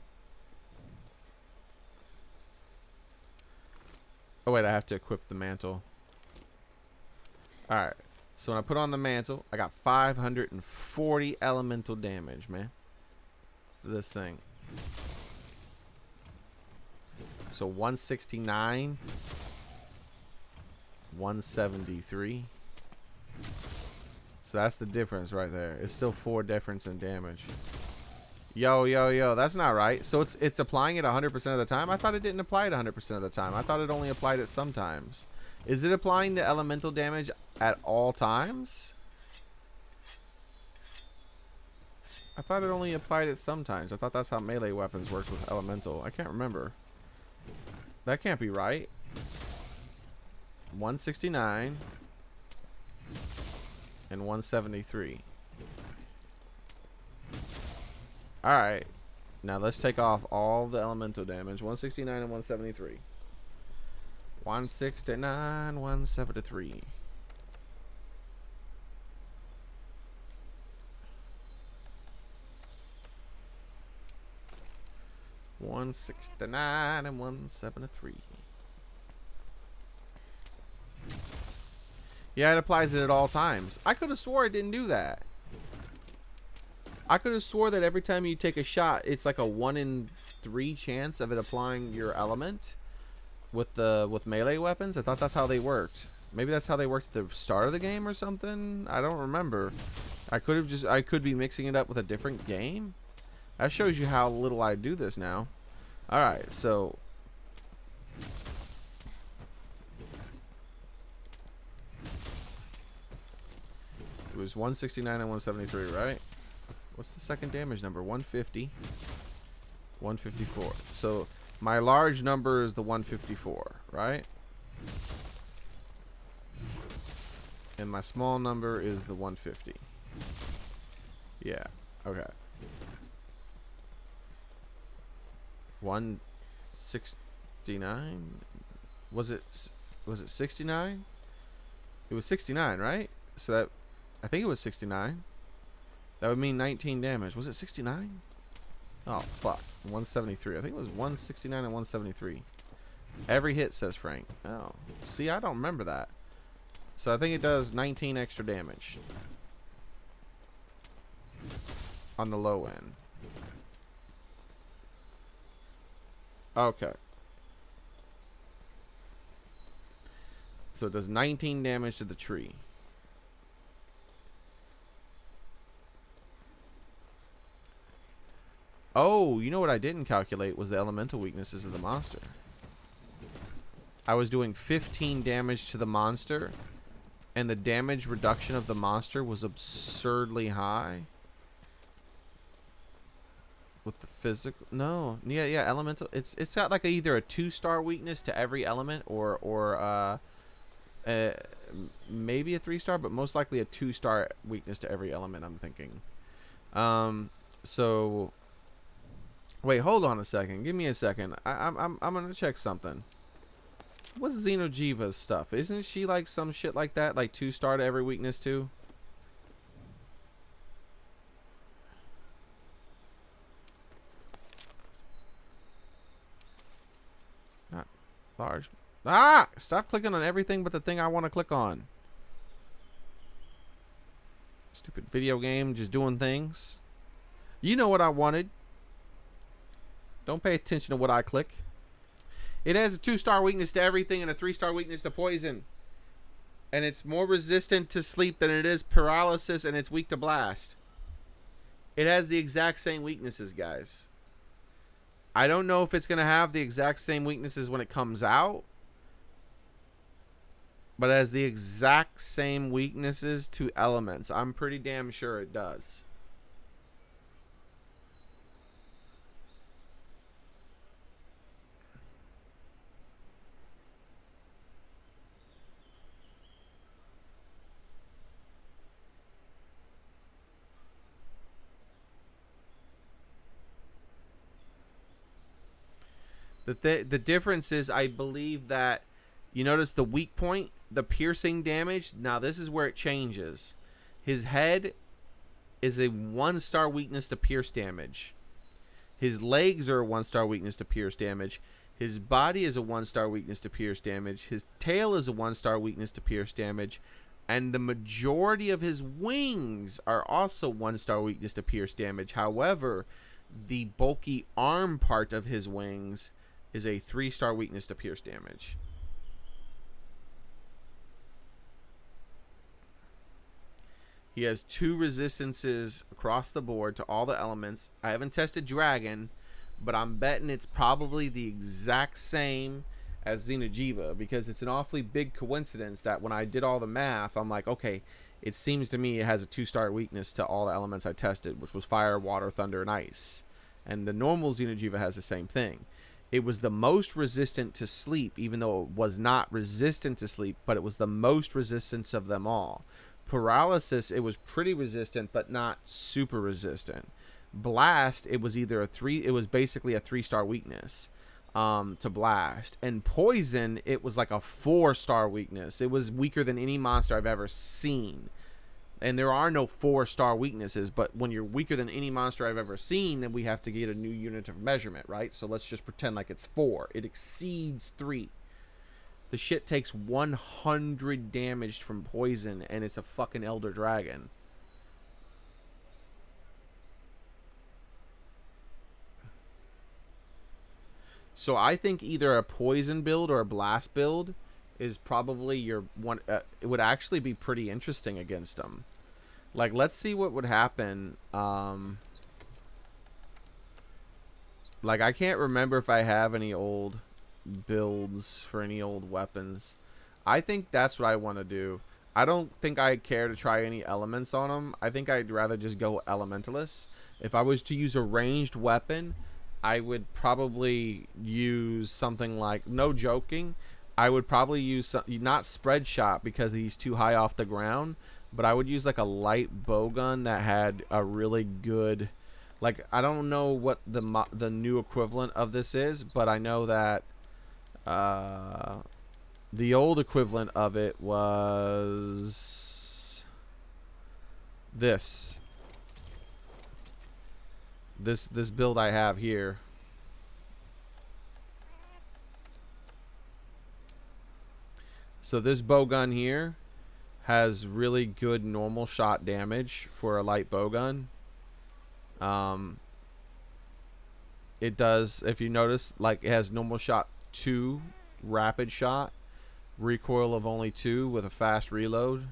Oh wait, I have to equip the mantle. Alright. So when I put on the mantle, I got 540 elemental damage, man, for this thing. So 169, 173. So that's the difference right there. It's still 4 difference in damage. Yo, that's not right. So it's applying it 100% of the time? I thought it didn't apply it 100% of the time. I thought it only applied it sometimes. Is it applying the elemental damage at all times? I thought it only applied it sometimes. I thought that's how melee weapons worked with elemental. I can't remember. That can't be right. 169 and 173. Alright. Now let's take off all the elemental damage. 169 and 173. 169, 173. $169 and 173. Yeah, it applies it at all times. I could have swore it didn't do that. I could have swore that every time you take a shot, it's like a 1 in 3 chance of it applying your element with melee weapons. I thought that's how they worked. Maybe that's how they worked at the start of the game or something. I don't remember. I could be mixing it up with a different game. That shows you how little I do this now. All right, so it was 169 and 173, right? What's the second damage number? 150. 154. So my large number is the 154, right? And my small number is the 150. Yeah. Okay. 169. Was it 69? It was 69, right? So that, I think it was 69. That would mean 19 damage. Was it 69? Oh, fuck. 173. I think it was 169 and 173. Every hit, says Frank. Oh. See, I don't remember that. So I think it does 19 extra damage. On the low end. Okay. So it does 19 damage to the tree. Oh, you know what I didn't calculate was the elemental weaknesses of the monster. I was doing 15 damage to the monster, and the damage reduction of the monster was absurdly high. With the physical, no, yeah, elemental. It's got like either a 2-star weakness to every element, or maybe a 3-star, but most likely a 2-star weakness to every element. I'm thinking. So. Wait, hold on a second. Give me a second. I'm gonna check something. What's Xeno'jiiva's stuff? Isn't she like some shit like that? Like 2-star to every weakness too? Not large. Ah! Stop clicking on everything but the thing I want to click on. Stupid video game just doing things. You know what I wanted. Don't pay attention to what I click. It has a 2-star weakness to everything and a 3-star weakness to poison. And it's more resistant to sleep than it is paralysis, and it's weak to blast. It has the exact same weaknesses, guys. I don't know if it's going to have the exact same weaknesses when it comes out. But it has the exact same weaknesses to elements. I'm pretty damn sure it does. The difference is, I believe that you notice the weak point, the piercing damage. Now this is where it changes. His head is a 1-star weakness to pierce damage. His legs are a 1-star weakness to pierce damage. His body is a 1-star weakness to pierce damage. His tail is a 1-star weakness to pierce damage. And the majority of his wings are also 1-star weakness to pierce damage. However, the bulky arm part of his wings is a 3-star weakness to pierce damage. He has 2 resistances across the board to all the elements. I haven't tested Dragon, but I'm betting it's probably the exact same as Xeno'jiiva, because it's an awfully big coincidence that when I did all the math, I'm like, okay, it seems to me it has a 2-star weakness to all the elements I tested, which was fire, water, thunder, and ice. And the normal Xeno'jiiva has the same thing. It was the most resistant to sleep, even though it was not resistant to sleep, but it was the most resistant of them all. Paralysis, it was pretty resistant, but not super resistant. Blast, it was either it was basically a 3-star weakness to blast. And poison, it was like a 4-star weakness. It was weaker than any monster I've ever seen. And there are no 4-star weaknesses, but when you're weaker than any monster I've ever seen, then we have to get a new unit of measurement, right? So let's just pretend like it's 4. It exceeds 3. The shit takes 100 damage from poison, and it's a fucking Elder Dragon. So I think either a poison build or a blast build is probably your one. It would actually be pretty interesting against them. Like, let's see what would happen. Like, I can't remember if I have any old builds for any old weapons. I think that's what I want to do. I don't think I care to try any elements on them. I think I'd rather just go elementalist. If I was to use a ranged weapon, I would probably use something like, no joking, I would probably use not spread shot because he's too high off the ground, but I would use like a light bowgun that had a really good, like, I don't know what the new equivalent of this is, but I know that the old equivalent of it was this build I have here. So this bowgun here has really good normal shot damage for a light bowgun. It does, if you notice, like, it has normal shot 2, rapid shot, recoil of only 2 with a fast reload.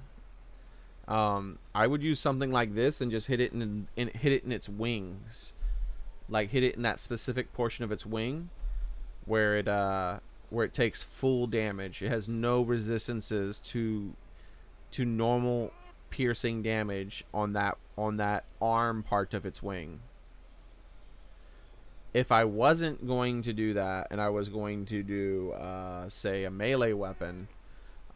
I would use something like this and just hit it in its wings, like hit it in that specific portion of its wing where it takes full damage. It has no resistances to normal piercing damage on that arm part of its wing. If I wasn't going to do that and I was going to do say a melee weapon,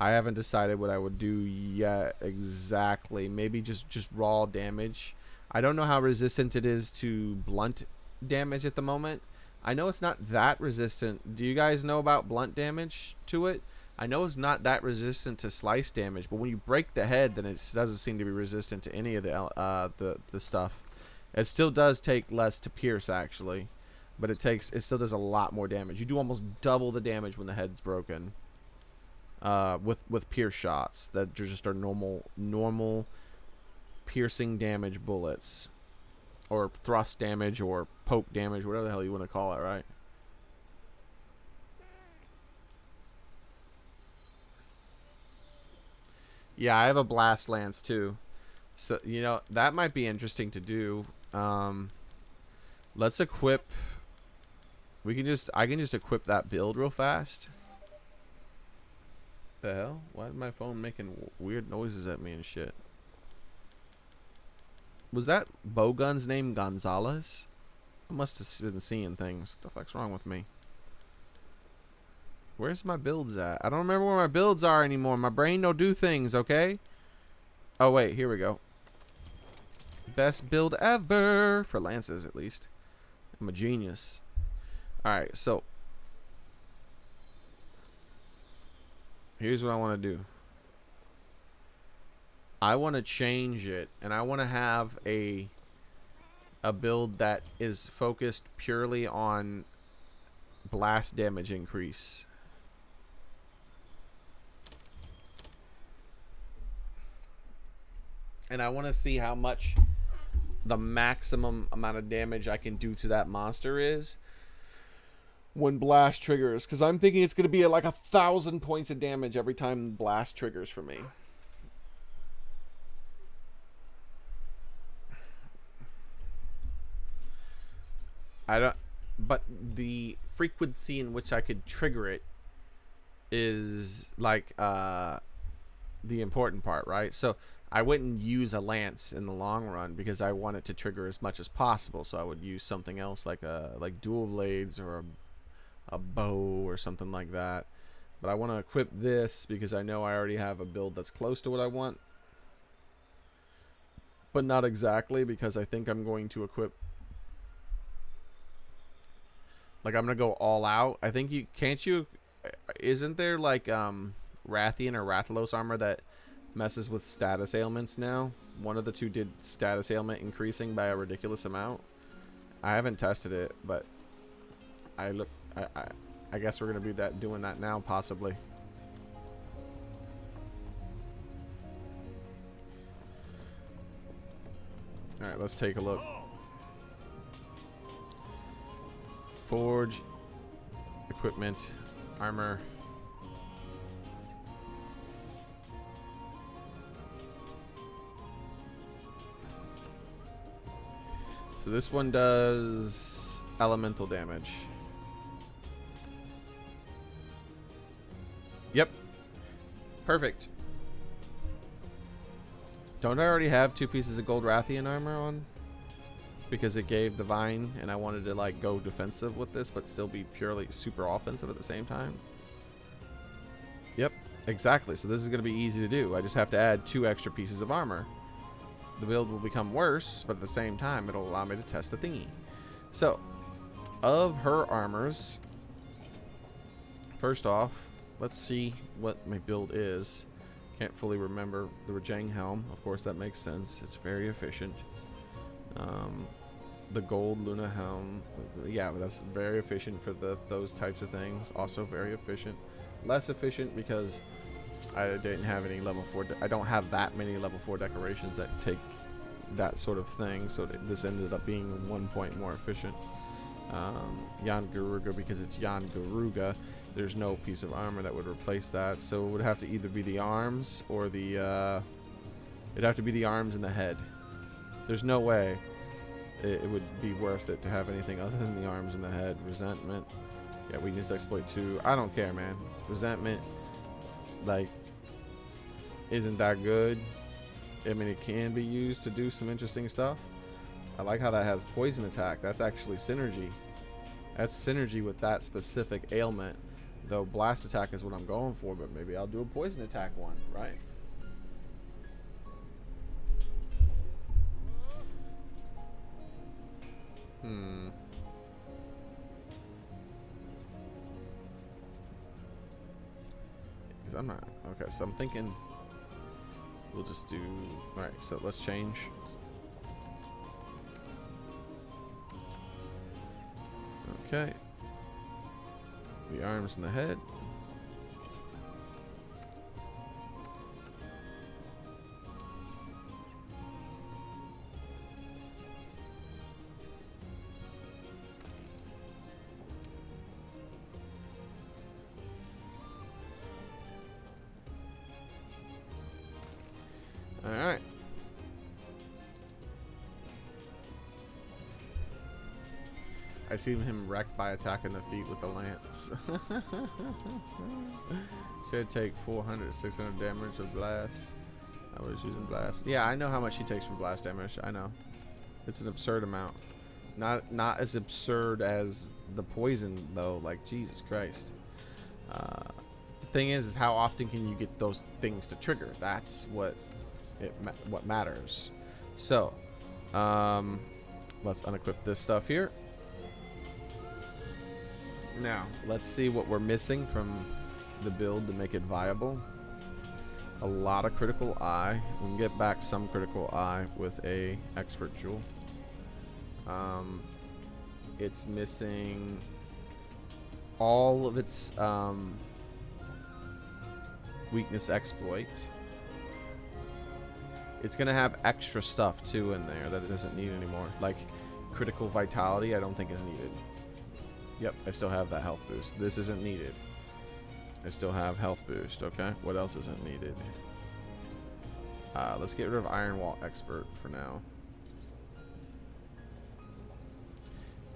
I haven't decided what I would do yet exactly. Maybe just raw damage. I don't know how resistant it is to blunt damage at the moment. I know it's not that resistant. Do you guys know about blunt damage to it? I know it's not that resistant to slice damage, but when you break the head, then it doesn't seem to be resistant to any of the stuff. It still does take less to pierce, actually, but it still does a lot more damage. You do almost double the damage when the head's broken. With pierce shots that just are normal piercing damage bullets, or thrust damage, or poke damage, whatever the hell you want to call it, right? Yeah, I have a blast lance too, so you know that might be interesting to do. Let's equip. I can just equip that build real fast. The hell? Why is my phone making weird noises at me and shit? Was that bowgun's name Gonzalez? I must have been seeing things. What the fuck's wrong with me? Where's my builds at? I don't remember where my builds are anymore. My brain don't do things, okay? Oh, wait. Here we go. Best build ever. For lances, at least. I'm a genius. Alright, so here's what I want to do. I want to change it, and I want to have a build that is focused purely on blast damage increase. And I want to see how much the maximum amount of damage I can do to that monster is when blast triggers, because I'm thinking it's going to be like 1,000 points of damage every time blast triggers for me. I don't, but the frequency in which I could trigger it is like the important part, right? So I wouldn't use a lance in the long run because I want it to trigger as much as possible. So I would use something else like dual blades or a bow or something like that. But I want to equip this because I know I already have a build that's close to what I want, but not exactly, because I think I'm going to equip, like, I'm gonna go all out. I think isn't there like Rathian or Rathalos armor that messes with status ailments now? One of the two did status ailment increasing by a ridiculous amount. I haven't tested it, but I guess we're gonna be doing that now, possibly. All right, let's take a look. Forge, equipment, armor. So this one does elemental damage. Yep. Perfect. Don't I already have 2 pieces of gold Rathian armor on? Because it gave the vine, and I wanted to like go defensive with this, but still be purely super offensive at the same time. Yep, exactly. So this is going to be easy to do. I just have to add 2 extra pieces of armor. The build will become worse, but at the same time, it'll allow me to test the thingy. So, of her armors, first off, let's see what my build is. Can't fully remember. The Rajang helm, of course, that makes sense. It's very efficient. The gold Luna helm, yeah, but that's very efficient for those types of things. Also very efficient. Less efficient because I didn't have any level 4. I don't have that many level 4 decorations that take that sort of thing. So this ended up being 1 point more efficient. Jan Garuga, because it's Jan Garuga, there's no piece of armor that would replace that. So it would have to either be the arms or the it'd have to be the arms and the head. There's no way it would be worth it to have anything other than the arms and the head. Resentment, yeah, weakness exploit 2. I don't care, man. Resentment, like, isn't that good. I mean, it can be used to do some interesting stuff. I like how that has poison attack. That's actually synergy. That's synergy with that specific ailment. Though blast attack is what I'm going for, but maybe I'll do a poison attack one, right? Because I'm not... Okay, so I'm thinking we'll just do... Alright, so let's change. Okay. The arms and the head. Alright. I see him wrecked by attacking the feet with the lance. Should take 400 to 600 damage with blast. I was using blast. Yeah, I know how much he takes from blast damage. I know. It's an absurd amount. Not as absurd as the poison though. Like, Jesus Christ. The thing is how often can you get those things to trigger? That's what matters. So, let's unequip this stuff here. Now, let's see what we're missing from the build to make it viable. A lot of critical eye. We can get back some critical eye with a expert jewel. It's missing all of its weakness exploit. It's going to have extra stuff, too, in there that it doesn't need anymore. Like, critical vitality, I don't think is needed. Yep, I still have that health boost. This isn't needed. I still have health boost, okay? What else isn't needed? Let's get rid of Iron Wall Expert for now.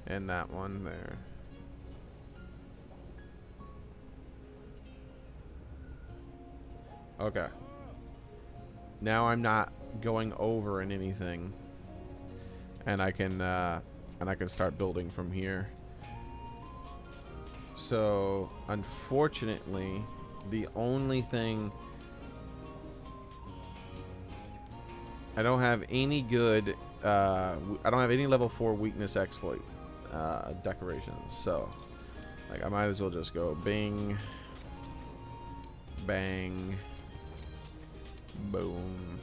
And that one there. Okay. Now I'm not going over in anything. And I can start building from here. So, unfortunately, the only thing I don't have any good I don't have any level 4 weakness exploit decorations. So, like, I might as well just go bing, bang, boom,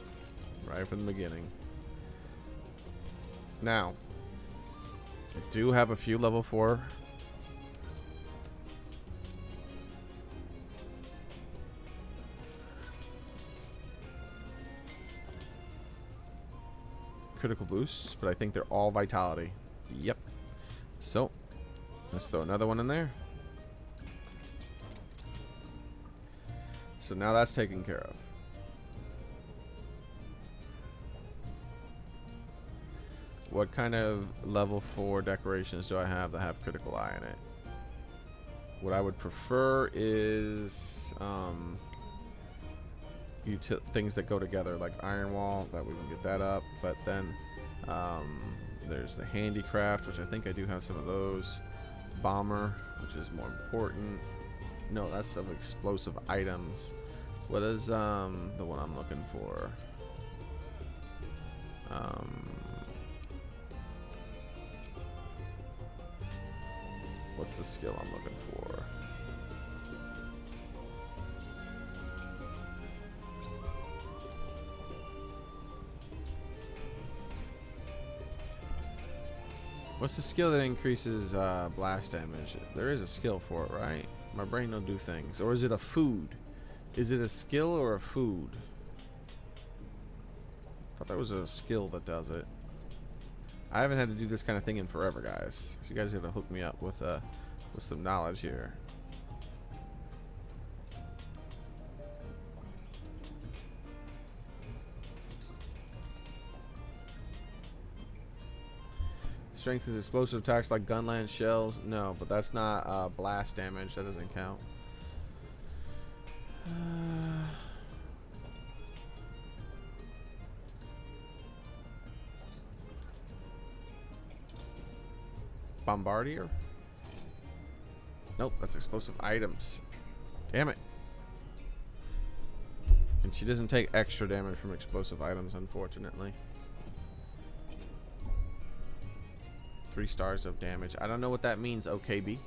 right from the beginning. Now, I do have a few level 4 critical boosts, but I think they're all vitality. Yep. So, let's throw another one in there. So now that's taken care of. What kind of level 4 decorations do I have that have critical eye in it? What I would prefer is things that go together, like Iron Wall, that we can get that up. But then there's the Handicraft, which I think I do have some of those. Bomber, which is more important. No, that's of explosive items. What is the one I'm looking for? What's the skill I'm looking for? What's the skill that increases blast damage? There is a skill for it, right? My brain don't do things. Or is it a food? Is it a skill or a food? I thought there was a skill that does it. I haven't had to do this kind of thing in forever, guys. So you guys gotta hook me up with some knowledge here. Strength is explosive attacks like gunland shells. No, but that's not blast damage. That doesn't count. Bombardier? Nope, that's explosive items. Damn it. And she doesn't take extra damage from explosive items, unfortunately. 3 stars of damage. I don't know what that means, OKB.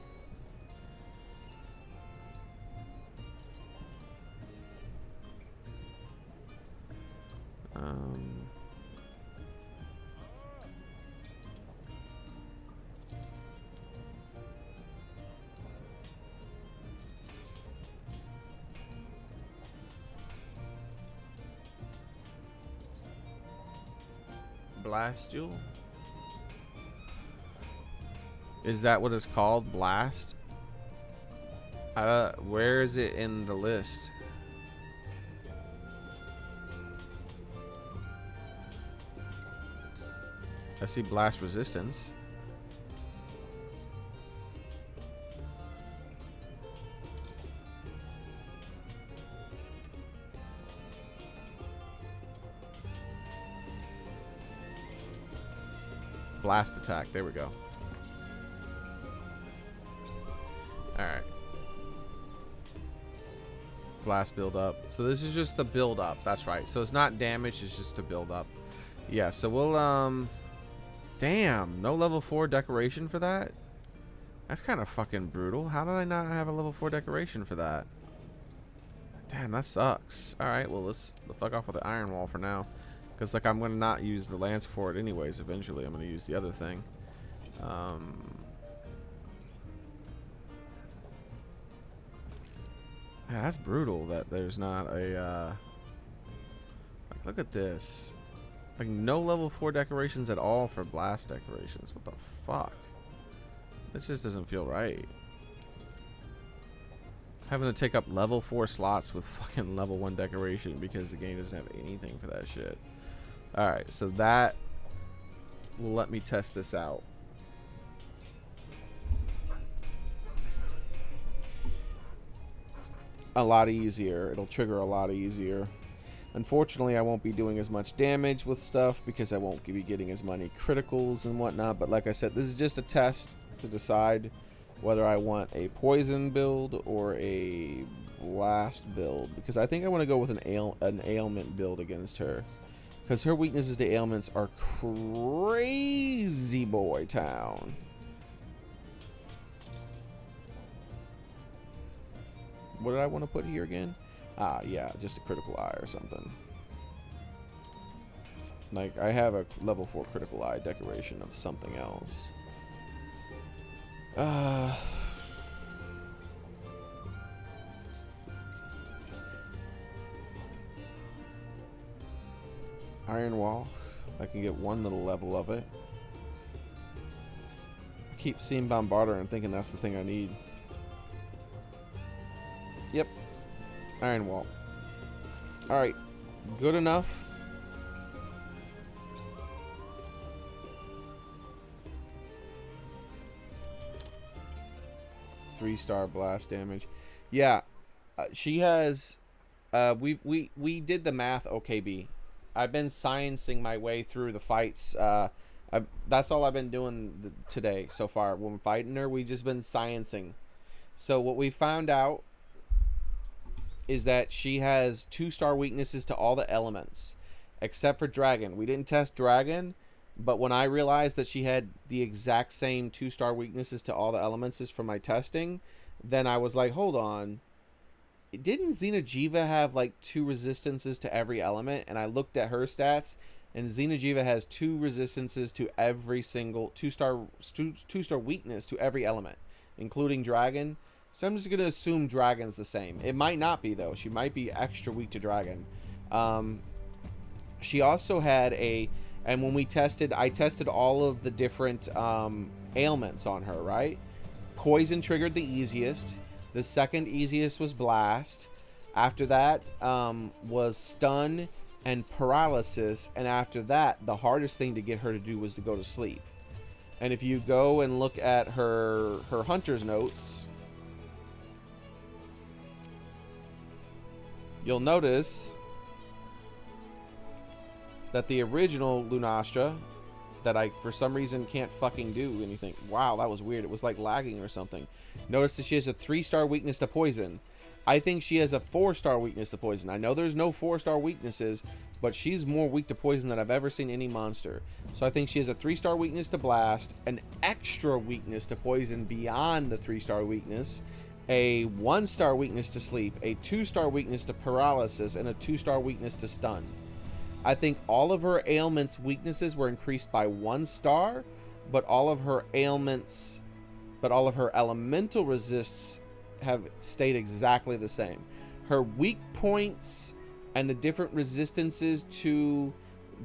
Blastule? Is that what it's called? Blast? Where is it in the list? I see blast resistance. Blast attack. There we go. Alright. Blast build up. So this is just the build up. That's right. So it's not damage, it's just a build up. Yeah, so we'll damn, no level 4 decoration for that? That's kind of fucking brutal. How did I not have a level 4 decoration for that? Damn, that sucks. Alright, well let's fuck off with the Iron Wall for now. Because like I'm gonna not use the lance for it anyways eventually. I'm gonna use the other thing. Yeah, that's brutal that there's not a like Look at this. Like, no level 4 decorations at all for blast decorations. What the fuck? This just doesn't feel right. Having to take up level 4 slots with fucking level 1 decoration because the game doesn't have anything for that shit. Alright, so that will let me test this out. A lot easier. It'll trigger a lot easier. Unfortunately, I won't be doing as much damage with stuff because I won't be getting as many criticals and whatnot. But like I said, this is just a test to decide whether I want a poison build or a blast build. Because I think I want to go with an ailment build against her. Because her weaknesses to ailments are crazy boy town. What did I want to put here again? Ah, yeah, just a critical eye or something. Like, I have a level 4 critical eye decoration of something else. Iron Wall. I can get one little level of it. I keep seeing Bombarder and thinking that's the thing I need. Yep. Iron Wall. Alright. Good enough. Three-star blast damage. Yeah. She has... we did the math, OKB. I've been sciencing my way through the fights. That's all I've been doing today so far. When I'm fighting her, we've just been sciencing. So what we found out is that she has 2-star weaknesses to all the elements, except for Dragon. We didn't test Dragon, but when I realized that she had the exact same 2-star weaknesses to all the elements as from my testing, then I was like, hold on. Didn't Xeno'jiiva have like 2 resistances to every element? And I looked at her stats, and Xeno'jiiva has 2 resistances to every single 2-star weakness to every element, including Dragon. So I'm just going to assume Dragon's the same. It might not be, though. She might be extra weak to Dragon. She also had a... And when we tested... I tested all of the different ailments on her, right? Poison triggered the easiest. The second easiest was Blast. After that was Stun and Paralysis. And after that, the hardest thing to get her to do was to go to sleep. And if you go and look at her Hunter's Notes... You'll notice that the original Lunastra, that I, for some reason, can't fucking do anything. Wow, that was weird. It was like lagging or something. Notice that she has a 3-star weakness to poison. I think she has a 4-star weakness to poison. I know there's no 4-star weaknesses, but she's more weak to poison than I've ever seen any monster. So I think she has a 3-star weakness to blast, an extra weakness to poison beyond the 3-star weakness, a 1-star weakness to sleep, a 2-star weakness to paralysis, and a 2-star weakness to stun. I think all of her ailments weaknesses were increased by 1 star, but all of her ailments, but all of her elemental resists have stayed exactly the same. Her weak points and the different resistances to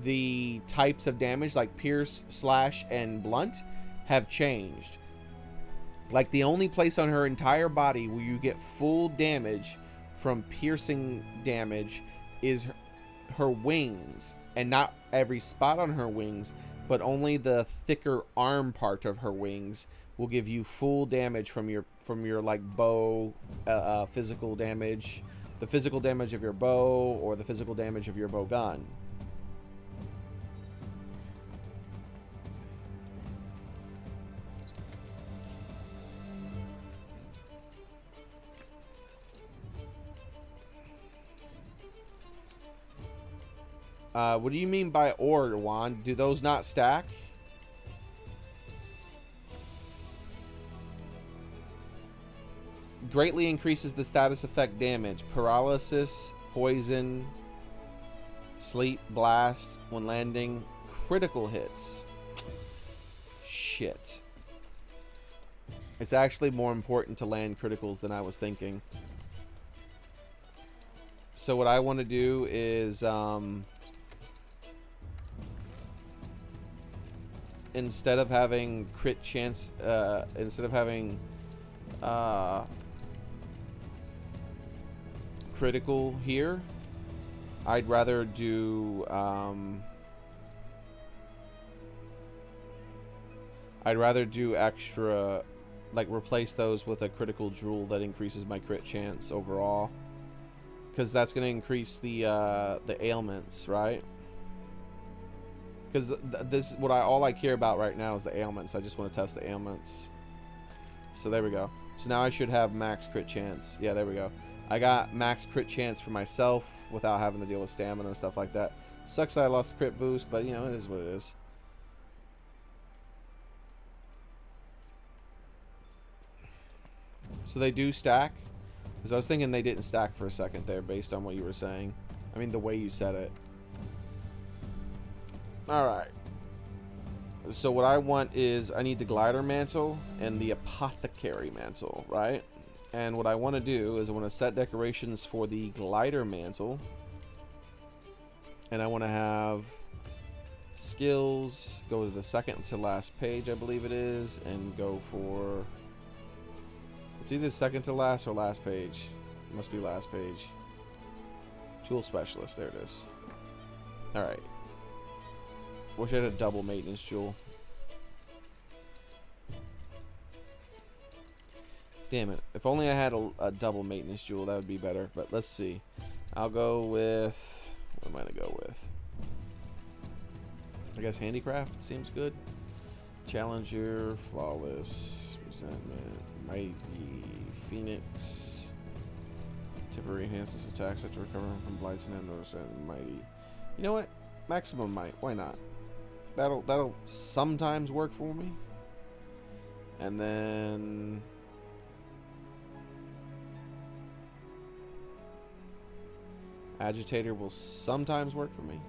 the types of damage like pierce, slash, and blunt have changed. Like, the only place on her entire body where you get full damage from piercing damage is her wings. And not every spot on her wings, but only the thicker arm part of her wings will give you full damage from your like bow physical damage, the physical damage of your bow, or the physical damage of your bow gun. What do you mean by or, Juan? Do those not stack? Greatly increases the status effect damage. Paralysis, poison, sleep, blast, when landing, critical hits. Shit. It's actually more important to land criticals than I was thinking. So what I want to do is, instead of having crit chance, instead of having critical here, I'd rather do extra, like replace those with a critical jewel that increases my crit chance overall, because that's going to increase the ailments, right? Because this what all I care about right now is the ailments. I just want to test the ailments. So there we go. So now I should have max crit chance. Yeah, there we go. I got max crit chance for myself without having to deal with stamina and stuff like that. Sucks that I lost the crit boost, but you know, it is what it is. So they do stack? Because I was thinking they didn't stack for a second there based on what you were saying. I mean, the way you said it. Alright. So what I want is, I need the glider mantle and the apothecary mantle, right? And what I want to do is I want to set decorations for the glider mantle. And I want to have skills, go to the second to last page, I believe it is, and go for... It's either second to last or last page. It must be last page. Tool specialist, there it is. Alright. Wish I had a double maintenance jewel. Damn it. If only I had a double maintenance jewel, that would be better. But let's see. I'll go with... What am I going to go with? I guess handicraft seems good. Challenger, flawless, resentment, mighty, phoenix. Temporary enhances attacks after recovering from blights and notice and mighty. You know what? Maximum might. Why not? That'll sometimes work for me. And then agitator will sometimes work for me.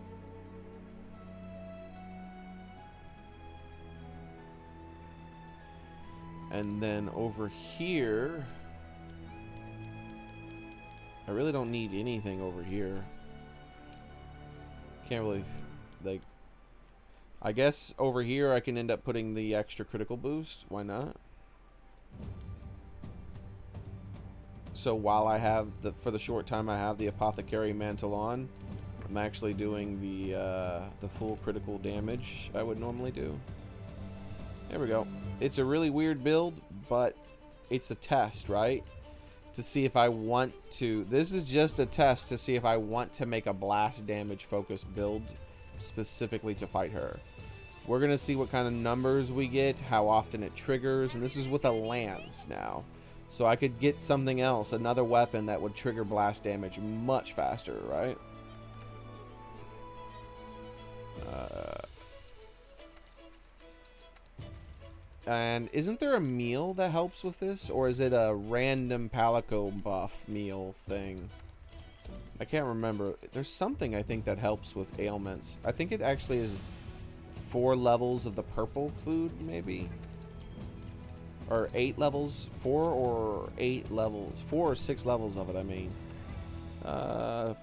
And then over here, I really don't need anything over here. Can't really, like, I guess over here I can end up putting the extra critical boost. Why not? So while I have for the short time I have the apothecary mantle on, I'm actually doing the full critical damage I would normally do. There we go. It's a really weird build, but it's a test, right? To see if I want to... This is just a test to see if I want to make a blast damage focused build specifically to fight her. We're going to see what kind of numbers we get, how often it triggers, and this is with a lance now. So I could get something else, another weapon that would trigger blast damage much faster, right? And isn't there a meal that helps with this? Or is it a random palico buff meal thing? I can't remember. There's something I think that helps with ailments. I think it actually is 4 levels of the purple food, maybe? Or 8 levels? 4 or 8 levels? 4 or 6 levels of it, I mean.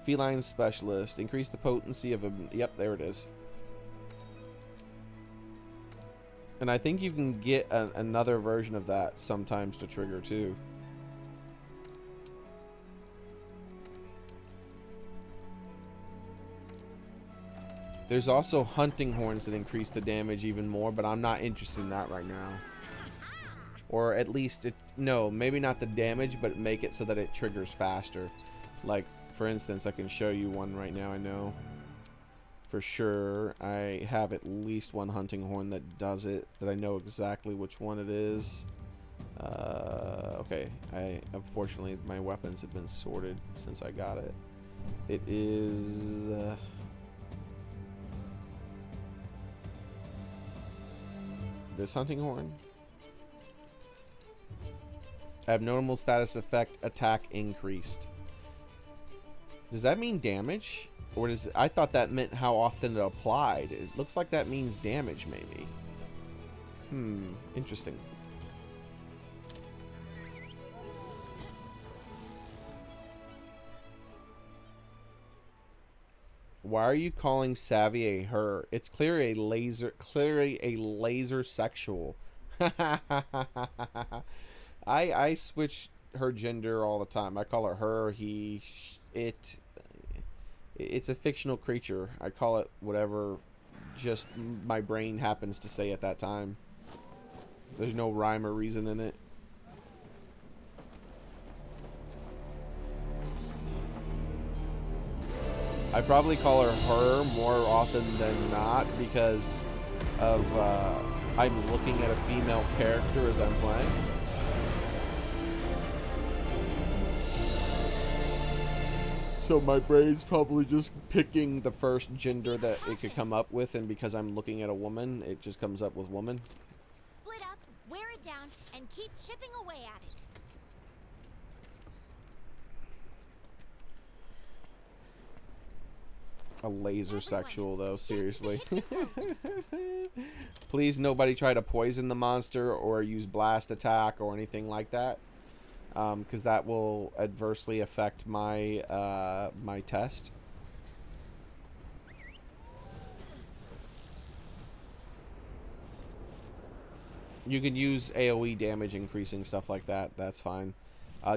Feline specialist. Increase the potency of a... Yep, there it is. And I think you can get another version of that sometimes to trigger too. There's also hunting horns that increase the damage even more, but I'm not interested in that right now. Or at least, no, maybe not the damage, but make it so that it triggers faster. Like, for instance, I can show you one right now, I know. For sure, I have at least one hunting horn that does it, that I know exactly which one it is. Okay, unfortunately, my weapons have been sorted since I got it. It is... this hunting horn. Abnormal status effect, attack increased. Does that mean damage? Or does I thought that meant how often it applied. It looks like that means damage, maybe. Interesting. Why are you calling Savvy a her? It's clearly a laser sexual. I switch her gender all the time. I call her, he, it. It's a fictional creature. I call it whatever just my brain happens to say at that time. There's no rhyme or reason in it. I probably call her more often than not because of I'm looking at a female character as I'm playing. So my brain's probably just picking the first gender that it could come up with, and because I'm looking at a woman, it just comes up with woman. Split up, wear it down, and keep chipping away at it. A laser sexual, though, seriously. Get to the kitchen post. Please, nobody try to poison the monster or use blast attack or anything like that. Because that will adversely affect my my test. You can use AoE damage increasing stuff like that. That's fine.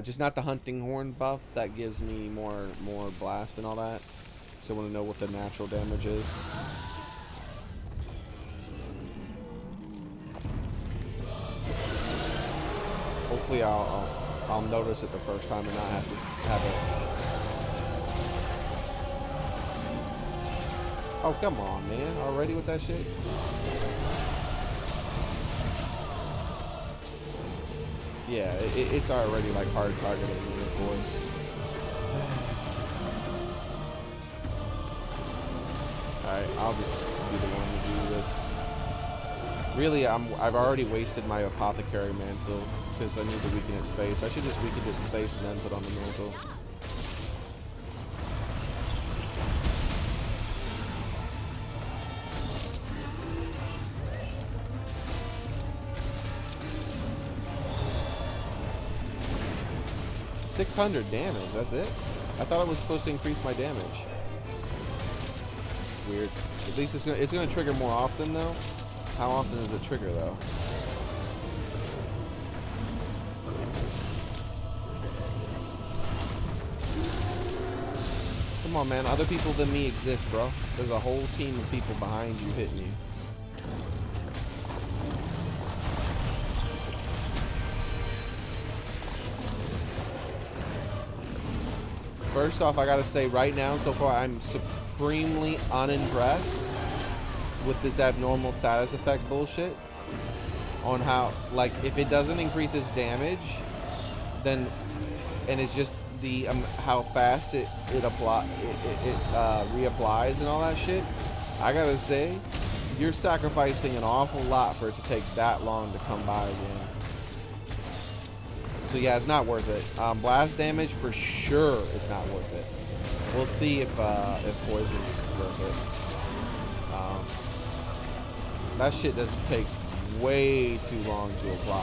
Just not the hunting horn buff. That gives me more blast and all that. So I want to know what the natural damage is. Hopefully I'll notice it the first time and not have to have it. Oh, come on, man. Already with that shit? Yeah, it's already like hard targeting me, of course. Alright, I'll just be the one to do this. Really, I've already wasted my apothecary mantle because I need to weaken its space. I should just weaken its space and then put on the mantle. $600 damage, that's it? I thought it was supposed to increase my damage. Weird. At least it's gonna trigger more often though. How often does it trigger though? Come on, man. Other people than me exist, bro. There's a whole team of people behind you hitting you. First off, I gotta say right now, so far, I'm supremely unimpressed with this abnormal status effect bullshit. On how, like, if it doesn't increase its damage, then, and it's just the how fast it reapplies and all that shit. I gotta say, you're sacrificing an awful lot for it to take that long to come by again. So yeah, it's not worth it. Blast damage for sure is not worth it. We'll see if poison's worth it. That shit just takes way too long to apply.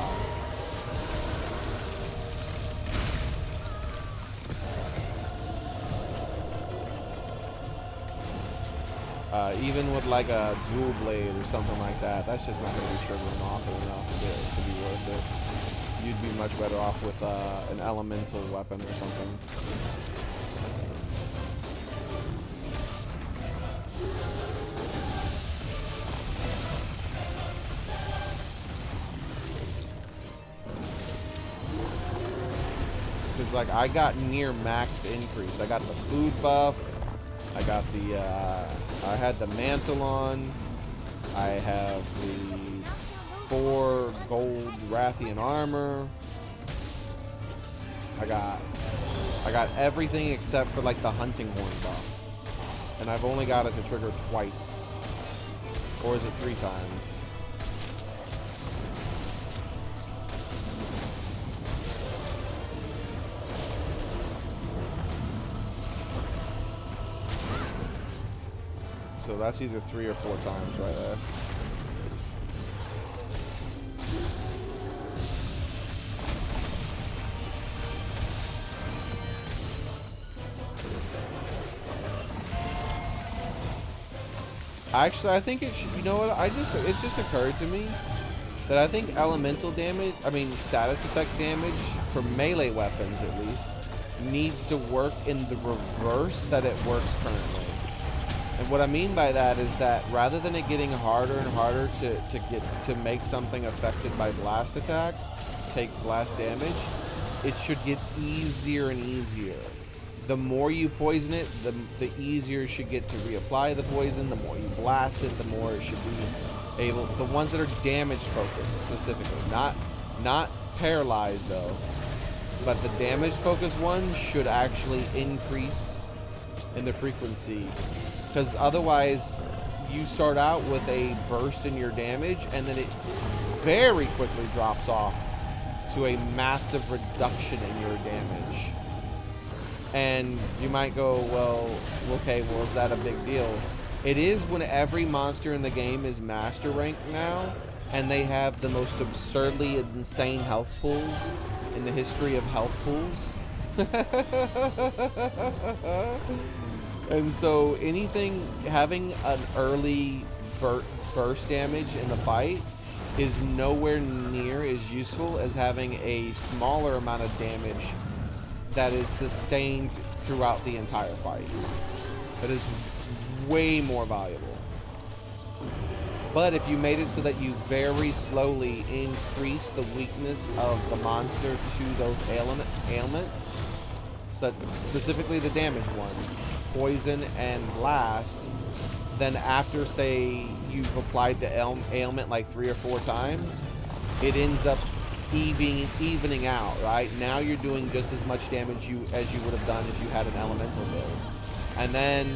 Even with like a dual blade or something like that, that's just not going to be triggering often enough to be worth it. You'd be much better off with an elemental weapon or something. Because like I got near max increase. I got the food buff. I got the I had the mantle on. I have the 4 gold Rathian armor. I got everything except for like the hunting horn buff. And I've only got it to trigger twice. Or is it 3 times? So that's either 3 or 4 times right there. Actually, I think it should. You know what? It just occurred to me that I think elemental damage, I mean status effect damage for melee weapons at least, needs to work in the reverse that it works currently. And what I mean by that is that rather than it getting harder and harder to make something affected by blast attack take blast damage, it should get easier and easier. The more you poison it, the easier it should get to reapply the poison. The more you blast it, the more it should be able. The ones that are damage focused specifically, not paralyzed though, but the damage focused ones should actually increase in the frequency, because otherwise you start out with a burst in your damage and then it very quickly drops off to a massive reduction in your damage. And you might go, well, okay, well, is that a big deal? It is when every monster in the game is master rank now, and they have the most absurdly insane health pools in the history of health pools. And so anything having an early burst damage in the fight is nowhere near as useful as having a smaller amount of damage that is sustained throughout the entire fight. That is way more valuable. But if you made it so that you very slowly increase the weakness of the monster to those ailments, so specifically the damage ones, poison and blast, then after, say, you've applied the ailment like 3 or 4 times, it ends up evening out, right? Now you're doing just as much damage as you would have done if you had an elemental build. And then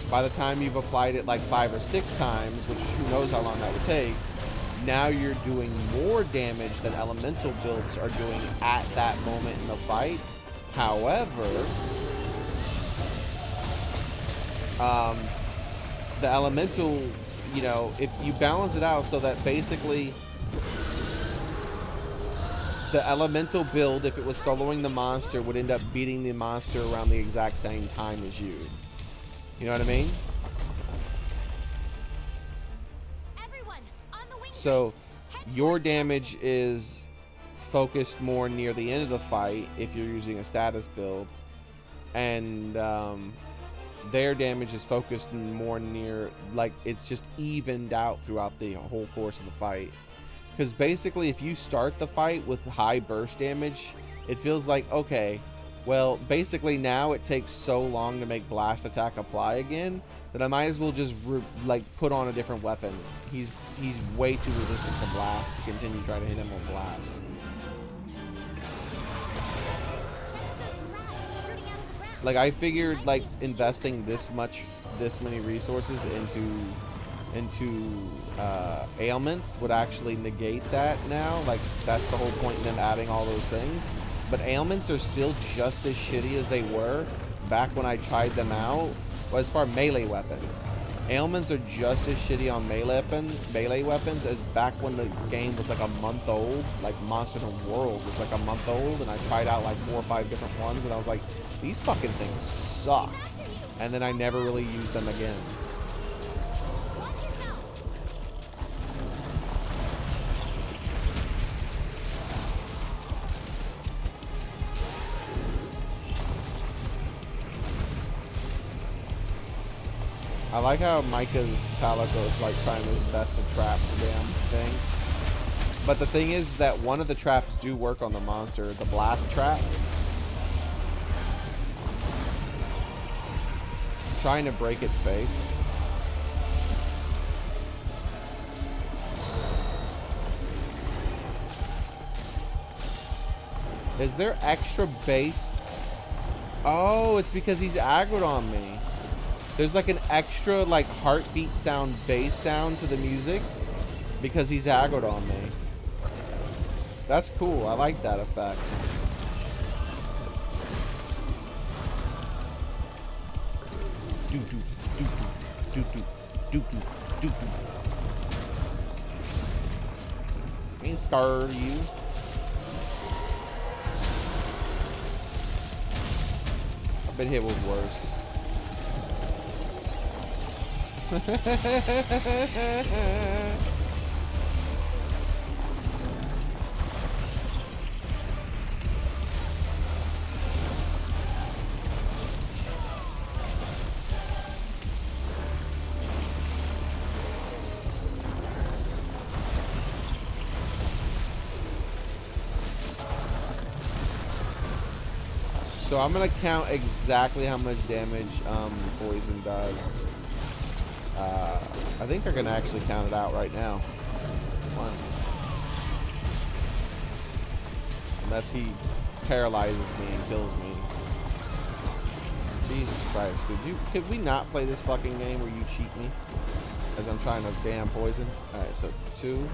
by the time you've applied it like 5 or 6 times, which who knows how long that would take, now you're doing more damage than elemental builds are doing at that moment in the fight. However, the elemental, you know, if you balance it out so that basically the elemental build, if it was soloing the monster, would end up beating the monster around the exact same time as you. You know what I mean? Everyone, on the wing So trains. your damage is focused more near the end of the fight if you're using a status build, and their damage is focused more near, like, it's just evened out throughout the whole course of the fight. Because basically, if you start the fight with high burst damage, it feels like, okay, well, basically now it takes so long to make blast attack apply again that I might as well just like put on a different weapon. He's way too resistant to blast to continue trying to hit him with blast. Check out those crabs protruding out of the ground. Like, I figured like investing this many resources into ailments would actually negate that now. Like, that's the whole point in them adding all those things. But ailments are still just as shitty as they were back when I tried them out. Well, as far as melee weapons, ailments are just as shitty on melee weapons as back when the game was like a month old. Like Monster Hunter World was like a month old, and I tried out like 4 or 5 different ones, and I was like, these fucking things suck. And then I never really used them again. Watch yourself. I like how Micah's Palico is like trying his best to trap the damn thing. But the thing is that one of the traps do work on the monster, the blast trap. I'm trying to break its face. Is there extra bass? Oh, it's because he's aggroed on me. There's like an extra like heartbeat sound, bass sound to the music because he's aggroed on me. That's cool. I like that effect. Do do do do do do do do do. Ain't scared you. I've been hit with worse. So I'm gonna count exactly how much damage poison does. I think they're gonna actually count it out right now. One. Unless he paralyzes me and kills me. Jesus Christ, could we not play this fucking game where you cheat me? As I'm trying to damn poison. Alright, so 2.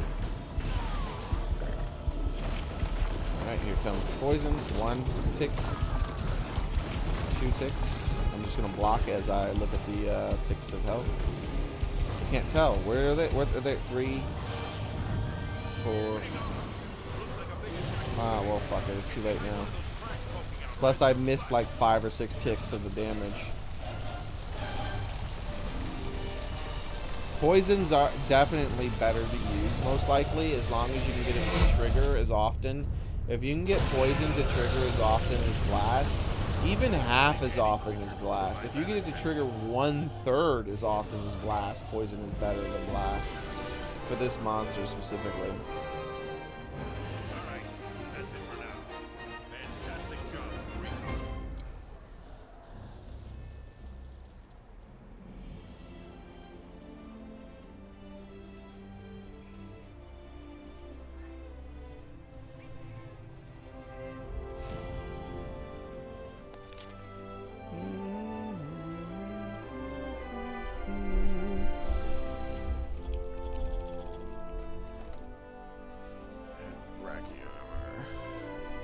Alright, here comes the poison. 1 tick. 2 ticks. I'm just gonna block as I look at the ticks of health. I can't tell. Where are they? What are they? 3, 4. Ah, well, fuck it. It's too late now. Plus, I missed like 5 or 6 ticks of the damage. Poisons are definitely better to use, most likely, as long as you can get it to trigger as often. If you can get poison to trigger as often as blast, even half as often as blast. If you get it to trigger 1/3 as often as blast, poison is better than blast. For this monster specifically. Alright, that's it for now. Fantastic job, Rico.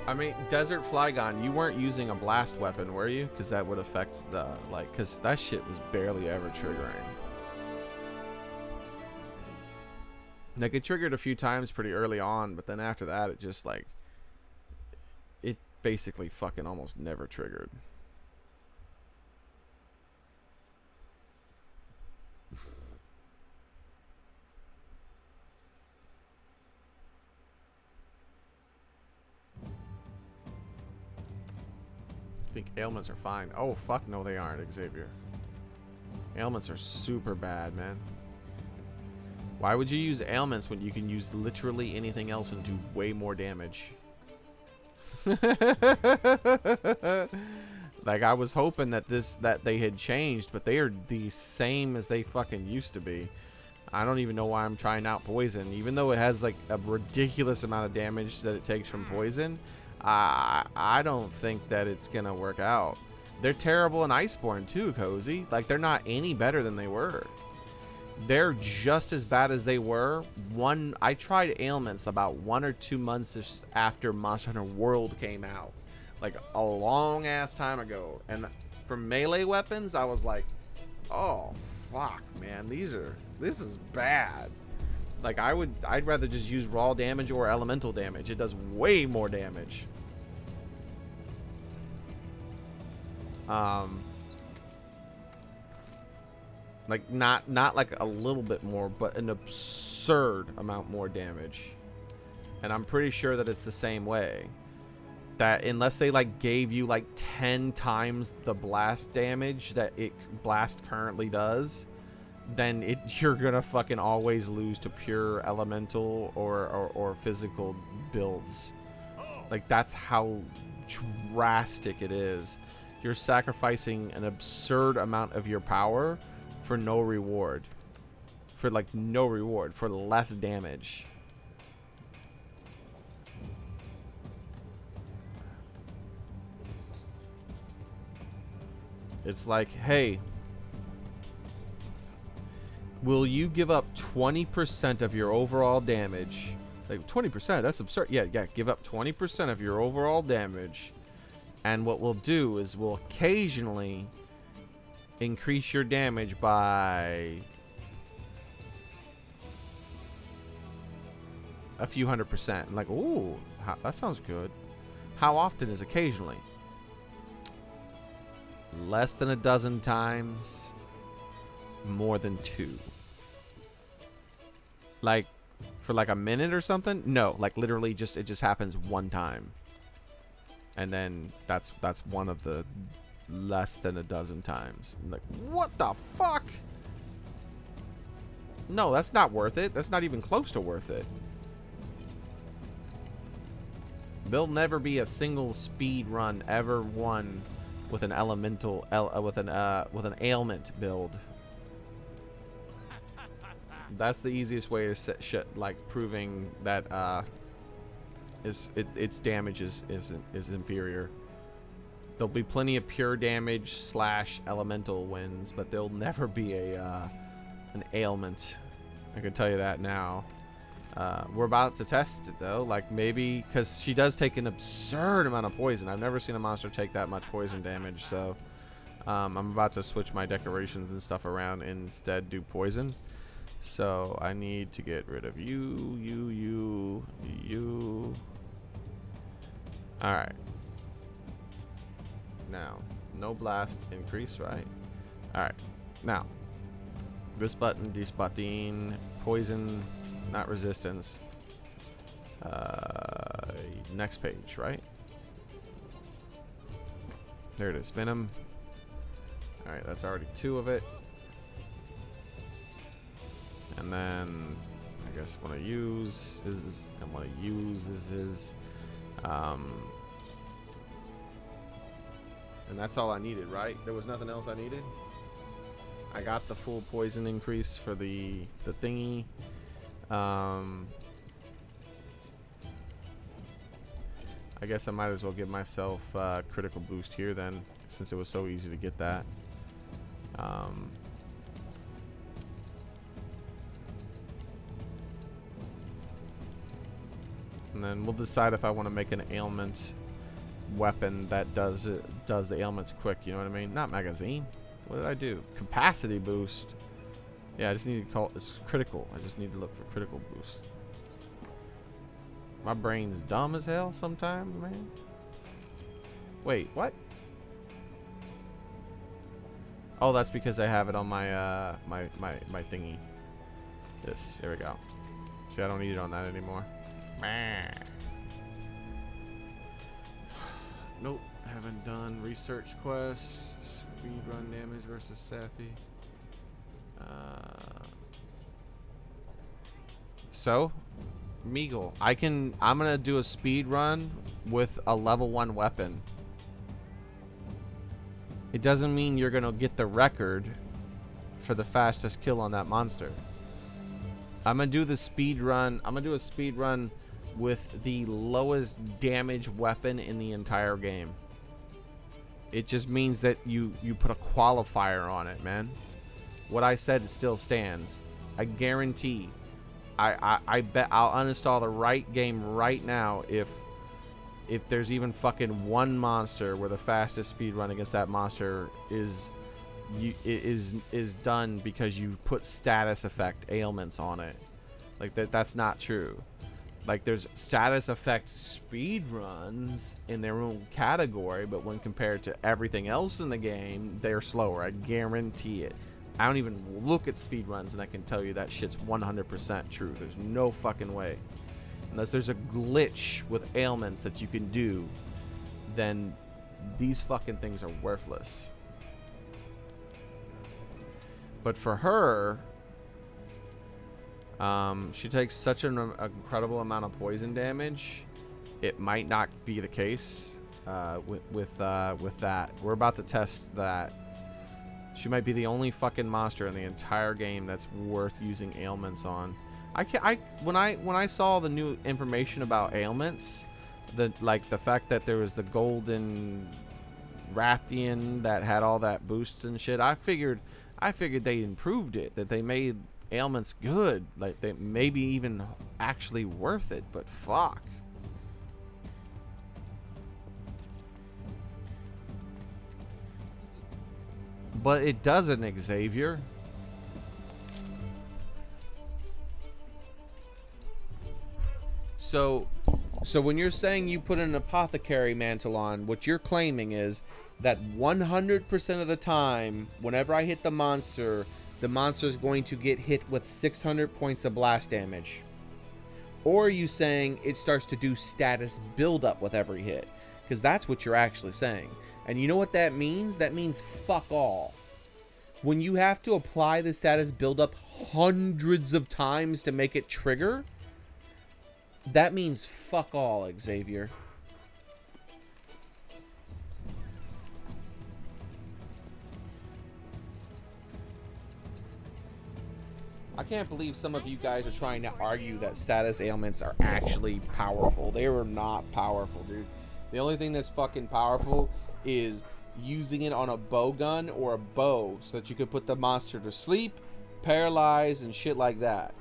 I mean, Desert Flygon, you weren't using a blast weapon, were you? Because that would affect the, like, because that shit was barely ever triggering. Like, it triggered a few times pretty early on, but then after that, it just, like, it basically fucking almost never triggered. I think ailments are fine. Oh, fuck no, they aren't, Xavier. Ailments are super bad, man. Why would you use ailments when you can use literally anything else and do way more damage? Like, I was hoping that they had changed, but they are the same as they fucking used to be. I don't even know why I'm trying out poison. Even though it has, like, a ridiculous amount of damage that it takes from poison, I don't think that it's gonna work out. They're terrible in Iceborne too, Cozy. Like, they're not any better than they were. They're just as bad as they were. I tried ailments about 1 or 2 months after Monster Hunter World came out, like a long ass time ago. And for melee weapons, I was like, oh fuck, man, this is bad. Like, I'd rather just use raw damage or elemental damage. It does way more damage. Like, not like a little bit more, but an absurd amount more damage. And I'm pretty sure that it's the same way. That unless they, like, gave you like 10 times the blast damage that blast currently does, then you're gonna fucking always lose to pure elemental or physical builds. Like, that's how drastic it is. You're sacrificing an absurd amount of your power for no reward. For, like, no reward. For less damage. It's like, hey, will you give up 20% of your overall damage? Like, 20%, that's absurd. Yeah, give up 20% of your overall damage. And what we'll do is we'll occasionally increase your damage by a few 100%. Like, ooh, that sounds good. How often is occasionally? Less than a dozen times. more than 2. Like, for like a minute or something? No, like literally just, it just happens one time. And then that's one of the less than a dozen times. Like, what the fuck? No, that's not worth it. That's not even close to worth it. There'll never be a single speed run ever won with an elemental with an ailment build. That's the easiest way to set shit, like proving that its damage is inferior. There'll be plenty of pure damage / elemental wins, but there'll never be a an ailment. I can tell you that now. We're about to test it though, like maybe because she does take an absurd amount of poison. I've never seen a monster take that much poison damage, so I'm about to switch my decorations and stuff around and instead do poison. So I need to get rid of you. Alright. Now, no blast increase, right? Alright. Now, this button, despotting, poison, not resistance. Next page, right? There it is, venom. Alright, that's already 2 of it. And then I guess what I use is and that's all I needed, right? There was nothing else I needed. I got the full poison increase for the thingy. I guess I might as well give myself critical boost here then, since it was so easy to get that. And then we'll decide if I want to make an ailment weapon that does the ailments quick. You know what I mean? Not magazine. What did I do? Capacity boost. Yeah, I just need to call it's critical. I just need to look for critical boost. My brain's dumb as hell sometimes, man. Wait, what? Oh, that's because I have it on my my thingy. This. There we go. See, I don't need it on that anymore. Nope, haven't done research quests. Speed run damage versus Safi. So, Meagle, I'm gonna do a speed run with a level 1 weapon. It doesn't mean you're gonna get the record for the fastest kill on that monster. I'm gonna do the speed run. I'm gonna do a speed run with the lowest damage weapon in the entire game. It just means that you put a qualifier on it, man. What I said still stands. I guarantee. I bet I'll uninstall the right game right now if there's even fucking one monster where the fastest speed run against that monster is done because you put status effect ailments on it. Like that's not true. Like there's status effect speed runs in their own category, but when compared to everything else in the game, they're slower. I guarantee it. I don't even look at speed runs and I can tell you that shit's 100% true. There's no fucking way. Unless there's a glitch with ailments that you can do, then these fucking things are worthless. But for her, she takes such an incredible amount of poison damage. It might not be the case with that. We're about to test that. She might be the only fucking monster in the entire game that's worth using ailments on. When I saw the new information about ailments, the fact that there was the golden Rathian that had all that boosts and shit, I figured they improved it, that they made ailments good, like they maybe even actually worth it, but fuck. But it doesn't, Xavier. So when you're saying you put an apothecary mantle on, what you're claiming is that 100% of the time, whenever I hit the monster, the monster is going to get hit with 600 points of blast damage? Or are you saying it starts to do status buildup with every hit? Because that's what you're actually saying. And you know what that means? That means fuck all. When you have to apply the status buildup hundreds of times to make it trigger, that means fuck all, Xavier. I can't believe some of you guys are trying to argue that status ailments are actually powerful. They are not powerful, dude. The only thing that's fucking powerful is using it on a bow gun or a bow so that you could put the monster to sleep, paralyze, and shit like that.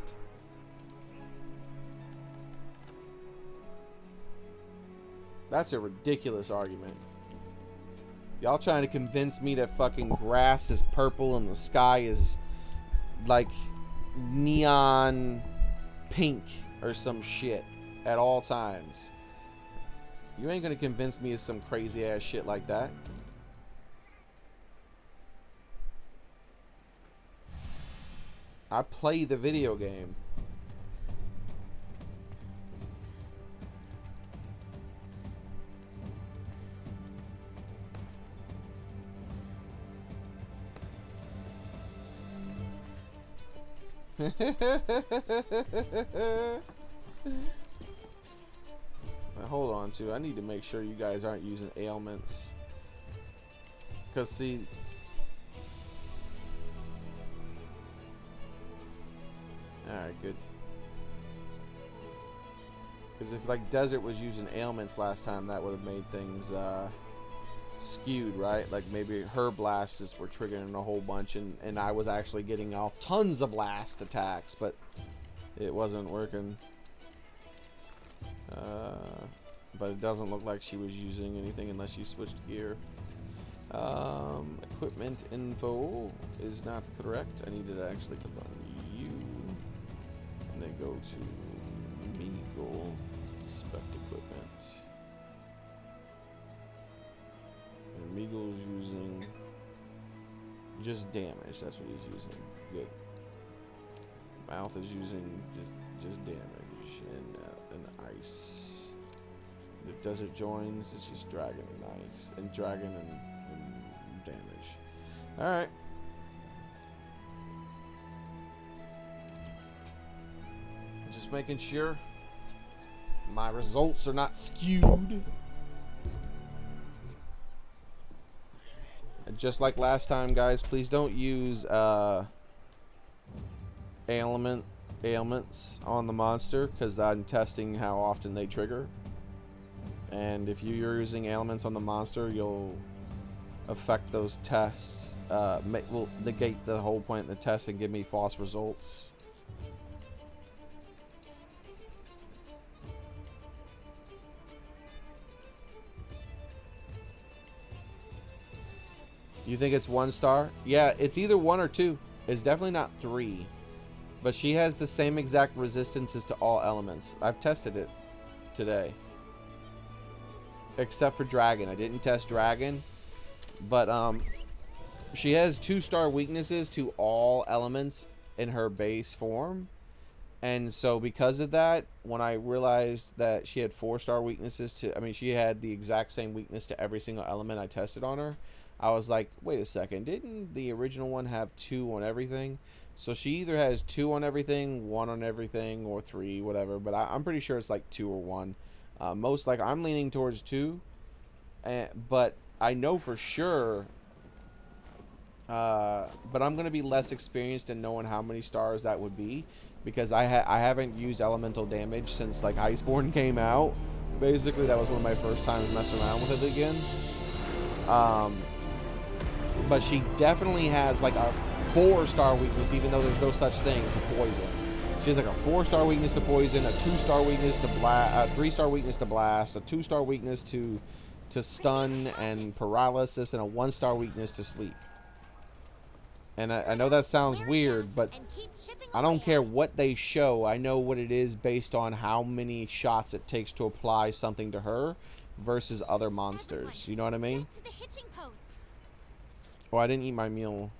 That's a ridiculous argument. Y'all trying to convince me that fucking grass is purple and the sky is like neon pink or some shit at all times. You ain't gonna convince me of some crazy ass shit like that. I play the video game. Now, hold on too. I need to make sure you guys aren't using ailments. Cause see, alright, good. Because if like Desert was using ailments last time, that would have made things skewed, right? Like maybe her blasts were triggering a whole bunch and I was actually getting off tons of blast attacks, but it wasn't working. But it doesn't look like she was using anything unless she switched gear. Equipment info is not correct. I need to actually click on you and then go to Meagle, spec equipment. And Meagle's using just damage. That's what he's using. Good. Mouth is using just damage and ice. The Desert joins, it's just dragon and ice and dragon and damage. All right. Just making sure my results are not skewed. And just like last time, guys, please don't use ailments on the monster because I'm testing how often they trigger. And if you're using ailments on the monster, you'll affect those tests. Will negate the whole point of the test and give me false results. You think it's 1 star? Yeah, it's either 1 or 2. It's definitely not 3. But she has the same exact resistances to all elements. I've tested it today. Except for dragon. I didn't test dragon. But she has 2-star weaknesses to all elements in her base form. And so because of that, when I realized that she had 4-star weaknesses to, I mean, she had the exact same weakness to every single element I tested on her, I was like, wait a second, didn't the original one have 2 on everything? So she either has 2 on everything, 1 on everything, or 3, whatever. But I'm pretty sure it's like 2 or 1. Most like I'm leaning towards 2, but I know for sure. But I'm gonna be less experienced in knowing how many stars that would be because I haven't used elemental damage since like Iceborne came out. Basically, that was one of my first times messing around with it again. But she definitely has like a 4-star weakness, even though there's no such thing to poison. She has like a 4-star weakness to poison, a 2-star weakness to blast, a 3-star weakness to blast, a 2-star weakness to stun and paralysis, and a 1-star weakness to sleep. And I know that sounds weird, but I don't care what they show. I know what it is based on how many shots it takes to apply something to her versus other monsters. You know what I mean? Oh, I didn't eat my meal.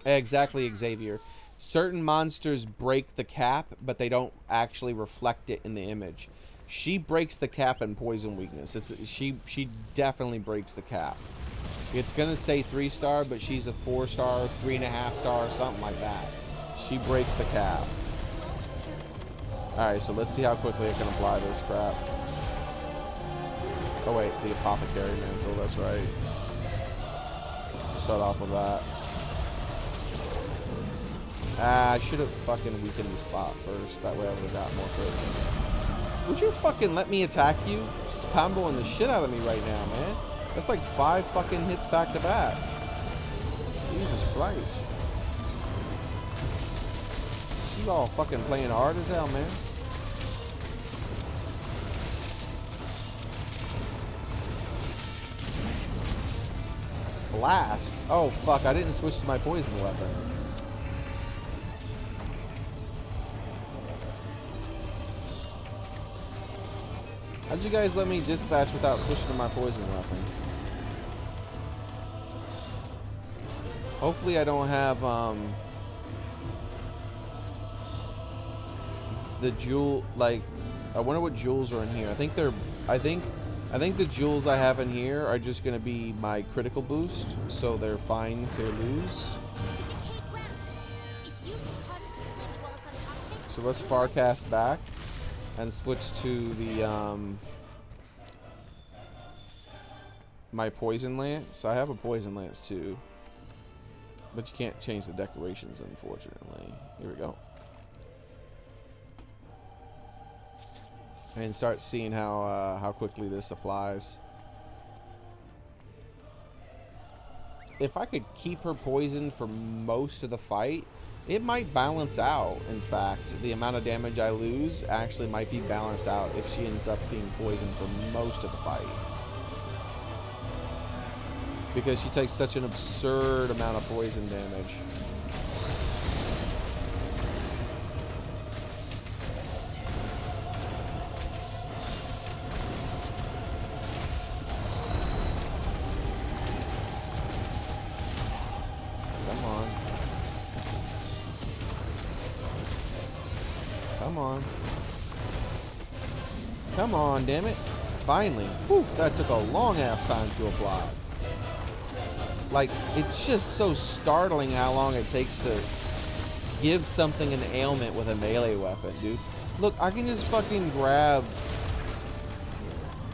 Exactly, Xavier. Certain monsters break the cap, but they don't actually reflect it in the image. She breaks the cap in poison weakness. She definitely breaks the cap. It's gonna say 3-star, but she's a 4-star, 3.5-star, something like that. She breaks the cap. Alright, so let's see how quickly I can apply this crap. Oh wait, the apothecary mantle, that's right. Start off with that. Ah, I should have fucking weakened the spot first. That way I would have got more crits. Would you fucking let me attack you? She's comboing the shit out of me right now, man. That's like 5 fucking hits back to back. Jesus Christ. She's all fucking playing hard as hell, man. Blast. Oh, fuck. I didn't switch to my poison weapon. How'd you guys let me dispatch without switching to my poison weapon? Hopefully I don't have, the jewel, like, I wonder what jewels are in here. I think the jewels I have in here are just gonna be my critical boost, so they're fine to lose. So let's farcast back and switch to the my poison lance. I have a poison lance too, but you can't change the decorations, unfortunately. Here we go. And start seeing how quickly this applies. If I could keep her poisoned for most of the fight, it might balance out. In fact, the amount of damage I lose actually might be balanced out if she ends up being poisoned for most of the fight. Because she takes such an absurd amount of poison damage. Come on, damn it. Finally. Whew, that took a long ass time to apply. Like, it's just so startling how long it takes to give something an ailment with a melee weapon, dude. Look, I can just fucking grab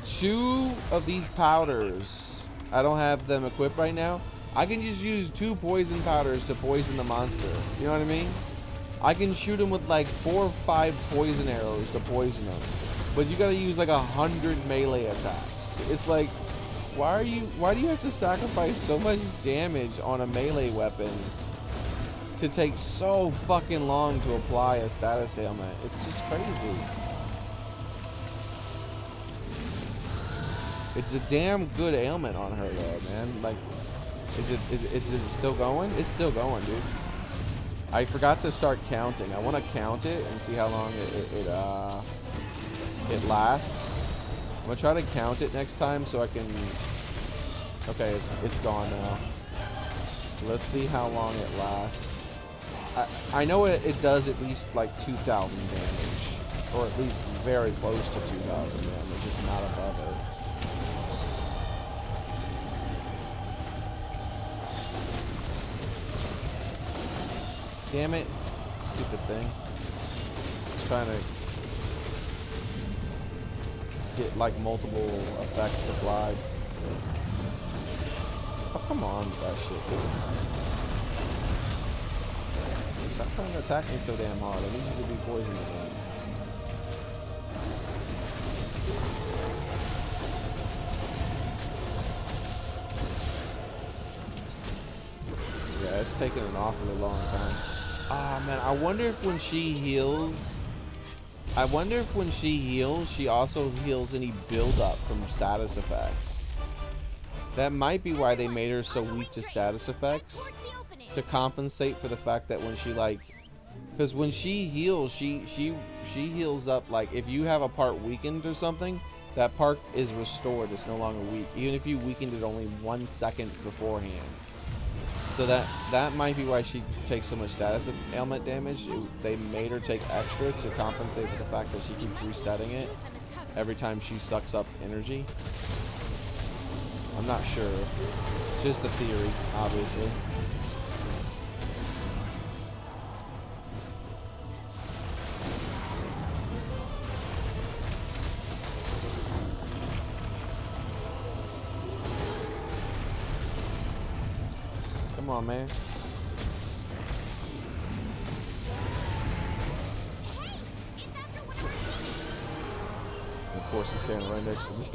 2 of these powders. I don't have them equipped right now. I can just use 2 poison powders to poison the monster. You know what I mean? I can shoot him with like 4 or 5 poison arrows to poison him. But you gotta use like 100 melee attacks. It's like, why do you have to sacrifice so much damage on a melee weapon to take so fucking long to apply a status ailment? It's just crazy. It's a damn good ailment on her though, man. Like, is it still going? It's still going, dude. I forgot to start counting. I want to count it and see how long it lasts. I'm gonna try to count it next time so I can. Okay, it's gone now. So let's see how long it lasts. I know it does at least like 2,000 damage, or at least very close to 2,000 damage, if not above it. Damn it, stupid thing. Just trying to get like multiple effects applied. Oh, come on with that shit, dude. Stop trying to attack me so damn hard. I need you to be poisoned again. Yeah, it's taking an awfully long time. Ah, man, I wonder if when she heals... she also heals any buildup from status effects. That might be why they made her so weak to status effects. To compensate for the fact that when she like... Because when she heals, she heals up, like, if you have a part weakened or something, that part is restored. It's no longer weak. Even if you weakened it only 1 second beforehand. So that might be why she takes so much status ailment damage. They made her take extra to compensate for the fact that she keeps resetting it every time she sucks up energy. I'm not sure. Just a theory, obviously. Come on, man. Of course, he's standing right next to me.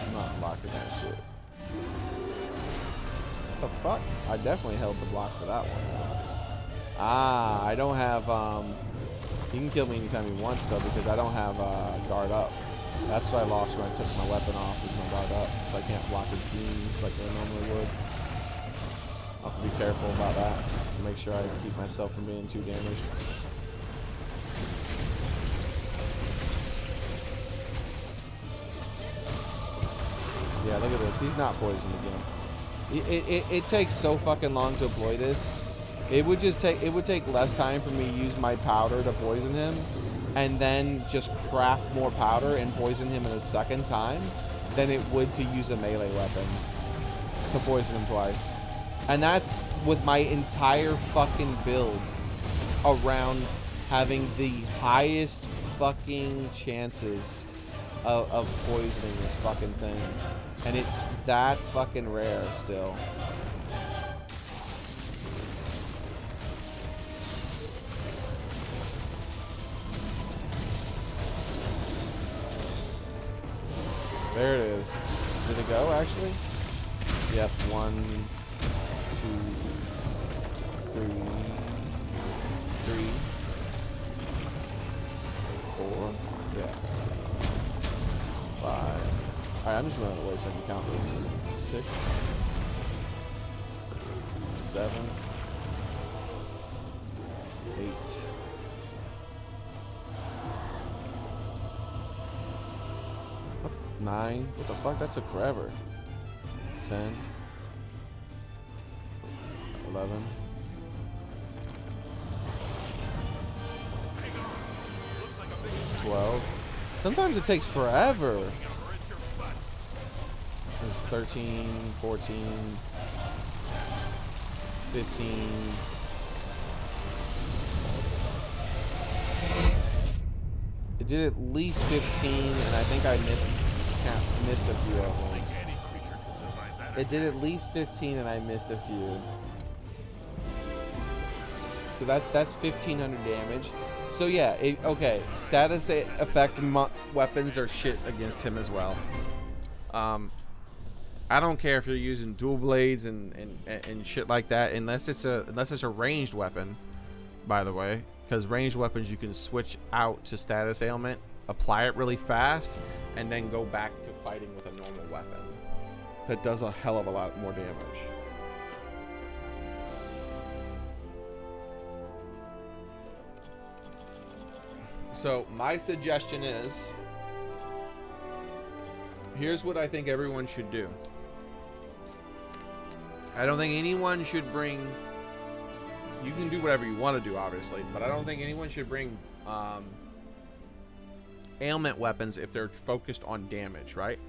I'm not blocking that shit. What the fuck? I definitely held the block for that one. Ah, I don't have, he can kill me anytime he wants, though, because I don't have, guard up. That's what I lost when I took my weapon off, is my guard up, so I can't block his beams like I normally would. I'll have to be careful about that. Make sure I keep myself from being too damaged. Yeah, look at this. He's not poisoned again. It takes so fucking long to deploy this. It would take less time for me to use my powder to poison him, and then just craft more powder and poison him in a second time than it would to use a melee weapon to poison him twice. And that's with my entire fucking build around having the highest fucking chances of poisoning this fucking thing. And it's that fucking rare still. There it is. Did it go, actually? Yep, 1, 2, 3, 4, yeah. 5. Alright, I'm just running away so I can count this. 6, 7, 8. 9. What the fuck? That took forever. 10. 11. 12. Sometimes it takes forever. This is 13, 14, 15. It did at least 15, and I think I missed a few of them. It did at least 15, and I missed a few. So that's 1,500 damage. So yeah, okay. Status effect weapons are shit against him as well. I don't care if you're using dual blades and shit like that, unless it's a ranged weapon, by the way, because ranged weapons you can switch out to status ailment, apply it really fast, and then go back to fighting with a normal weapon. That does a hell of a lot more damage. So my suggestion is, here's what I think everyone should do. I don't think anyone should bring, you can do whatever you want to do, obviously, but I don't think anyone should bring ailment weapons if they're focused on damage, right?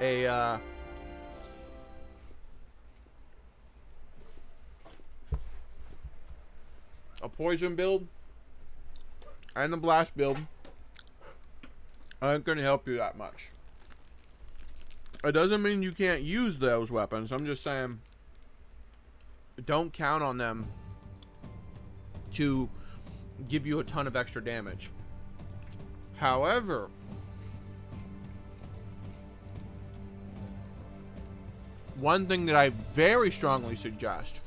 A poison build and a blast build aren't going to help you that much. It doesn't mean you can't use those weapons. I'm just saying, don't count on them to give you a ton of extra damage. However, one thing that I very strongly suggest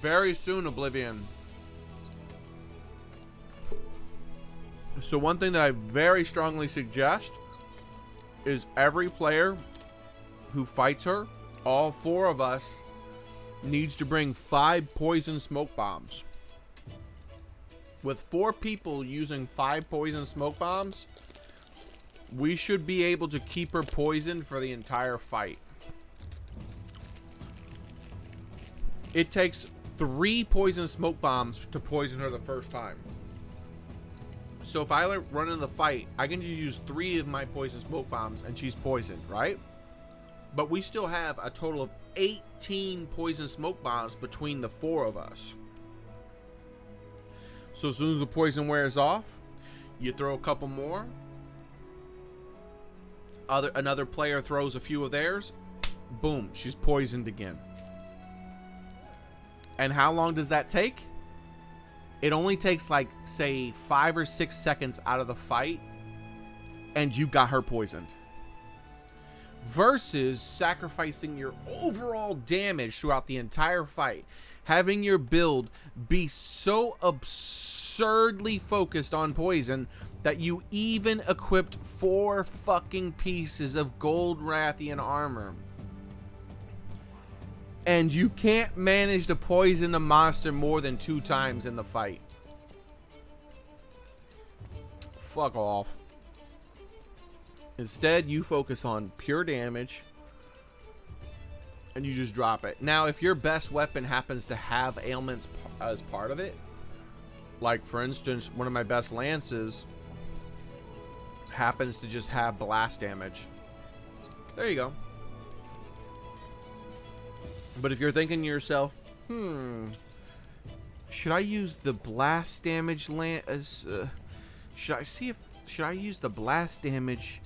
very soon, Oblivion, So one thing that I very strongly suggest is every player who fights her, all 4 of us, needs to bring 5 poison smoke bombs. With 4 people using 5 poison smoke bombs, we should be able to keep her poisoned for the entire fight. It takes 3 poison smoke bombs to poison her the first time. So if I run in the fight, I can just use 3 of my poison smoke bombs and she's poisoned, right? But we still have a total of 18 poison smoke bombs between the 4 of us. So as soon as the poison wears off, you throw a couple more. Another player throws a few of theirs. Boom, she's poisoned again. And how long does that take? It only takes like, say, 5 or 6 seconds out of the fight, and you got her poisoned. Versus sacrificing your overall damage throughout the entire fight. Having your build be so absurdly focused on poison that you even equipped 4 fucking pieces of gold Rathian armor. And you can't manage to poison the monster more than 2 times in the fight. Fuck off. Instead, you focus on pure damage. And you just drop it. Now, if your best weapon happens to have ailments as part of it. Like, for instance, one of my best lances happens to just have blast damage. There you go. But if you're thinking to yourself, should I use the blast damage should I use the blast damage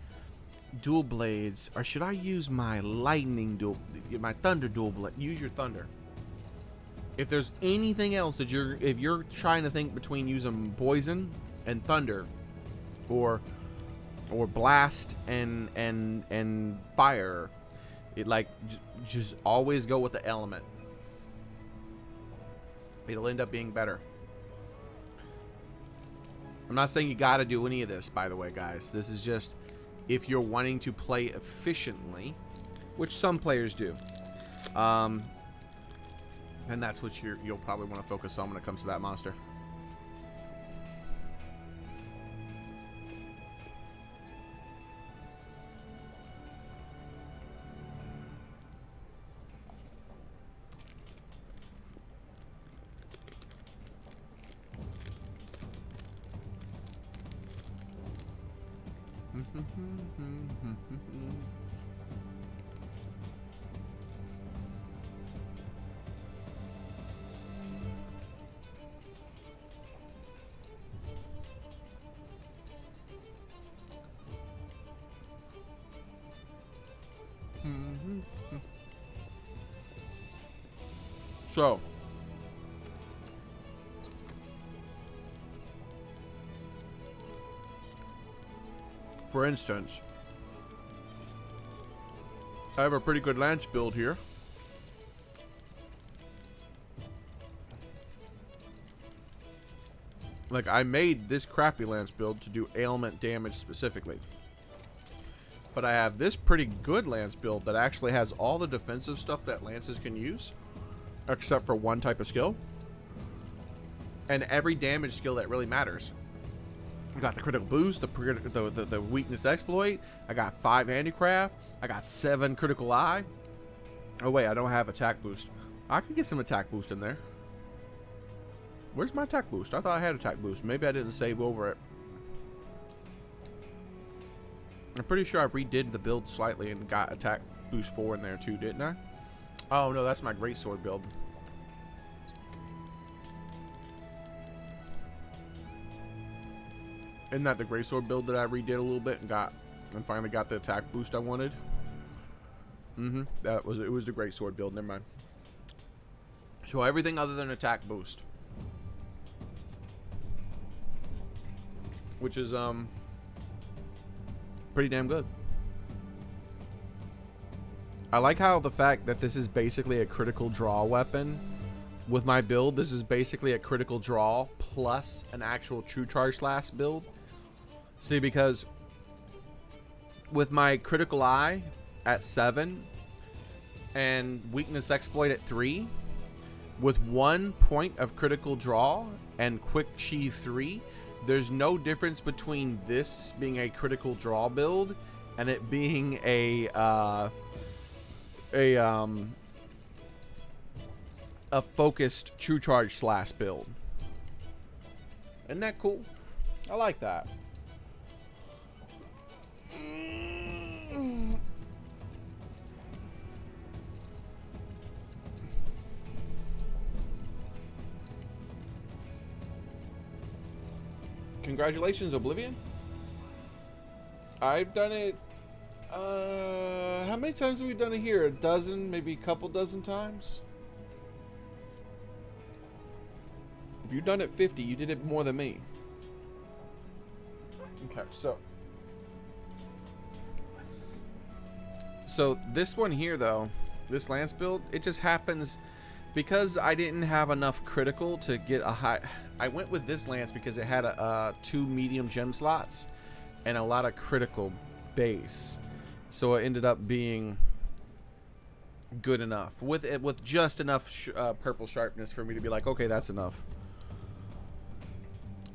dual blades, or should I use my lightning my thunder dual blade? Use your thunder. If there's anything else that if you're trying to think between using poison and thunder, or blast and fire, it like just always go with the element. It'll end up being better. I'm not saying you got to do any of this, by the way, guys. This is just if you're wanting to play efficiently, which some players do. And that's what you'll probably want to focus on when it comes to that monster. So, for instance, I have a pretty good lance build here. Like, I made this crappy lance build to do ailment damage specifically. But I have this pretty good lance build that actually has all the defensive stuff that lances can use, except for one type of skill. And every damage skill that really matters. I got the critical boost, the weakness exploit. I got 5 handicraft. I got 7 critical eye. Oh wait, I don't have attack boost. I could get some attack boost in there. Where's my attack boost? I thought I had attack boost. Maybe I didn't save over it. I'm pretty sure I redid the build slightly and got attack boost 4 in there too, didn't I? Oh no, that's my greatsword build. Isn't that the greatsword build that I redid a little bit and finally got the attack boost I wanted? It was the greatsword build. Never mind. So everything other than attack boost, which is pretty damn good. I like how the fact that this is basically a critical draw weapon. With my build, this is basically a critical draw plus an actual true charge slash build. See, because with my critical eye at 7 and weakness exploit at 3, with 1 point of critical draw and quick chi 3, there's no difference between this being a critical draw build and it being a focused true charge slash build. Isn't that cool? I like that. Congratulations, Oblivion. I've done it. How many times have we done it here? A dozen, maybe a couple dozen times? If you've done it 50, you did it more than me. Okay, so this one here, though, this lance build, it just happens because I didn't have enough critical to get a high. I went with this lance because it had 2 medium gem slots and a lot of critical base, so it ended up being good enough with it, with just enough purple sharpness for me to be like, okay, that's enough.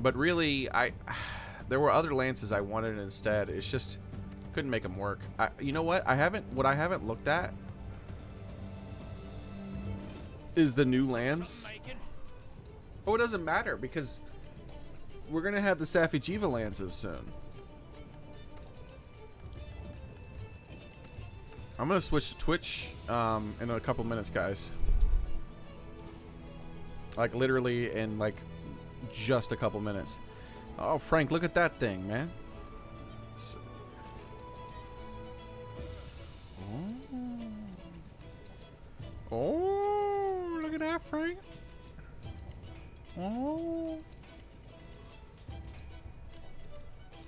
But really, there were other lances I wanted instead. It's just couldn't make them work. You know what? I haven't looked at is the new lance. Oh, it doesn't matter because we're gonna have the Safi'jiiva lances soon. I'm gonna switch to Twitch in a couple minutes, guys. Like literally in like just a couple minutes. Oh, Frank, look at that thing, man. Oh, look at that, Frank. Oh.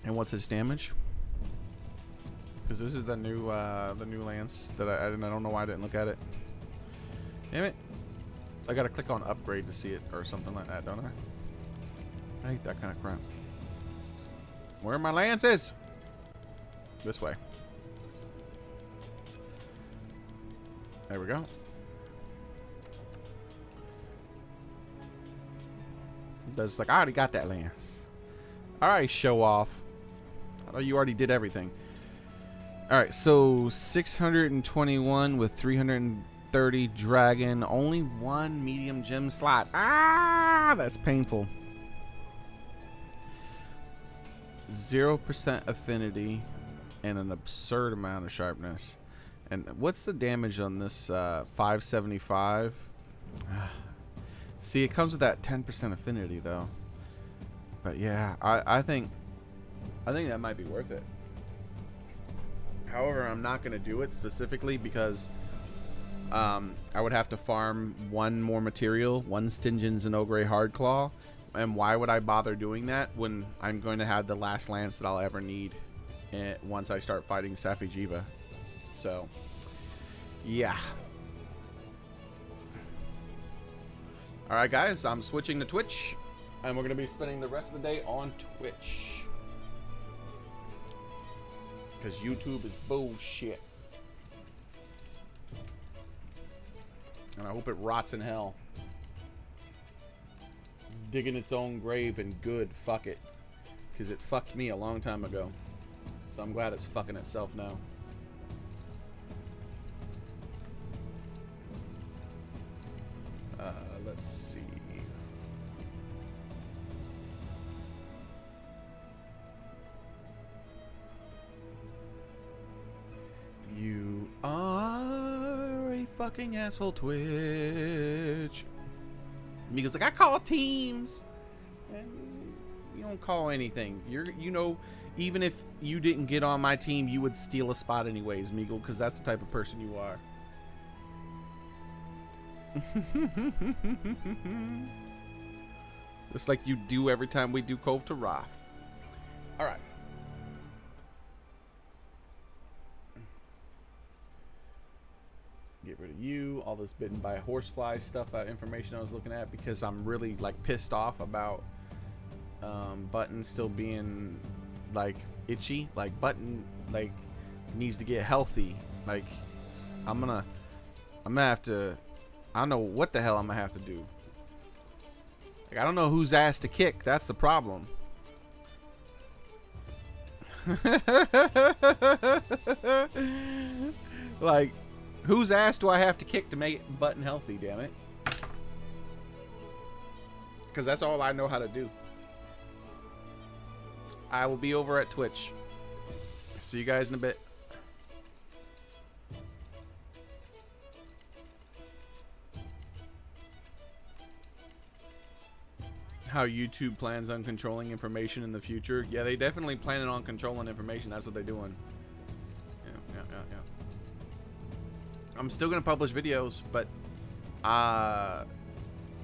And what's its damage? Because this is the new lance that I don't know why I didn't look at it. Damn it! I gotta click on upgrade to see it or something like that, don't I? I hate that kind of crap. Where are my lances? This way. There we go. Does like I already got that lance. Alright, show off. I know you already did everything. Alright, so 621 with 330 dragon. Only 1 medium gem slot. Ah, that's painful. 0% affinity and an absurd amount of sharpness. And what's the damage on this 575? See, it comes with that 10% affinity though. But yeah, I think that might be worth it. However, I'm not going to do it specifically because I would have to farm 1 more material, 1 Stygian Xen'jiiva Hardclaw. And why would I bother doing that when I'm going to have the last lance that I'll ever need once I start fighting Safi'jiiva? So, yeah. Alright, guys, I'm switching to Twitch. And we're going to be spending the rest of the day on Twitch. Because YouTube is bullshit. And I hope it rots in hell. It's digging its own grave and good. Fuck it. Because it fucked me a long time ago. So I'm glad it's fucking itself now. Let's see. You are a fucking asshole, Twitch. Because like I call teams, and you don't call anything. You know, even if you didn't get on my team, you would steal a spot anyways, Meagle, because that's the type of person you are. Just like you do every time we do Cove to Wrath. Alright. Get rid of you. All this bitten by a horsefly stuff, information I was looking at, because I'm really like pissed off about Button still being like itchy, like button like needs to get healthy. Like I'm gonna have to, I don't know what the hell I'm gonna have to do. Like I don't know whose ass to kick. That's the problem. Like whose ass do I have to kick to make button healthy, damn it? Because that's all I know how to do. I will be over at Twitch. See you guys in a bit. How YouTube plans on controlling information in the future. Yeah, they definitely planning on controlling information. That's what they're doing. Yeah. I'm still gonna publish videos, but I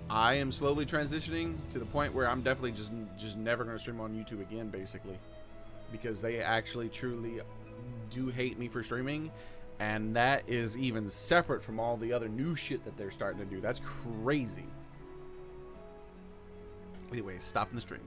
am slowly transitioning to the point where I'm definitely just never gonna stream on YouTube again, basically, because they actually truly do hate me for streaming, and that is even separate from all the other new shit that they're starting to do. That's crazy. Anyway, stopping the stream.